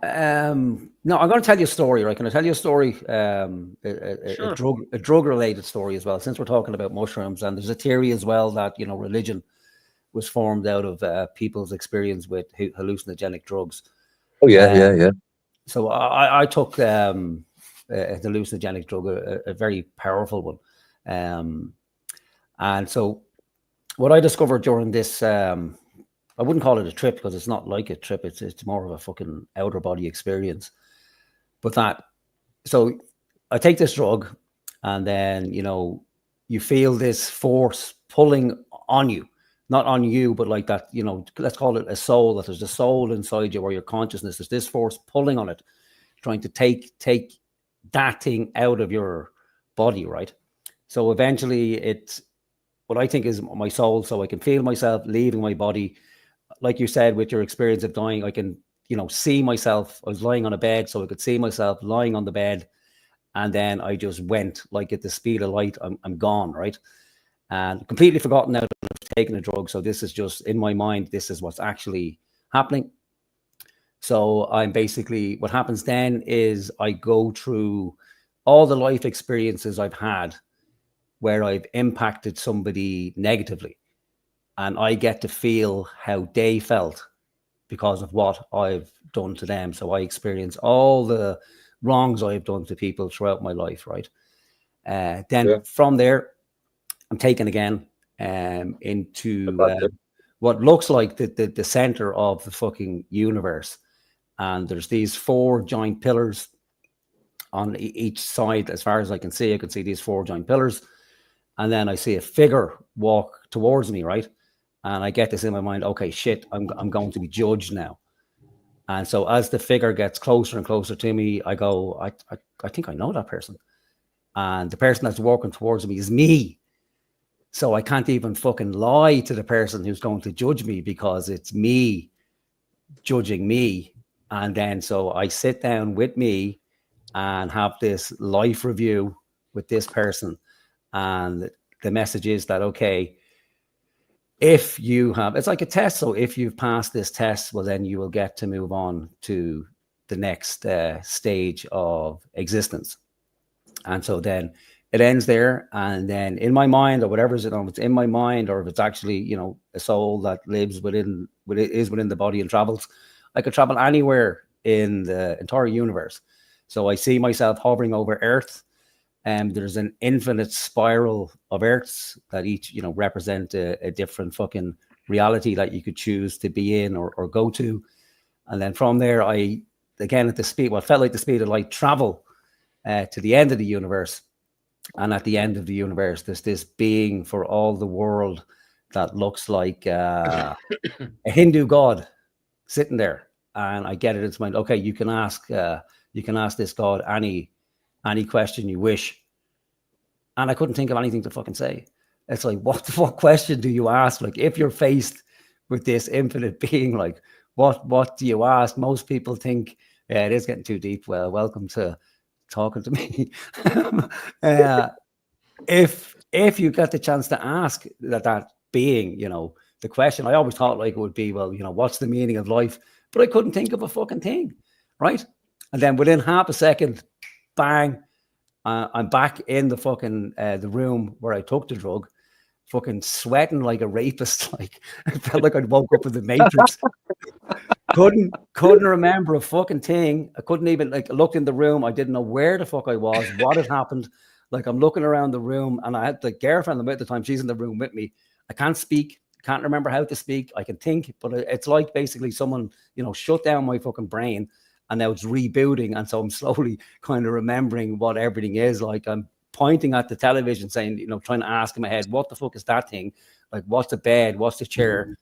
No, I'm going to tell you a story, right? Can I tell you a story? Sure. A drug-related story as well, since we're talking about mushrooms. And there's a theory as well that, you know, religion was formed out of people's experience with hallucinogenic drugs. Oh, yeah. So I took a hallucinogenic drug, a very powerful one. And so what I discovered during this, I wouldn't call it a trip because it's not like a trip. It's more of a fucking outer body experience. But that so I take this drug, and then, you know, you feel this force pulling on you, not on you, but like that, you know, let's call it a soul, that there's a soul inside you, or your consciousness, there's this force pulling on it, trying to take that thing out of your body, right? So eventually it's what I think is my soul. So I can feel myself leaving my body. Like you said, with your experience of dying, I can, you know, see myself. I was lying on a bed, so I could see myself lying on the bed. And then I just went, like, at the speed of light, I'm gone, right? And completely forgotten now that I've taken a drug. So this is just in my mind, this is what's actually happening. So I'm basically, what happens then is I go through all the life experiences I've had where I've impacted somebody negatively, and I get to feel how they felt because of what I've done to them. So I experience all the wrongs I've done to people throughout my life, right? Then from there, I'm taken again into what looks like the center of the fucking universe. And there's these 4 giant pillars on each side. As far as I can see these 4 giant pillars. And then I see a figure walk towards me, right? And I get this in my mind, okay, shit, I'm going to be judged now. And so as the figure gets closer and closer to me, I go, I think I know that person. And the person that's walking towards me is me. So I can't even fucking lie to the person who's going to judge me, because it's me judging me. And then so I sit down with me and have this life review with this person. And the message is that, okay, if you have, it's like a test. So if you've passed this test, well, then you will get to move on to the next stage of existence. And so then it ends there. And then in my mind, or whatever is it, it's in my mind, or if it's actually, you know, a soul that lives within the body and travels, I could travel anywhere in the entire universe. So I see myself hovering over Earth, and there's an infinite spiral of Earths that each, you know, represent a different fucking reality that you could choose to be in or go to. And then from there, I, again, at the speed, what felt like the speed of light, travel to the end of the universe. And at the end of the universe, there's this being for all the world that looks like a Hindu god sitting there. And I get it into mind, okay, you can ask this god any question you wish. And I couldn't think of anything to fucking say. It's like, what question do you ask? Like, if you're faced with this infinite being, like, what do you ask? Most people think, yeah, it is getting too deep. Well, welcome to talking to me. If you get the chance to ask that being, you know, the question, I always thought like it would be, well, you know, what's the meaning of life? But I couldn't think of a fucking thing, right? And then within half a second, bang, I'm back in the fucking the room where I took the drug, fucking sweating like a rapist. Like, I felt like I'd woke up in the Matrix. couldn't remember a fucking thing. I couldn't even, like, look in the room. I didn't know where the fuck I was, what had happened. Like, I'm looking around the room, and I had the girlfriend at the time. She's in the room with me. I can't speak. Can't remember how to speak. I can think, but it's like basically someone, you know, shut down my fucking brain, and now it's rebooting. And so I'm slowly kind of remembering what everything is. Like, I'm pointing at the television saying, you know, trying to ask in my head, what the fuck is that thing? Like, what's the bed? What's the chair?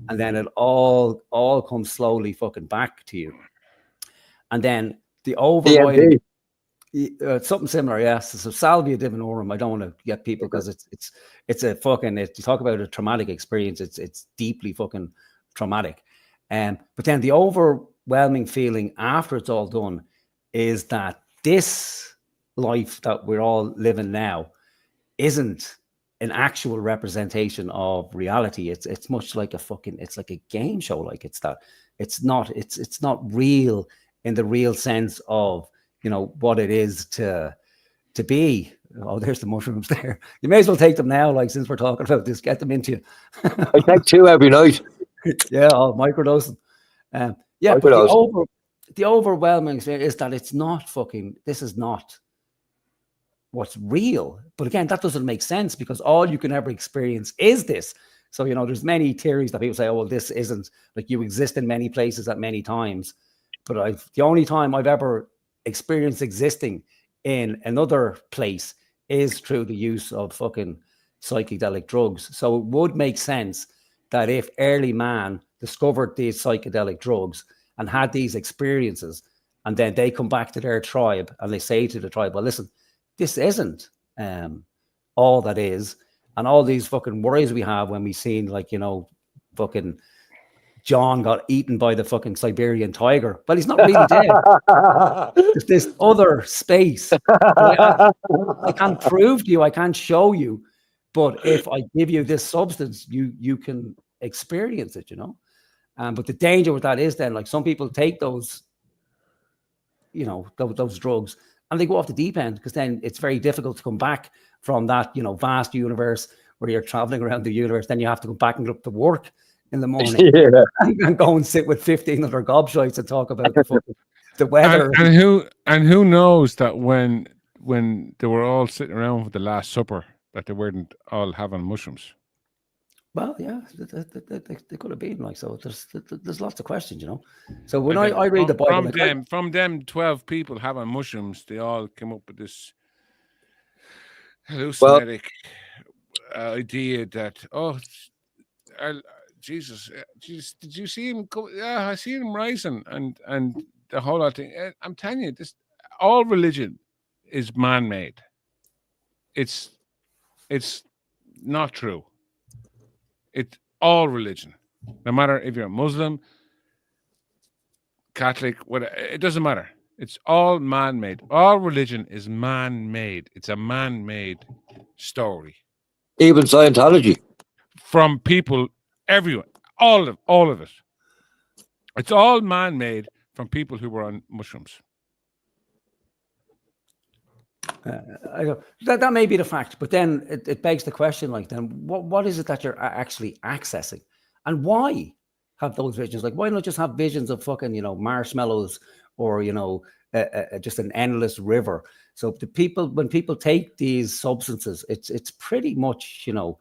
And then it all comes slowly fucking back to you. And then the overriding, something similar, yes. So salvia divinorum. I don't want to get people, because it's a fucking, you talk about a traumatic experience. It's deeply fucking traumatic. But then the overwhelming feeling after it's all done is that this life that we're all living now isn't an actual representation of reality. It's much like it's like a game show. Like, it's not real in the real sense of, you know, what it is to be. Oh, there's the mushrooms there. You may as well take them now, like, since we're talking about this, get them into you. I take 2 every night. Yeah, I'll microdose them. Yeah, but the overwhelming thing is that it's not fucking, this is not what's real. But again, that doesn't make sense, because all you can ever experience is this. So, you know, there's many theories that people say, oh, well, this isn't, like, you exist in many places at many times. But the only time I've ever experience existing in another place is through the use of fucking psychedelic drugs. So it would make sense that if early man discovered these psychedelic drugs and had these experiences, and then they come back to their tribe and they say to the tribe, well, listen, this isn't all that is. And all these fucking worries we have when we seen, like, you know, fucking John got eaten by the fucking Siberian tiger. Well, he's not really dead. There's this other space. I can't prove to you, I can't show you. But if I give you this substance, you can experience it, you know. But the danger with that is then, like, some people take those, you know, those drugs and they go off the deep end, because then it's very difficult to come back from that, you know, vast universe where you're traveling around the universe. Then you have to go back and get up to work in the morning and go and sit with 15 other gobshites and talk about the weather. And who knows that when they were all sitting around for the Last Supper, that they weren't all having mushrooms. Well, yeah, they could have been, like, so. There's lots of questions, you know. So when I read the Bible, from them 12 people having mushrooms, they all came up with this hallucinogenic idea that, Jesus, did you see him go? Yeah, I see him rising, and the whole lot thing. I'm telling you, this all religion is man-made. It's not true. It's all religion, no matter if you're a Muslim, Catholic, whatever. It doesn't matter. It's all man-made. All religion is man-made. It's a man-made story. Even Scientology. From people, everyone, all of it. It's all man-made from people who were on mushrooms. That may be the fact, but then it begs the question, like, then what is it that you're actually accessing, and why have those visions? Like, why not just have visions of fucking, you know, marshmallows, or, you know, just an endless river? So when people take these substances, it's pretty much, you know,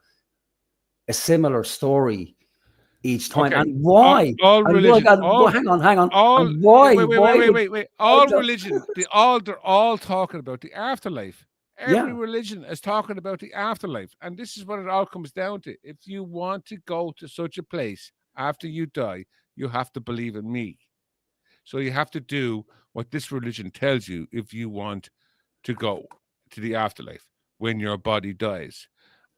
a similar story each time. Okay. And why? All religion. Hang on. Why? Wait. All religion. They're all talking about the afterlife. Every religion is talking about the afterlife, and this is what it all comes down to. If you want to go to such a place after you die, you have to believe in me. So you have to do what this religion tells you if you want to go to the afterlife when your body dies.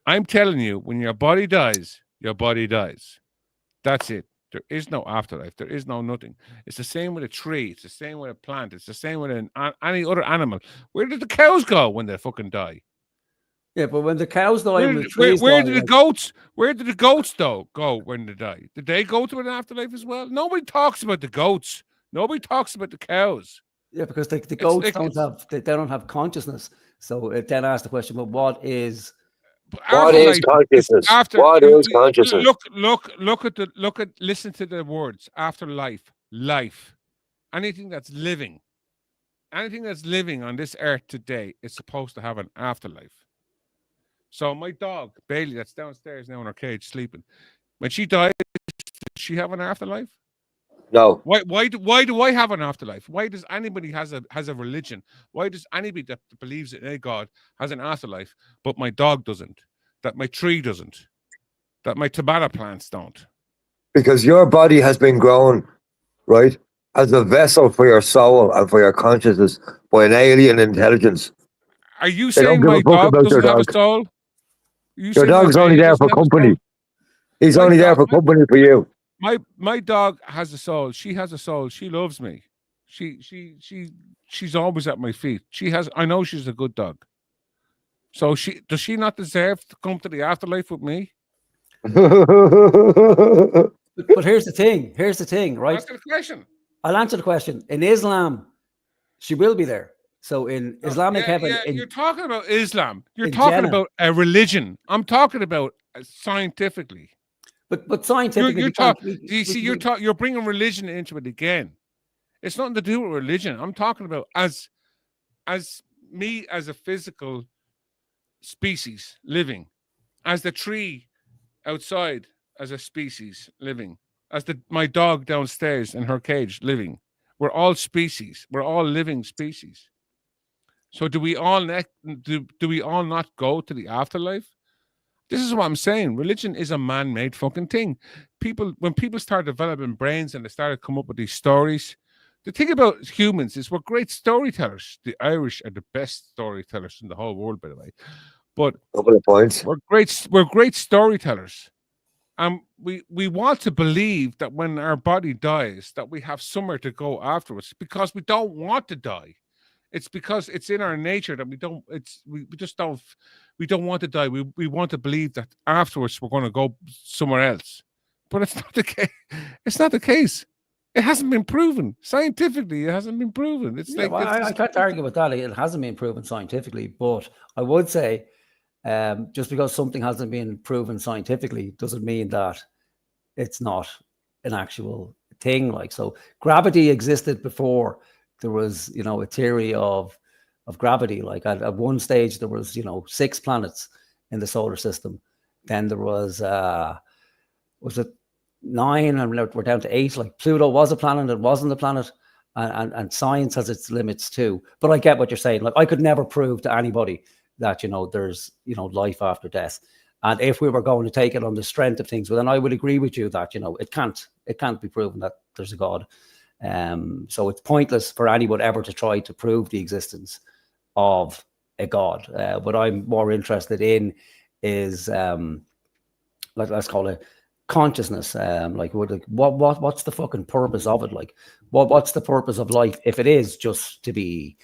I'm telling you, when your body dies, your body dies. That's it. There is no afterlife. There is no nothing. It's the same with a tree. It's the same with a plant. It's the same with any other animal. Where did the cows go when they fucking die? Yeah, but when the cows die, where did the goats though go when they die? Did they go to an afterlife as well? Nobody talks about the goats. Nobody talks about the cows. Yeah, because the goats don't have consciousness. So it then asks the question, well, what is consciousness? What is consciousness? Listen to the words. Afterlife, life. Anything that's living on this earth today is supposed to have an afterlife. So my dog, Bailey, that's downstairs now in her cage sleeping, when she dies, does she have an afterlife? No. Why do I have an afterlife? Why does anybody has a religion? Why does anybody that believes in a God has an afterlife, but my dog doesn't? That my tree doesn't? That my tomato plants don't? Because your body has been grown, right, as a vessel for your soul and for your consciousness by an alien intelligence. Are you saying my dog doesn't have a soul? Your dog's only there for company. He's only there for company for you. My dog has a soul. She has a soul. She loves me. She's always at my feet. I know she's a good dog. So does she not deserve to come to the afterlife with me? But here's the thing, right? Ask the question. I'll answer the question. In Islam, she will be there. So in Islamic heaven, you're talking about Islam. You're talking about a religion. I'm talking about scientifically. But scientifically, you're bringing religion into it again. It's nothing to do with religion. I'm talking about as me as a physical species living, as the tree outside as a species living, as my dog downstairs in her cage living. We're all species. We're all living species. So do we all do we all not go to the afterlife? This is what I'm saying. Religion is a man-made fucking thing. When people start developing brains and they started come up with these stories, the thing about humans is we're great storytellers. The Irish are the best storytellers in the whole world, by the way. But Couple of points. we're great storytellers. And we want to believe that when our body dies, that we have somewhere to go afterwards because we don't want to die. It's because it's in our nature that we just don't want to die. We want to believe that afterwards we're going to go somewhere else. But it's not the case. It's not the case. It hasn't been proven scientifically. It hasn't been proven. It's like I can't argue with that. It hasn't been proven scientifically, but I would say just because something hasn't been proven scientifically doesn't mean that it's not an actual thing. Like, so gravity existed before there was, a theory of gravity. Like at one stage there was, 6 planets in the solar system. Then there was it 9, and we're down to 8. Like Pluto was a planet, it wasn't a planet, and science has its limits too. But I get what you're saying. Like I could never prove to anybody that there's life after death. And if we were going to take it on the strength of things, well, then I would agree with you that it can't be proven that there's a God. So it's pointless for anyone ever to try to prove the existence of a God. What I'm more interested in is let's call it consciousness. Like what's the fucking purpose of it? Like what's the purpose of life if it is just to be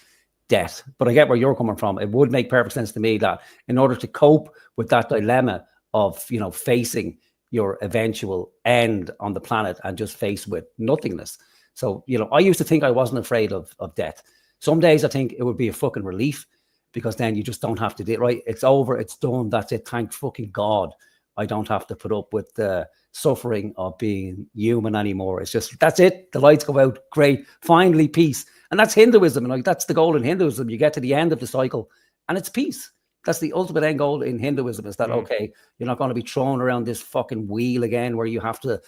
death? But I get where you're coming from. It would make perfect sense to me that in order to cope with that dilemma of facing your eventual end on the planet and just face with nothingness. So I used to think I wasn't afraid of death. Some days I think it would be a fucking relief, because then you just don't have to do it. Right, it's over, it's done, that's it. Thank fucking God I don't have to put up with the suffering of being human anymore. It's just, that's it. The lights go out. Great. Finally, peace. And that's Hinduism. And like, that's the goal in Hinduism. You get to the end of the cycle and it's peace. That's the ultimate end goal in Hinduism, is that, okay, you're not going to be thrown around this fucking wheel again where you have to,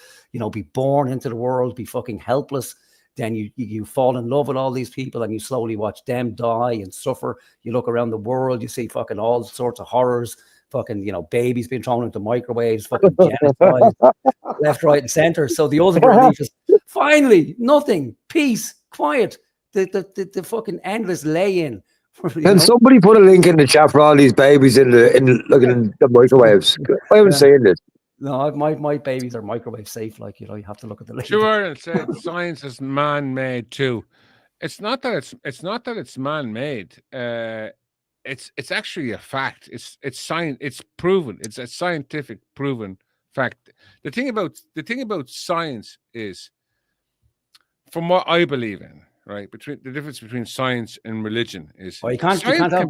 be born into the world, be fucking helpless. Then you fall in love with all these people and you slowly watch them die and suffer. You look around the world, you see fucking all sorts of horrors. Fucking, babies being thrown into microwaves, fucking genocide, left, right, and center. So the ultimate relief is finally nothing, peace, quiet, the fucking endless lay-in. Can somebody put a link in the chat for all these babies looking in the microwaves? I haven't seen this. No, my babies are microwave safe. Like, you have to look at the link. Sure, and said science is man-made too. It's not that it's man-made. It's actually a fact. It's science. It's proven. It's a scientific proven fact. The thing about science is, from what I believe in, right? The difference between science and religion is, you can't have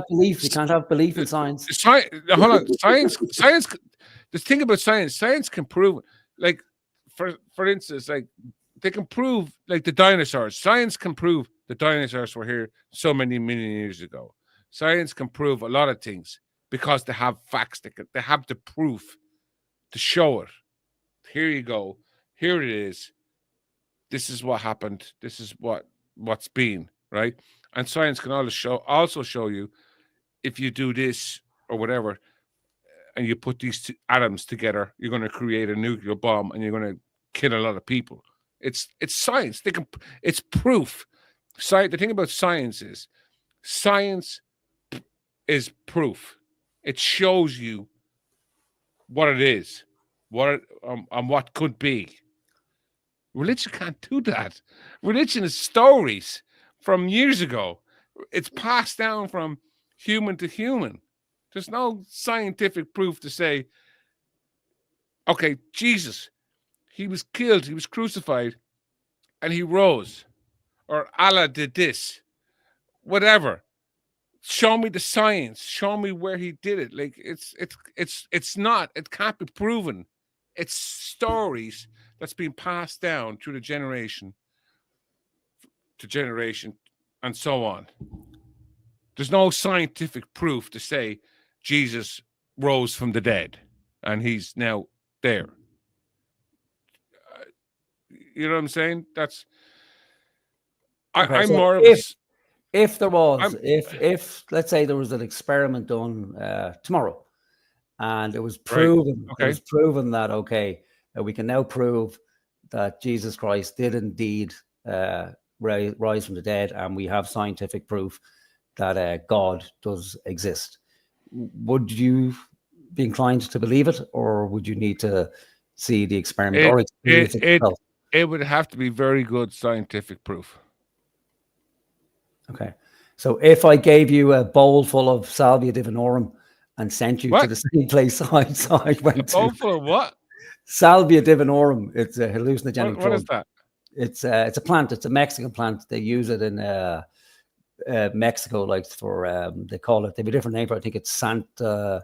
belief. You can't have belief in science. Hold on. Science. The thing about science can prove. Like, for instance, like they can prove, like the dinosaurs. Science can prove the dinosaurs were here so many million years ago. Science can prove a lot of things because they have facts. They have the proof to show it. Here you go. Here it is. This is what happened. This is what's been, right? And science can also show you, if you do this or whatever, and you put these two atoms together, you're going to create a nuclear bomb and you're going to kill a lot of people. It's science. It's proof. The thing about science is proof. It shows you what it is, and what could be. Religion can't do that. Religion is stories from years ago. It's passed down from human to human. There's no scientific proof to say, okay, Jesus, he was killed, he was crucified, and he rose, or Allah did this, whatever. Show me the science. Show me where he did it. Like, it's not. It can't be proven. It's stories that's been passed down through the generation to generation, and so on. There's no scientific proof to say Jesus rose from the dead and he's now there. You know what I'm saying? I'm so more of a if there was, I'm- if let's say there was an experiment done tomorrow, and it was Right. proven, Okay. it was proven that we can now prove that Jesus Christ did indeed rise from the dead, and we have scientific proof that God does exist. Would you be inclined to believe it, or would you need to see the experiment or experience it yourself? It would have to be very good scientific proof. Okay. So if I gave you a bowl full of Salvia divinorum and sent you to What? the same place I went to, Oh, for what? Salvia divinorum, it's a hallucinogenic What drug. is that? It's a plant. It's a Mexican plant. They use it in Mexico, like for they call it. They have a different name for it. I think it's Santa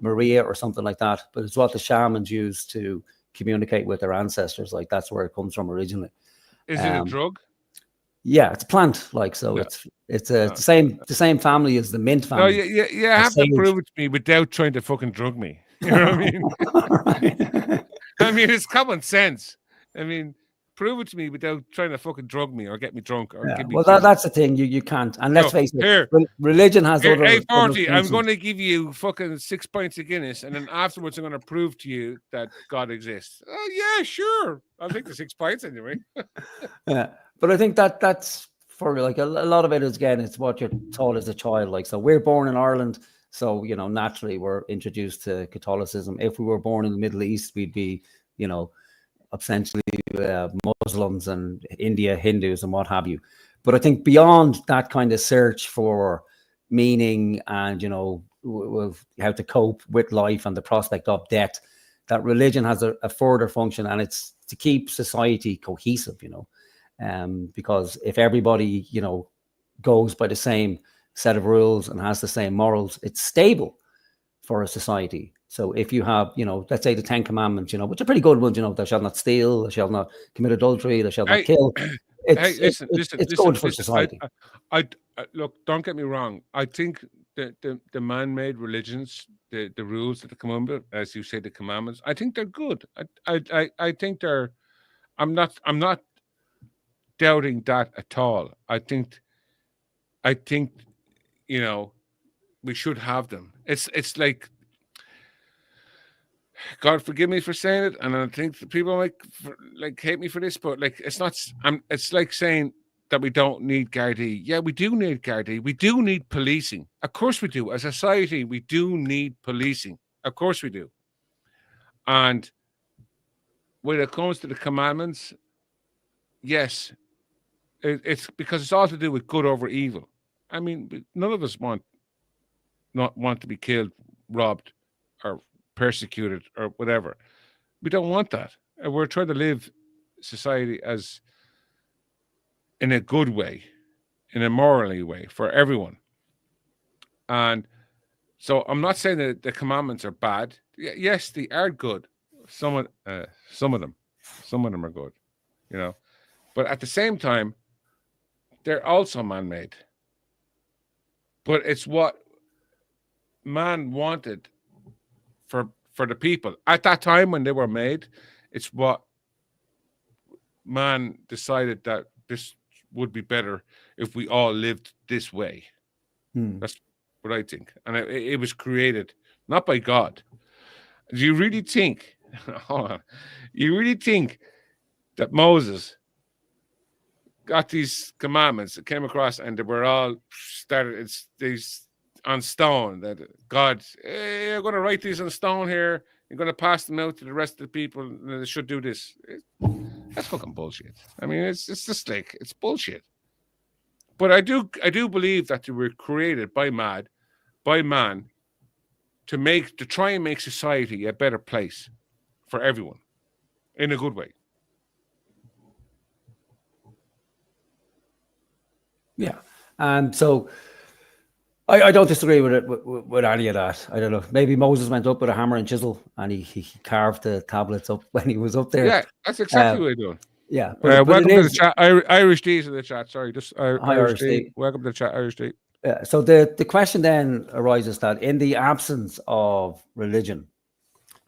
Maria or something like that. But it's what the shamans use to communicate with their ancestors. Like that's where it comes from originally. Is it a drug? Yeah, it's a plant. Like so, No. it's the same family as the mint No, family. you have to prove it to me without trying to fucking drug me. You know what I mean? Right. I mean, it's common sense. I mean, prove it to me without trying to fucking drug me or get me drunk or give me. Well, that's the thing. You can't. And let's face it, here, religion has here, other. hey, 40, other I'm functions. going to give you fucking 6 pints of Guinness, and then afterwards I'm going to prove to you that God exists. Oh yeah, sure. I'll take the 6 pints anyway. Yeah, but I think that's for like a lot of it is again, it's what you're taught as a child. Like, so we're born in Ireland, so you know naturally we're introduced to Catholicism. If we were born in the Middle East, we'd be, you know, essentially Muslims and India, Hindus, and what have you. But I think beyond that kind of search for meaning and, you know, how to cope with life and the prospect of death, that religion has a further function, and it's to keep society cohesive, you know, because if everybody, you know, goes by the same set of rules and has the same morals, it's stable for a society. So if you have, you know, let's say the 10 Commandments, you know, which are pretty good ones, you know, thou shalt not steal, thou shalt not commit adultery, thou shalt not kill. It's good for society. I look, don't get me wrong. I think the man-made religions, the rules that come under, as you say, the commandments, I think they're good. I think they're. I'm not doubting that at all. I think, you know, we should have them. It's like, God forgive me for saying it, and I think that people might hate me for this, but like it's not. It's like saying that we don't need Gardaí. Yeah, we do need Gardaí. We do need policing. Of course we do. As a society, we do need policing. Of course we do. And when it comes to the commandments, yes, it's because it's all to do with good over evil. I mean, none of us want to be killed, robbed, or persecuted, or whatever. We don't want that. We're trying to live society as in a good way, in a morally way for everyone. And so I'm not saying that the commandments are bad. Yes, they are good. Some of them are good, you know. But at the same time, they're also man-made. But it's what man wanted for the people at that time when they were made. It's what man decided that this would be better if we all lived this way. That's what I think. And it was created not by God. Do you really think? Hold on. You really think that Moses got these commandments that came across and they were all started? It's these on stone that God, hey, you're going to write these on stone here. You're going to pass them out to the rest of the people. And they should do this. That's fucking bullshit. I mean, it's just like, it's bullshit. But I do believe that they were created by man to try and make society a better place for everyone in a good way. Yeah. So I don't disagree with it with any of that. I don't know. Maybe Moses went up with a hammer and chisel and he carved the tablets up when he was up there. Yeah, that's exactly what he's doing. Yeah. Welcome to the chat. Irish D's in the chat. Sorry, just Irish D. Welcome to the chat, Irish D. So the question then arises that in the absence of religion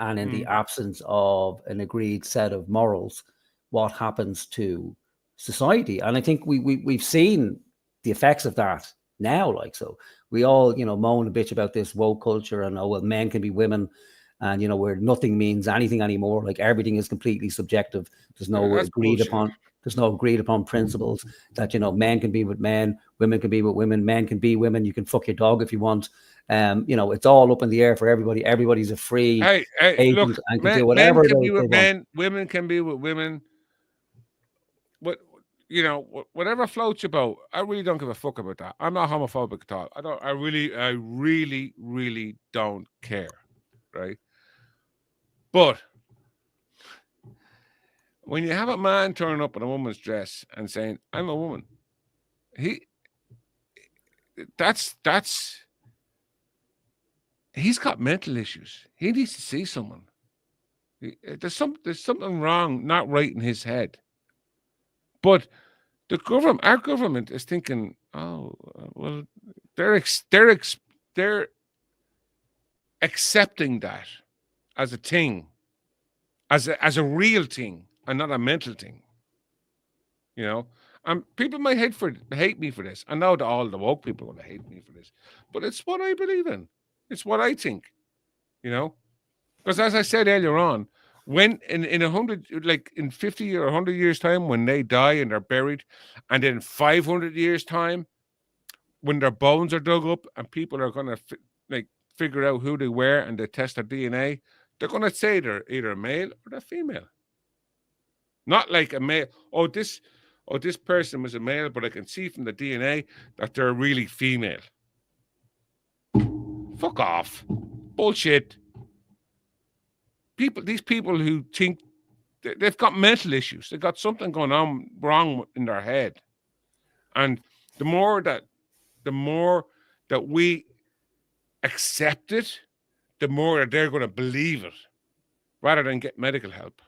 and in the absence of an agreed set of morals, what happens to society. And I think we've seen the effects of that now. Like, so we all, you know, moan a bitch about this woke culture and, oh, well, men can be women, and, you know, where nothing means anything anymore. Like, everything is completely subjective. There's no That's agreed bullshit. upon. There's no agreed upon principles that, you know, men can be with men, women can be with women, men can be women. You can fuck your dog if you want. You know, it's all up in the air for everybody. Everybody's a free Hey, agent look, and can do men whatever can be they with want. men, women can be with women. But, you know, whatever floats your boat, I really don't give a fuck about that. I'm not homophobic at all. I really don't care, right? But when you have a man turn up in a woman's dress and saying, "I'm a woman," that's he's got mental issues. He needs to see someone. There's something wrong, not right in his head. But our government is thinking, oh, well, they're accepting that as a thing, as a real thing, and not a mental thing. You know, and people might hate me for this. I know that all the woke people are going to hate me for this, but it's what I believe in. It's what I think. You know, because as I said earlier on, when in 100, like in 50 or 100 years time, when they die and they're buried, and in 500 years time, when their bones are dug up and people are going to figure out who they were and they test their DNA, they're going to say they're either male or they're female. Not like a male. Oh, this person was a male, but I can see from the DNA that they're really female. Fuck off. Bullshit. These people who think they've got mental issues, they've got something going on wrong in their head. And the more that we accept it, the more that they're going to believe it, rather than get medical help.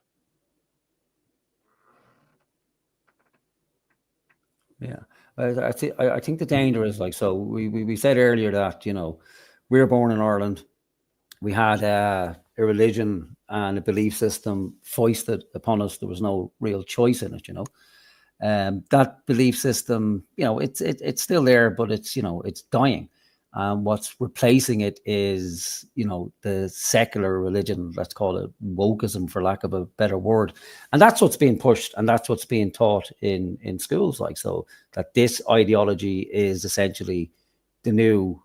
Yeah, I think the danger is, like, so we said earlier that, you know, we were born in Ireland. We had a religion and a belief system foisted upon us. There was no real choice in it, you know. That belief system, you know, it's still there, but it's, you know, it's dying. What's replacing it is, you know, the secular religion, let's call it wokeism for lack of a better word. And that's what's being pushed, and that's what's being taught in schools. Like, so that this ideology is essentially the new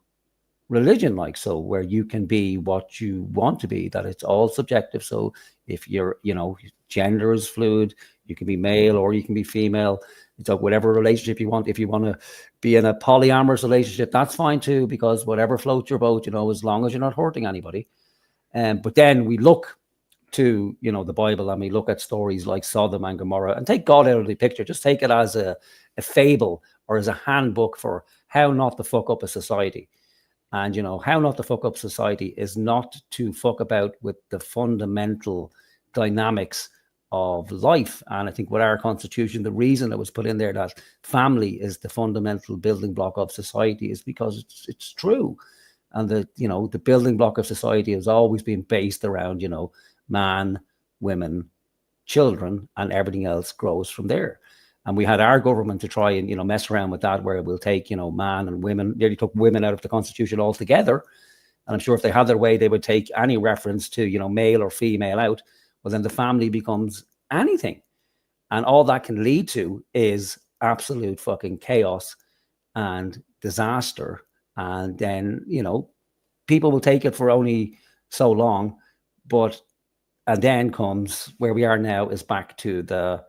religion, like, so where you can be what you want to be, that it's all subjective. So if you're, you know, gender is fluid, you can be male or you can be female. It's like whatever relationship you want. If you want to be in a polyamorous relationship, that's fine too, because whatever floats your boat, you know, as long as you're not hurting anybody. But then we look to, you know, the Bible, and we look at stories like Sodom and Gomorrah, and take God out of the picture. Just take it as a fable or as a handbook for how not to fuck up a society. And, you know, how not to fuck up society is not to fuck about with the fundamental dynamics of life. And I think with our constitution, the reason it was put in there that family is the fundamental building block of society is because it's true. And the, you know, the building block of society has always been based around, you know, man, women, children, and everything else grows from there. And we had our government to try and, you know, mess around with that, where it will take, you know, man and women, nearly took women out of the constitution altogether. And I'm sure if they had their way, they would take any reference to, you know, male or female out. Well, then the family becomes anything. And all that can lead to is absolute fucking chaos and disaster. And then, you know, people will take it for only so long. And then comes where we are now, is back to the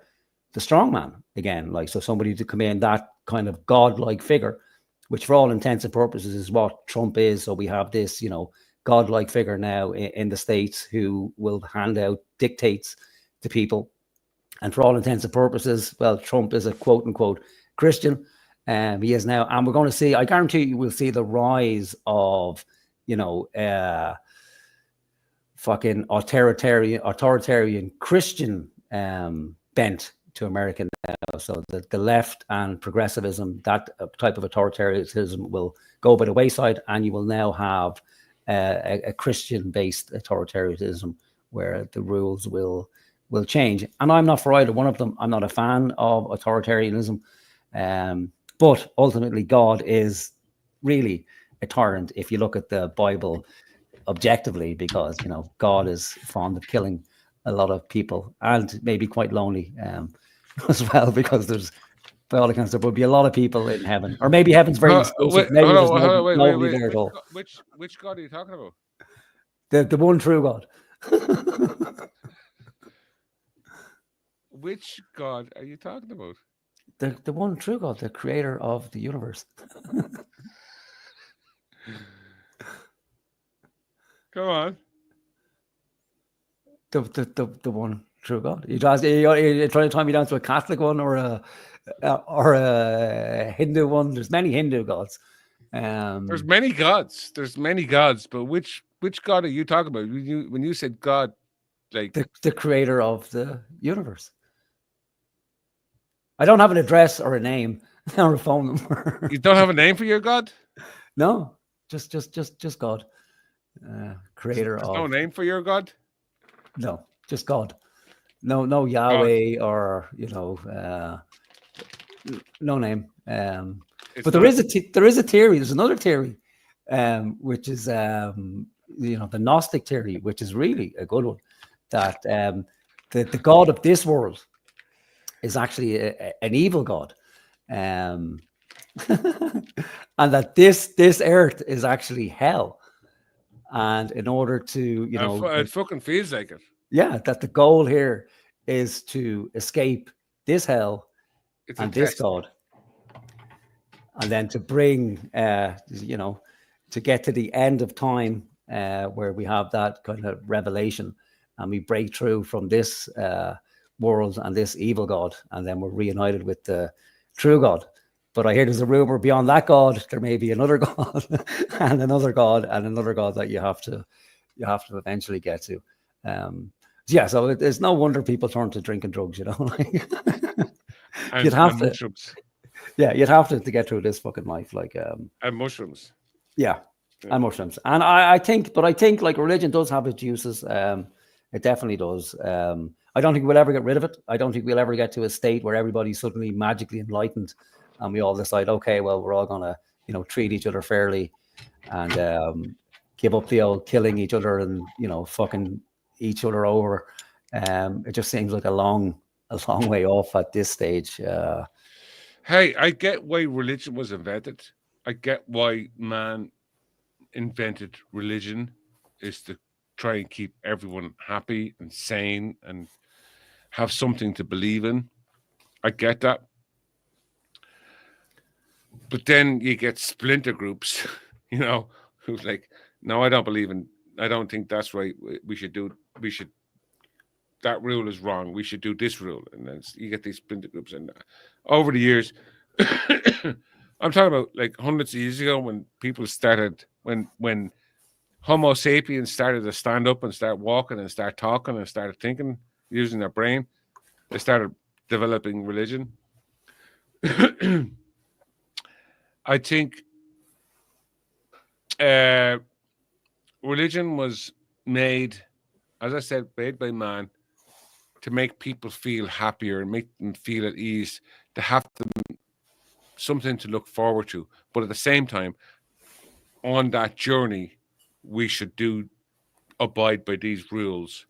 strong man again. Like, so somebody to come in, that kind of godlike figure, which for all intents and purposes is what Trump is. So we have this, you know, godlike figure now in the States who will hand out dictates to people. And for all intents and purposes, well, Trump is a quote unquote Christian. He is now, and we're going to see, I guarantee you will see the rise of, you know, fucking authoritarian Christian bent to America now. So the left and progressivism, that type of authoritarianism will go by the wayside, and you will now have a Christian-based authoritarianism where the rules will will change. And I'm not for either one of them. I'm not a fan of authoritarianism. But ultimately, God is really a tyrant if you look at the Bible objectively, because, you know, God is fond of killing a lot of people and maybe quite lonely as well, because there's, by all accounts, there would be a lot of people in heaven. Or maybe heaven's very exclusive. Maybe there's nobody there at all. Which God are you talking about? The one true God. Which God are you talking about? The one true God, the creator of the universe. Come on. The one true God. You're trying to tie me down to a Catholic one or a Hindu one. There's many Hindu gods. There's many gods. But which God are you talking about? When you said God, like the creator of the universe. I don't have an address or a name or a phone number. You don't have a name for your God? No, just God. Creator There's of. no name for your God? No, just God. No Yahweh or, you know, no name. But there is a theory. There's another theory, which is you know, the Gnostic theory, which is really a good one. That the God of this world is actually an evil God, and that this earth is actually hell. And in order to, you know, it fucking feels like it. Yeah, that the goal here is to escape this hell and this God, and then to bring, you know, to get to the end of time, where we have that kind of revelation, and we break through from this world and this evil God, and then we're reunited with the true God. But I hear there's a rumor beyond that God, there may be another God and another God and another God that you have to eventually get to. Yeah, so it's no wonder people turn to drinking drugs, you know. You'd have to, mushrooms. Yeah, you'd have to get through this fucking life, like and mushrooms. Yeah, and mushrooms. And I think like religion does have its uses. It definitely does. I don't think we'll ever get rid of it. I don't think we'll ever get to a state where everybody's suddenly magically enlightened and we all decide, okay, well, we're all gonna, you know, treat each other fairly and give up the old killing each other and, you know, fucking each other over. It just seems like a long way off at this stage. Hey, I get why religion was invented. I get why man invented religion, is to try and keep everyone happy and sane and have something to believe in. I get that. But then you get splinter groups, you know, who's like, no, I don't think that's right. That rule is wrong. We should do this rule. And then you get these splinter groups. And over the years, I'm talking about like hundreds of years ago when people started, when Homo sapiens started to stand up and start walking and start talking and started thinking, using their brain, they started developing religion. I think religion was made, as I said, made by man to make people feel happier and make them feel at ease, to have them something to look forward to. But at the same time, on that journey, we should abide by these rules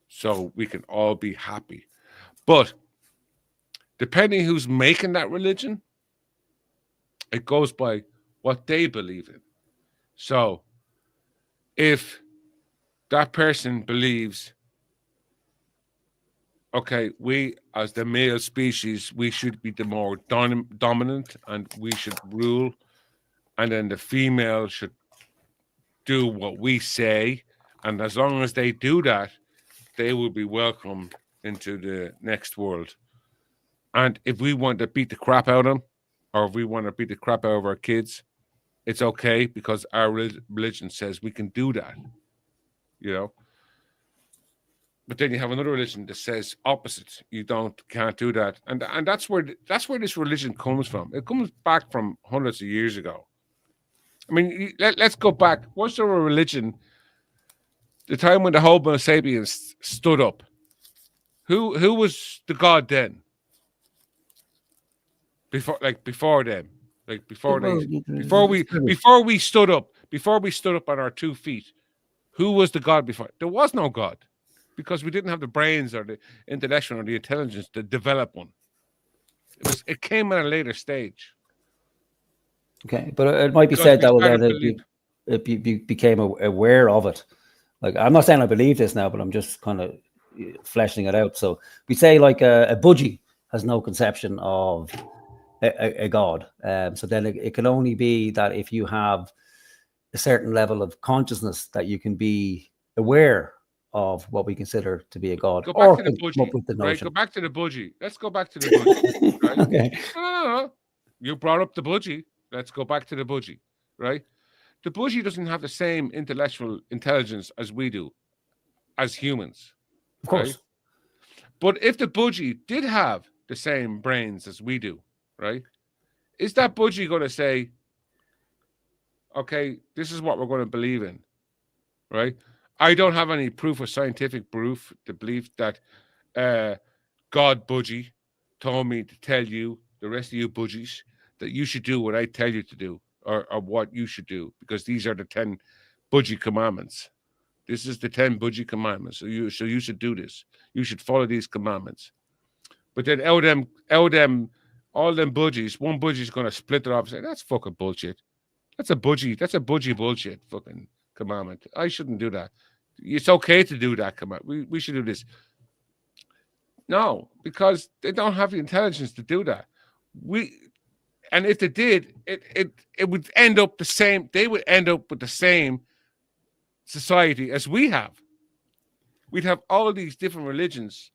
so we can all be happy. But depending who's making that religion, it goes by what they believe in. So if that person believes, okay, we as the male species, we should be the more dominant and we should rule, and then the female should do what we say, and as long as they do that, they will be welcome into the next world. And if we want to beat the crap out of them, or if we want to beat the crap out of our kids, it's okay, because our religion says we can do that, you know. But then you have another religion that says opposite. You can't do that, and that's where this religion comes from. It comes back from hundreds of years ago. I mean, let's go back. Was there a religion, the time when the Homo sapiens stood up Who was the God then? Before them, Well, before we stood up on our 2 feet, who was the God before? There was no God, because we didn't have the brains or the intellectual or the intelligence to develop one. It came at a later stage. Okay, but it might be Because said we that started then it became aware of it. Like, I'm not saying I believe this now, but I'm just kind of fleshing it out. So we say like a budgie has no conception of a god. So then it can only be that if you have a certain level of consciousness that you can be aware of what we consider to be a god. Go back Or to the come budgie, up with the right? notion. Go back to the budgie. Let's go back to the budgie, right? Okay. No. You brought up the budgie. Let's go back to the budgie, right? The budgie doesn't have the same intellectual intelligence as we do, as humans. Of course. Right? But if the budgie did have the same brains as we do, right? Is that budgie going to say, okay, this is what we're going to believe in, right? I don't have any proof or scientific proof to believe that God budgie told me to tell you, the rest of you budgies, that you should do what I tell you to do, or what you should do, because these are the 10 budgie commandments. This is the 10 budgie commandments. So you should do this. You should follow these commandments. But then all them budgies, one budgie is going to split it off and say, that's fucking bullshit. That's a budgie bullshit fucking commandment. I shouldn't do that. It's okay to do that command. We should do this. No, because they don't have the intelligence to do that. And if they did, it would end up the same. They would end up with the same society as we have. We'd have all these different religions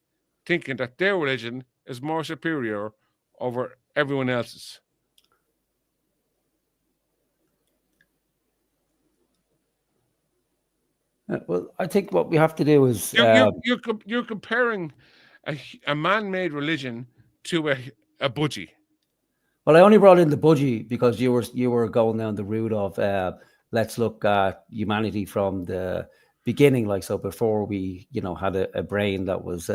thinking that their religion is more superior over everyone else's. Well, I think what we have to do is you're comparing a man-made religion to a budgie. Well, I only brought in the budgie because you were going down the route of let's look at humanity from the beginning, like, so before we had a brain that was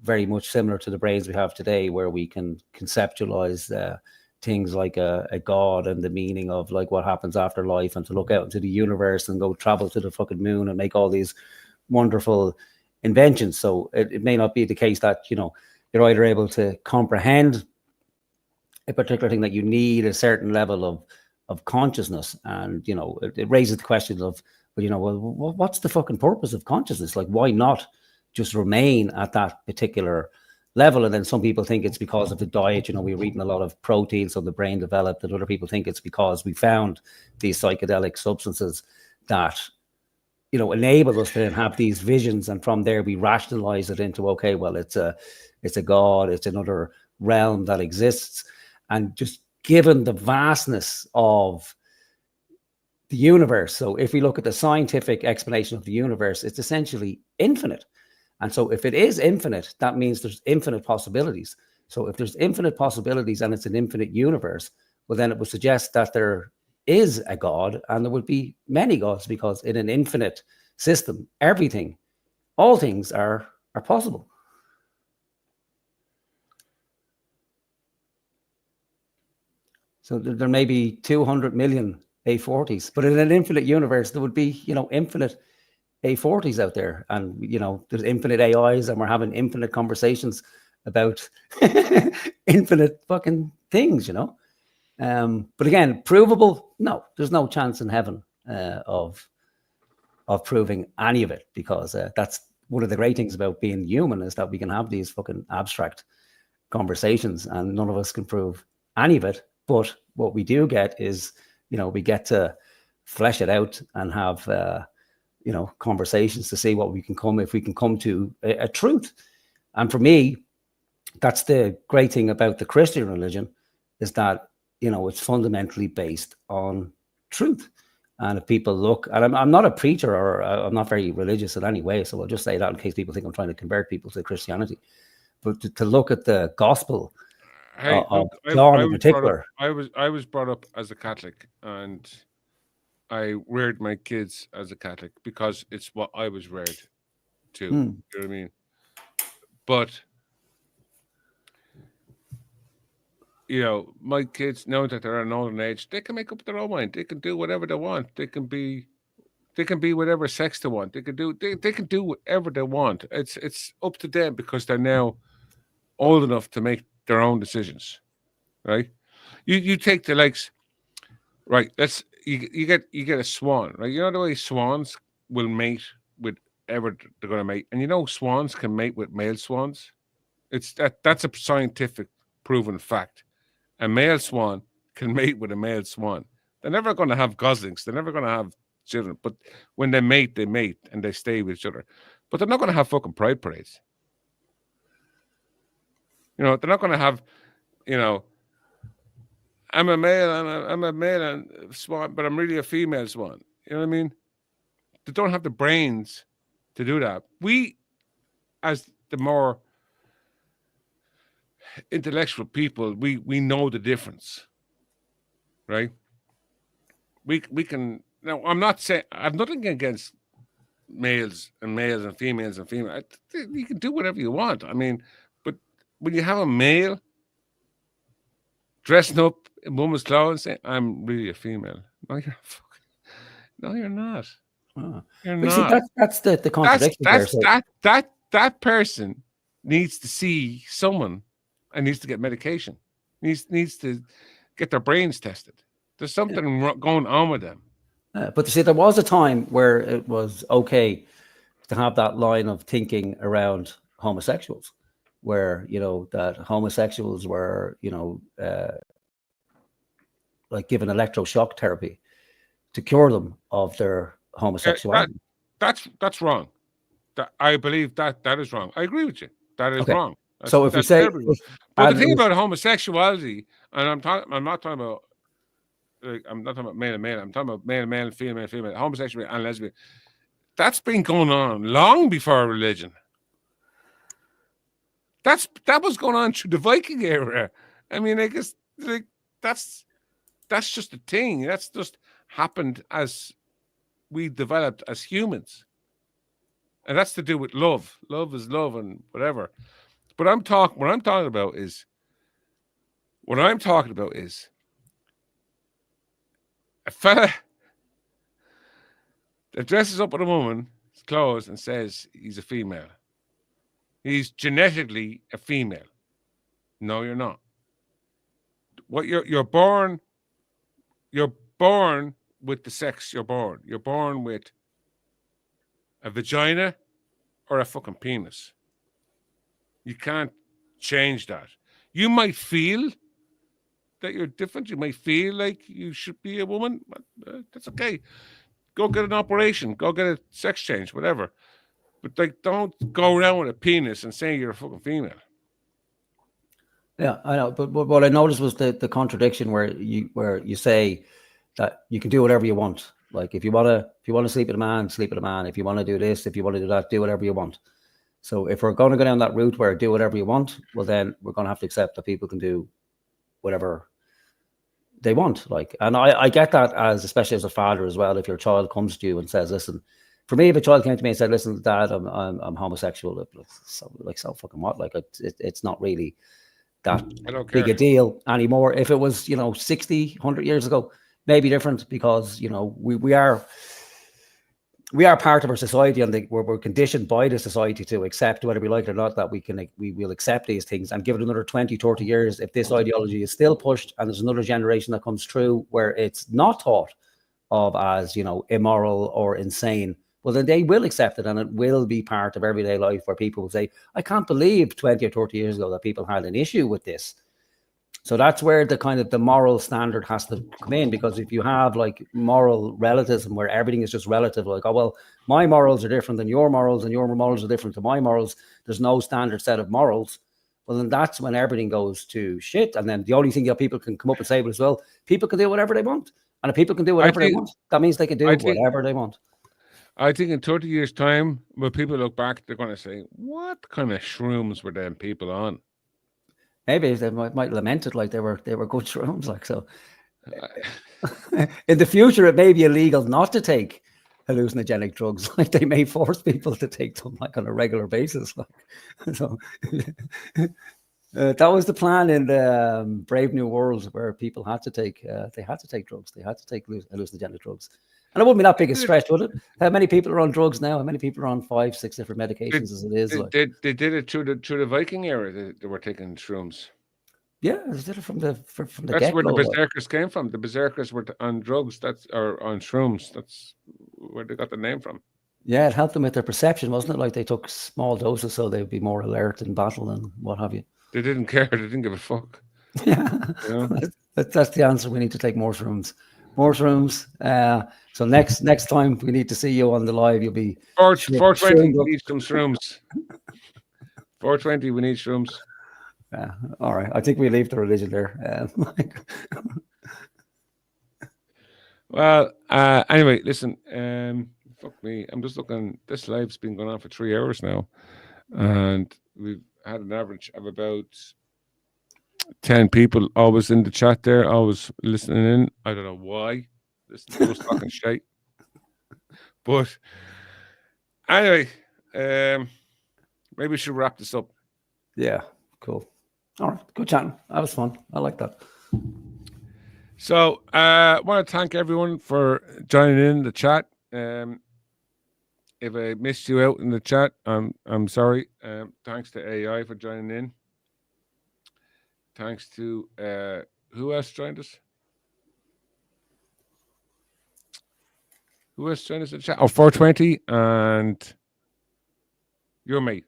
very much similar to the brains we have today, where we can conceptualize things like a god and the meaning of like what happens after life, and to look out into the universe and go travel to the fucking moon and make all these wonderful inventions. So it may not be the case that you're either able to comprehend a particular thing, that you need a certain level of consciousness, and it raises the question of, well, what's the fucking purpose of consciousness? Like, why not just remain at that particular level? And then some people think it's because of the diet. We're eating a lot of protein, so the brain developed, and other people think it's because we found these psychedelic substances that enable us to then have these visions, and from there we rationalize it into, okay, well, it's a god, it's another realm that exists. And just given the vastness of the universe, so if we look at the scientific explanation of the universe, it's essentially infinite. And so if it is infinite, that means there's infinite possibilities. So if there's infinite possibilities and it's an infinite universe, well, then it would suggest that there is a God, and there would be many gods, because in an infinite system, all things are possible. So there may be 200 million A40s, but in an infinite universe, there would be, infinite A40s out there, and there's infinite AIs, and we're having infinite conversations about infinite fucking things, But again, provable? No, there's no chance in heaven of proving any of it, because that's one of the great things about being human, is that we can have these fucking abstract conversations, and none of us can prove any of it. But what we do get is, we get to flesh it out and have conversations to see what we can come to a truth. And for me, that's the great thing about the Christian religion, is that it's fundamentally based on truth. And if people look, and I'm not a preacher, or I'm not very religious in any way, so I'll just say that in case people think I'm trying to convert people to Christianity. But to look at the gospel of John in particular, I was brought up as a Catholic, and I reared my kids as a Catholic because it's what I was reared to. You know what I mean? But you know, my kids know that they're at an older age, they can make up their own mind. They can do whatever they want. They can be whatever sex they want. They can do whatever they want. It's up to them because they're now old enough to make their own decisions. Right? You take the likes, right? You get a swan, right? You know the way swans will mate with whatever they're gonna mate. And you know swans can mate with male swans. That's a scientific proven fact. A male swan can mate with a male swan. They're never going to have goslings. They're never going to have children. But when they mate and they stay with each other. But they're not going to have fucking pride parades. You know, they're not going to have, you know, I'm a male and swan, but I'm really a female swan. You know what I mean? They don't have the brains to do that. We, as the more intellectual people, we know the difference, right? We can now. I'm not saying I've nothing against males and females and females. You can do whatever you want. I mean, but when you have a male dressing up in woman's clothes and saying, "I'm really a female," no, you're not. Oh. You're But not. see, that's the contradiction there. So, That person needs to see someone and needs to get medication. Needs to get their brains tested. There's something going on with them. but you see, there was a time where it was okay to have that line of thinking around homosexuals, where you know that homosexuals were, you know, like given electroshock therapy to cure them of their homosexuality. That's wrong. I believe that is wrong. I agree with you. That is wrong. So if we say, but the thing about homosexuality, and I'm not talking about, like, I'm not talking about male and male. I'm talking about male, female, homosexual and lesbian. That's been going on long before religion. That was going on through the Viking era. I mean, I guess like that's just a thing. That's just happened as we developed as humans, and that's to do with love. Love is love, and whatever. But what I'm talking about is a fella that dresses up in a woman's clothes and says he's a female. He's genetically a female. No, you're not. What you're born with the sex you're born. You're born with a vagina or a fucking penis. You can't change that. You might feel that you're different. You might feel like you should be a woman. That's okay. Go get an operation. Go get a sex change, whatever. But like, don't go around with a penis and say you're a fucking female. Yeah, I know. But what I noticed was the contradiction where you say that you can do whatever you want. Like if you want to sleep with a man, sleep with a man. If you want to do this, if you want to do that, do whatever you want. So if we're going to go down that route where do whatever you want, well, then we're going to have to accept that people can do whatever they want. Like, and I get that especially as a father as well. If your child comes to you and says, "Listen," for me, if a child came to me and said, "Listen, Dad, I'm homosexual," so fucking what? Like it's not really that big a deal anymore. If it was, 60, 100 years ago, maybe different because we are part of our society, and we're conditioned by the society to accept, whether we like it or not, that we will accept these things. And give it another 20, 30 years, if this ideology is still pushed and there's another generation that comes through where it's not thought of as, immoral or insane, well, then they will accept it and it will be part of everyday life where people will say, I can't believe 20 or 30 years ago that people had an issue with this. So that's where the moral standard has to come in, because if you have like moral relativism where everything is just relative, like, oh, well, my morals are different than your morals and your morals are different to my morals, there's no standard set of morals, well, then that's when everything goes to shit. And then the only thing that people can come up and say as well, people can do whatever they want. And if people can do whatever they want, that means they can do whatever they want. I think in 30 years' time, when people look back, they're going to say, what kind of shrooms were them people on? Maybe they might lament it like they were good shrooms, like so. In the future, it may be illegal not to take hallucinogenic drugs. Like they may force people to take them like on a regular basis. Like, so that was the plan in the Brave New World, where people had to take drugs. They had to take hallucinogenic drugs. And it wouldn't be that big a stretch, would it? How many people are on drugs now? How many people are on 5, 6 different medications as it is? They did it through the Viking era. They were taking shrooms. Yeah, they did it from the That's get-go. where the berserkers came from. The berserkers were on drugs. Or on shrooms. That's where they got the name from. Yeah, it helped them with their perception, wasn't it? Like they took small doses so they'd be more alert in battle and what have you. They didn't care. They didn't give a fuck. Yeah, You know? that's the answer. We need to take more shrooms. More shrooms. So next time we need to see you on the live, you'll be 420. We need some shrooms. 420. We need shrooms. All right. I think we leave the religion there. Well, anyway, listen. Fuck me. I'm just looking. This live's been going on for 3 hours now, and we've had an average of about 10 people always in the chat there, always listening in. I don't know why. Listen to us talking shit. But anyway, maybe we should wrap this up. Yeah, cool. All right, good chatting. That was fun. I like that. So I want to thank everyone for joining in the chat. If I missed you out in the chat, I'm sorry. Thanks to AI for joining in. Thanks to who else joined us? Who else joined us in the chat? Oh, 420 and your mate,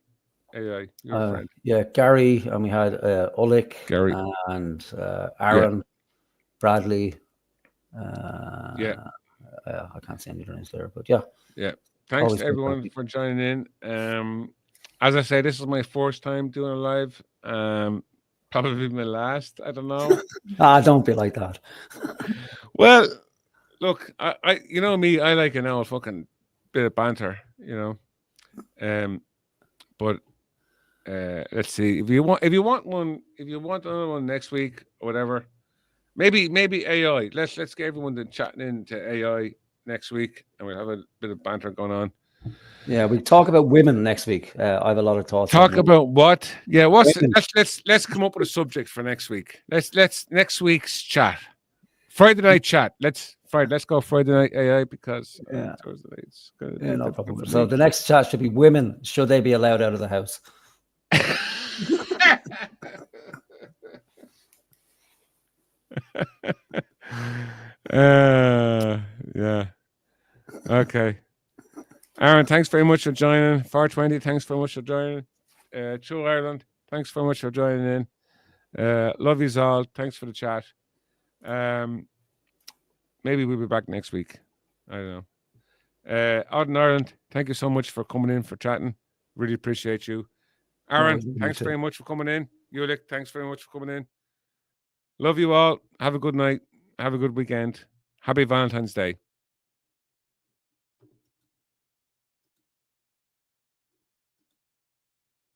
AI, your friend. Yeah, Gary, and we had Ulick, Gary, and Aaron, Bradley. I can't see any names there, but yeah. Thanks Always to everyone for joining in. As I say, this is my first time doing a live. Probably my last. I don't know. Don't be like that. Well, look, I you know me, I like an old fucking bit of banter, you know. But let's see. If you want another one next week or whatever, maybe AI. Let's get everyone to chatting into AI next week, and we'll have a bit of banter going on. Yeah, we talk about women next week. I have a lot of thoughts. Talk about what? Yeah, let's come up with a subject for next week. Let's next week's chat. Friday night chat. Let's go Friday night AI because Thursday night's gonna be no problem. So the next chat should be women. Should they be allowed out of the house? Yeah. Okay. Aaron, thanks very much for joining. 420, thanks very much for joining. True Ireland, thanks very much for joining in. Love yous all. Thanks for the chat. Maybe we'll be back next week. I don't know. Out in Ireland, thank you so much for coming in for chatting. Really appreciate you. Aaron, thanks very much for coming in. Ulick, thanks very much for coming in. Love you all. Have a good night. Have a good weekend. Happy Valentine's Day.